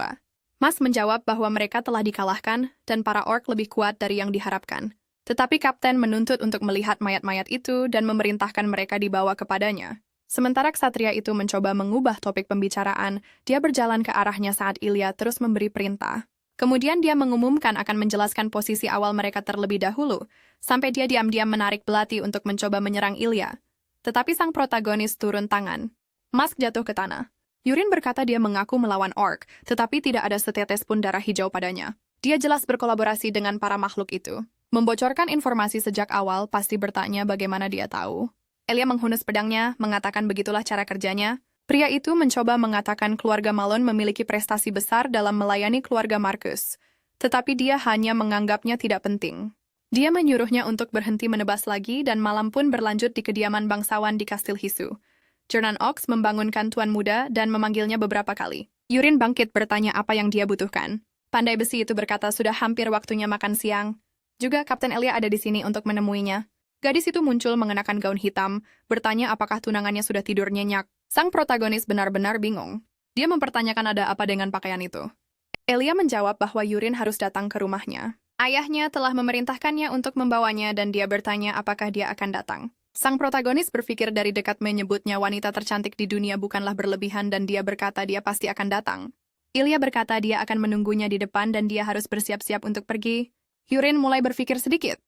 Mask menjawab bahwa mereka telah dikalahkan dan para orc lebih kuat dari yang diharapkan. Tetapi kapten menuntut untuk melihat mayat-mayat itu dan memerintahkan mereka dibawa kepadanya. Sementara ksatria itu mencoba mengubah topik pembicaraan, dia berjalan ke arahnya saat Ilya terus memberi perintah. Kemudian dia mengumumkan akan menjelaskan posisi awal mereka terlebih dahulu, sampai dia diam-diam menarik belati untuk mencoba menyerang Ilya. Tetapi sang protagonis turun tangan. Mask jatuh ke tanah. Yurin berkata dia mengaku melawan orc, tetapi tidak ada setetes pun darah hijau padanya. Dia jelas berkolaborasi dengan para makhluk itu. Membocorkan informasi sejak awal pasti bertanya bagaimana dia tahu. Elia menghunus pedangnya, mengatakan begitulah cara kerjanya. Pria itu mencoba mengatakan keluarga Malone memiliki prestasi besar dalam melayani keluarga Marcus. Tetapi dia hanya menganggapnya tidak penting. Dia menyuruhnya untuk berhenti menebas lagi dan malam pun berlanjut di kediaman bangsawan di Kastil Hisu. Geranox membangunkan Tuan Muda dan memanggilnya beberapa kali. Yurin bangkit bertanya apa yang dia butuhkan. Pandai besi itu berkata sudah hampir waktunya makan siang. Juga Kapten Elia ada di sini untuk menemuinya. Gadis itu muncul mengenakan gaun hitam, bertanya apakah tunangannya sudah tidur nyenyak. Sang protagonis benar-benar bingung. Dia mempertanyakan ada apa dengan pakaian itu. Elia menjawab bahwa Yurin harus datang ke rumahnya. Ayahnya telah memerintahkannya untuk membawanya dan dia bertanya apakah dia akan datang. Sang protagonis berpikir dari dekat menyebutnya wanita tercantik di dunia bukanlah berlebihan dan dia berkata dia pasti akan datang. Ilya berkata dia akan menunggunya di depan dan dia harus bersiap-siap untuk pergi. Yurin mulai berpikir sedikit.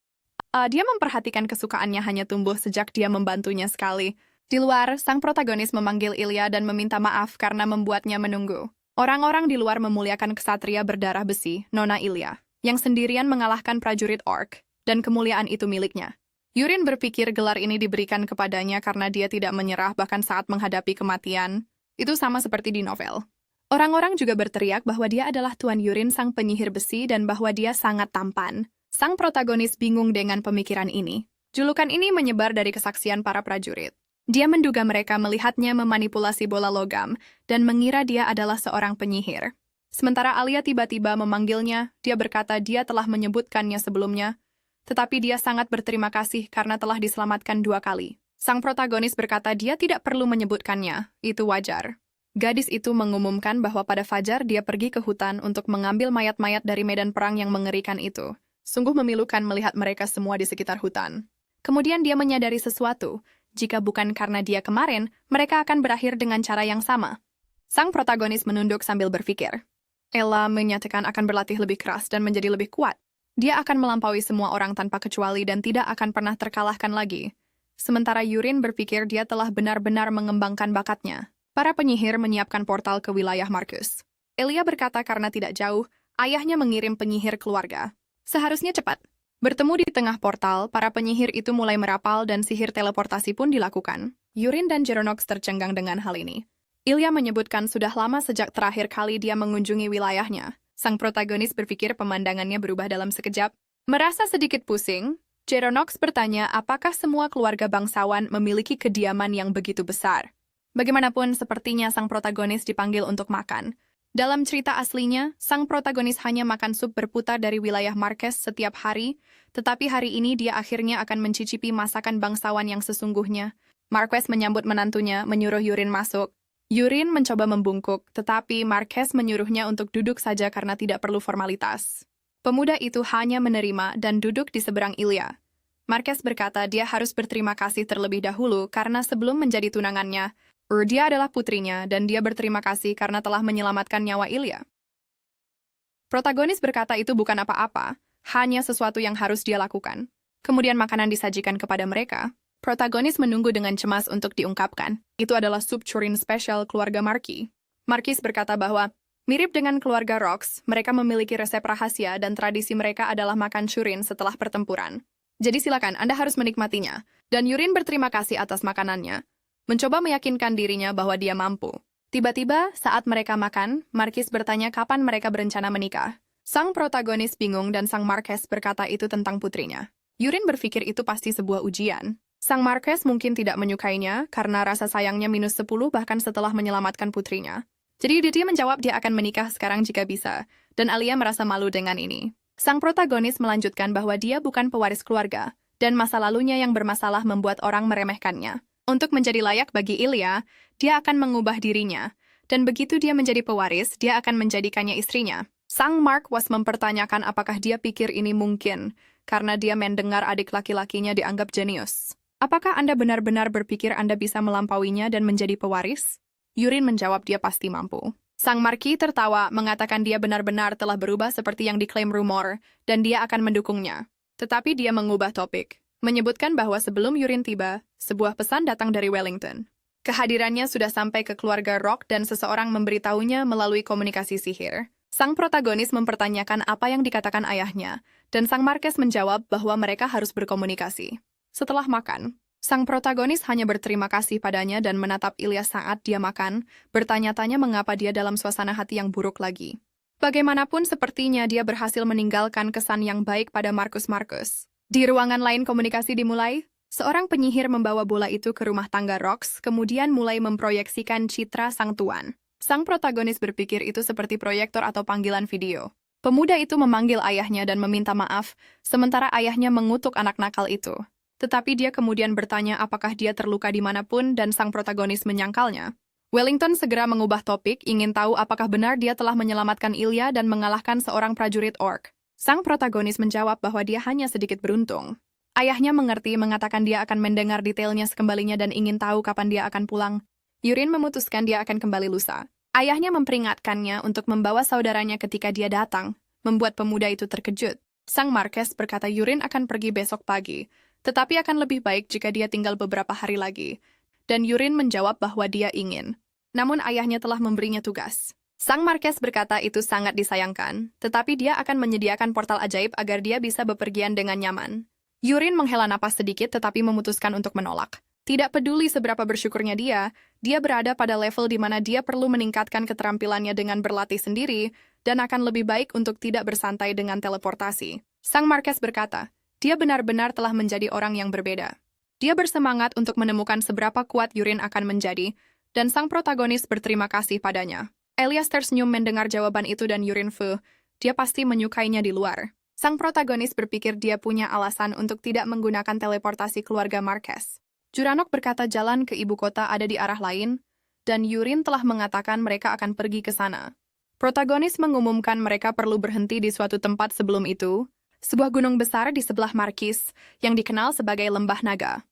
Dia memperhatikan kesukaannya hanya tumbuh sejak dia membantunya sekali. Di luar, sang protagonis memanggil Ilya dan meminta maaf karena membuatnya menunggu. Orang-orang di luar memuliakan ksatria berdarah besi, Nona Ilya, yang sendirian mengalahkan prajurit orc. dan kemuliaan itu miliknya. Yurin berpikir gelar ini diberikan kepadanya karena dia tidak menyerah bahkan saat menghadapi kematian. Itu sama seperti di novel. Orang-orang juga berteriak bahwa dia adalah Tuan Yurin sang penyihir besi dan bahwa dia sangat tampan. Sang protagonis bingung dengan pemikiran ini. Julukan ini menyebar dari kesaksian para prajurit. Dia menduga mereka melihatnya memanipulasi bola logam dan mengira dia adalah seorang penyihir. Sementara Alia tiba-tiba memanggilnya, dia berkata dia telah menyebutkannya sebelumnya, tetapi dia sangat berterima kasih karena telah diselamatkan 2 kali. Sang protagonis berkata dia tidak perlu menyebutkannya, itu wajar. Gadis itu mengumumkan bahwa pada fajar dia pergi ke hutan untuk mengambil mayat-mayat dari medan perang yang mengerikan itu. Sungguh memilukan melihat mereka semua di sekitar hutan. Kemudian dia menyadari sesuatu, jika bukan karena dia kemarin, mereka akan berakhir dengan cara yang sama. Sang protagonis menunduk sambil berpikir. Ella menyatakan akan berlatih lebih keras dan menjadi lebih kuat. Dia akan melampaui semua orang tanpa kecuali dan tidak akan pernah terkalahkan lagi. Sementara Yurin berpikir dia telah benar-benar mengembangkan bakatnya. Para penyihir menyiapkan portal ke wilayah Marcus. Elia berkata karena tidak jauh, ayahnya mengirim penyihir keluarga. Seharusnya cepat. Bertemu di tengah portal, para penyihir itu mulai merapal dan sihir teleportasi pun dilakukan. Yurin dan Jeronox tercengang dengan hal ini. Ilya menyebutkan sudah lama sejak terakhir kali dia mengunjungi wilayahnya. Sang protagonis berpikir pemandangannya berubah dalam sekejap. Merasa sedikit pusing, Jeronox bertanya apakah semua keluarga bangsawan memiliki kediaman yang begitu besar. Bagaimanapun, sepertinya sang protagonis dipanggil untuk makan. Dalam cerita aslinya, sang protagonis hanya makan sup berputar dari wilayah Marquez setiap hari, tetapi hari ini dia akhirnya akan mencicipi masakan bangsawan yang sesungguhnya. Marquez menyambut menantunya, menyuruh Yurin masuk. Yurin mencoba membungkuk, tetapi Marquez menyuruhnya untuk duduk saja karena tidak perlu formalitas. Pemuda itu hanya menerima dan duduk di seberang Ilya. Marquez berkata dia harus berterima kasih terlebih dahulu karena sebelum menjadi tunangannya, dia adalah putrinya dan dia berterima kasih karena telah menyelamatkan nyawa Ilya. Protagonis berkata itu bukan apa-apa, hanya sesuatu yang harus dia lakukan. Kemudian makanan disajikan kepada mereka. Protagonis menunggu dengan cemas untuk diungkapkan. Itu adalah sup churin spesial keluarga Marquis. Marquis berkata bahwa, mirip dengan keluarga Rox, mereka memiliki resep rahasia dan tradisi mereka adalah makan churin setelah pertempuran. Jadi silakan, Anda harus menikmatinya. Dan Yurin berterima kasih atas makanannya. Mencoba meyakinkan dirinya bahwa dia mampu. Tiba-tiba, saat mereka makan, Marquis bertanya kapan mereka berencana menikah. Sang protagonis bingung dan sang Marquez berkata itu tentang putrinya. Yurin berpikir itu pasti sebuah ujian. Sang Marquez mungkin tidak menyukainya karena rasa sayangnya -10 bahkan setelah menyelamatkan putrinya. Jadi dia menjawab dia akan menikah sekarang jika bisa, dan Alia merasa malu dengan ini. Sang protagonis melanjutkan bahwa dia bukan pewaris keluarga, dan masa lalunya yang bermasalah membuat orang meremehkannya. Untuk menjadi layak bagi Ilya, dia akan mengubah dirinya, dan begitu dia menjadi pewaris, dia akan menjadikannya istrinya. Sang Marquez mempertanyakan apakah dia pikir ini mungkin, karena dia mendengar adik laki-lakinya dianggap jenius. Apakah Anda benar-benar berpikir Anda bisa melampauinya dan menjadi pewaris? Yurin menjawab dia pasti mampu. Sang Marquis tertawa, mengatakan dia benar-benar telah berubah seperti yang diklaim rumor, dan dia akan mendukungnya. Tetapi dia mengubah topik, menyebutkan bahwa sebelum Yurin tiba, sebuah pesan datang dari Wellington. Kehadirannya sudah sampai ke keluarga Rock dan seseorang memberitahunya melalui komunikasi sihir. Sang protagonis mempertanyakan apa yang dikatakan ayahnya, dan sang Marquez menjawab bahwa mereka harus berkomunikasi. Setelah makan, sang protagonis hanya berterima kasih padanya dan menatap Ilya saat dia makan, bertanya-tanya mengapa dia dalam suasana hati yang buruk lagi. Bagaimanapun sepertinya dia berhasil meninggalkan kesan yang baik pada Marcus. Di ruangan lain komunikasi dimulai, seorang penyihir membawa bola itu ke rumah tangga Rox, kemudian mulai memproyeksikan citra sang tuan. Sang protagonis berpikir itu seperti proyektor atau panggilan video. Pemuda itu memanggil ayahnya dan meminta maaf, sementara ayahnya mengutuk anak nakal itu. Tetapi dia kemudian bertanya apakah dia terluka dimanapun dan sang protagonis menyangkalnya. Wellington segera mengubah topik, ingin tahu apakah benar dia telah menyelamatkan Ilya dan mengalahkan seorang prajurit orc. Sang protagonis menjawab bahwa dia hanya sedikit beruntung. Ayahnya mengerti, mengatakan dia akan mendengar detailnya sekembalinya dan ingin tahu kapan dia akan pulang. Yurin memutuskan dia akan kembali lusa. Ayahnya memperingatkannya untuk membawa saudaranya ketika dia datang, membuat pemuda itu terkejut. Sang Marquez berkata Yurin akan pergi besok pagi, tetapi akan lebih baik jika dia tinggal beberapa hari lagi. Dan Yurin menjawab bahwa dia ingin. Namun ayahnya telah memberinya tugas. Sang Marquez berkata itu sangat disayangkan, tetapi dia akan menyediakan portal ajaib agar dia bisa bepergian dengan nyaman. Yurin menghela napas sedikit tetapi memutuskan untuk menolak. Tidak peduli seberapa bersyukurnya dia berada pada level di mana dia perlu meningkatkan keterampilannya dengan berlatih sendiri dan akan lebih baik untuk tidak bersantai dengan teleportasi. Sang Marquez berkata, dia benar-benar telah menjadi orang yang berbeda. Dia bersemangat untuk menemukan seberapa kuat Yurin akan menjadi, dan sang protagonis berterima kasih padanya. Elias tersenyum mendengar jawaban itu dan Yurin dia pasti menyukainya di luar. Sang protagonis berpikir dia punya alasan untuk tidak menggunakan teleportasi keluarga Marquez. Juranok berkata jalan ke ibu kota ada di arah lain, dan Yurin telah mengatakan mereka akan pergi ke sana. Protagonis mengumumkan mereka perlu berhenti di suatu tempat sebelum itu, sebuah gunung besar di sebelah Marquis yang dikenal sebagai Lembah Naga.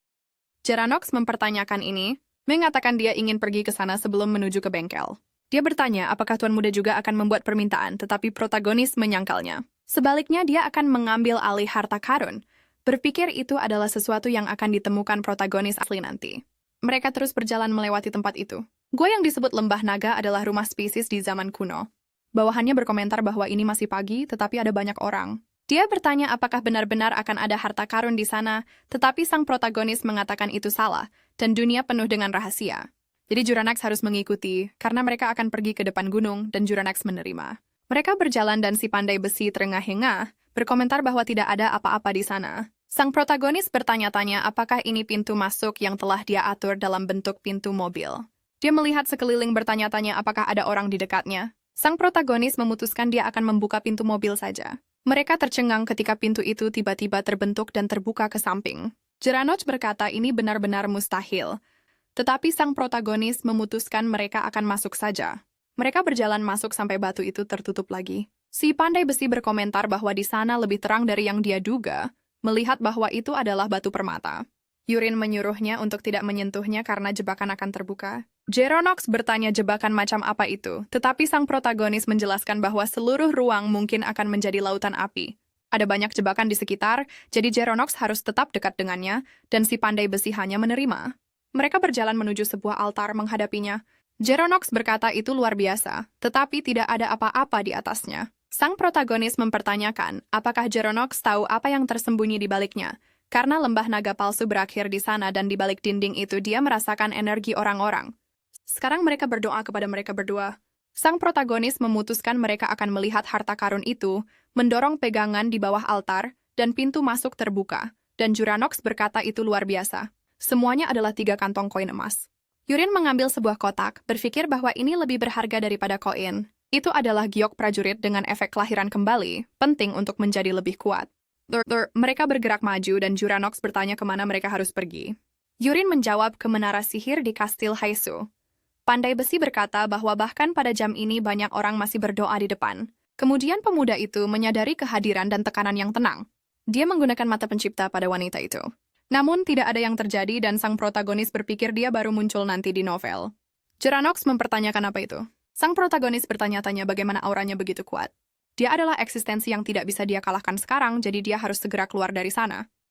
Jeranox mempertanyakan ini, mengatakan dia ingin pergi ke sana sebelum menuju ke bengkel. Dia bertanya apakah Tuan Muda juga akan membuat permintaan, tetapi protagonis menyangkalnya. Sebaliknya, dia akan mengambil alih harta karun. Berpikir itu adalah sesuatu yang akan ditemukan protagonis asli nanti. Mereka terus berjalan melewati tempat itu. Gua yang disebut Lembah Naga adalah rumah spesies di zaman kuno. Bawahannya berkomentar bahwa ini masih pagi, tetapi ada banyak orang. Dia bertanya apakah benar-benar akan ada harta karun di sana, tetapi sang protagonis mengatakan itu salah, dan dunia penuh dengan rahasia. Jadi Juranax harus mengikuti, karena mereka akan pergi ke depan gunung, dan Juranax menerima. Mereka berjalan dan si pandai besi terengah-engah, berkomentar bahwa tidak ada apa-apa di sana. Sang protagonis bertanya-tanya apakah ini pintu masuk yang telah dia atur dalam bentuk pintu mobil. Dia melihat sekeliling bertanya-tanya apakah ada orang di dekatnya. Sang protagonis memutuskan dia akan membuka pintu mobil saja. Mereka tercengang ketika pintu itu tiba-tiba terbentuk dan terbuka ke samping. Jeranoch berkata ini benar-benar mustahil. Tetapi sang protagonis memutuskan mereka akan masuk saja. Mereka berjalan masuk sampai batu itu tertutup lagi. Si pandai besi berkomentar bahwa di sana lebih terang dari yang dia duga, melihat bahwa itu adalah batu permata. Yurin menyuruhnya untuk tidak menyentuhnya karena jebakan akan terbuka. Jeranox bertanya jebakan macam apa itu, tetapi sang protagonis menjelaskan bahwa seluruh ruang mungkin akan menjadi lautan api. Ada banyak jebakan di sekitar, jadi Jeranox harus tetap dekat dengannya, dan si pandai besi hanya menerima. Mereka berjalan menuju sebuah altar menghadapinya. Jeranox berkata itu luar biasa, tetapi tidak ada apa-apa di atasnya. Sang protagonis mempertanyakan apakah Jeranox tahu apa yang tersembunyi di baliknya, karena lembah naga palsu berakhir di sana dan di balik dinding itu dia merasakan energi orang-orang. Sekarang mereka berdoa kepada mereka berdua. Sang protagonis memutuskan mereka akan melihat harta karun itu, mendorong pegangan di bawah altar, dan pintu masuk terbuka, dan Juranox berkata itu luar biasa. Semuanya adalah 3 kantong koin emas. Yurin mengambil sebuah kotak, berpikir bahwa ini lebih berharga daripada koin. Itu adalah giok prajurit dengan efek kelahiran kembali, penting untuk menjadi lebih kuat. Mereka bergerak maju dan Juranox bertanya kemana mereka harus pergi. Yurin menjawab ke menara sihir di Kastil Haisu. Pandai besi berkata bahwa bahkan pada jam ini banyak orang masih berdoa di depan. Kemudian pemuda itu menyadari kehadiran dan tekanan yang tenang. Dia menggunakan mata pencipta pada wanita itu. Namun tidak ada yang terjadi dan sang protagonis berpikir dia baru muncul nanti di novel. Jeranox mempertanyakan apa itu. Sang protagonis bertanya-tanya bagaimana auranya begitu kuat. Dia adalah eksistensi yang tidak bisa dia kalahkan sekarang, jadi dia harus segera keluar dari sana.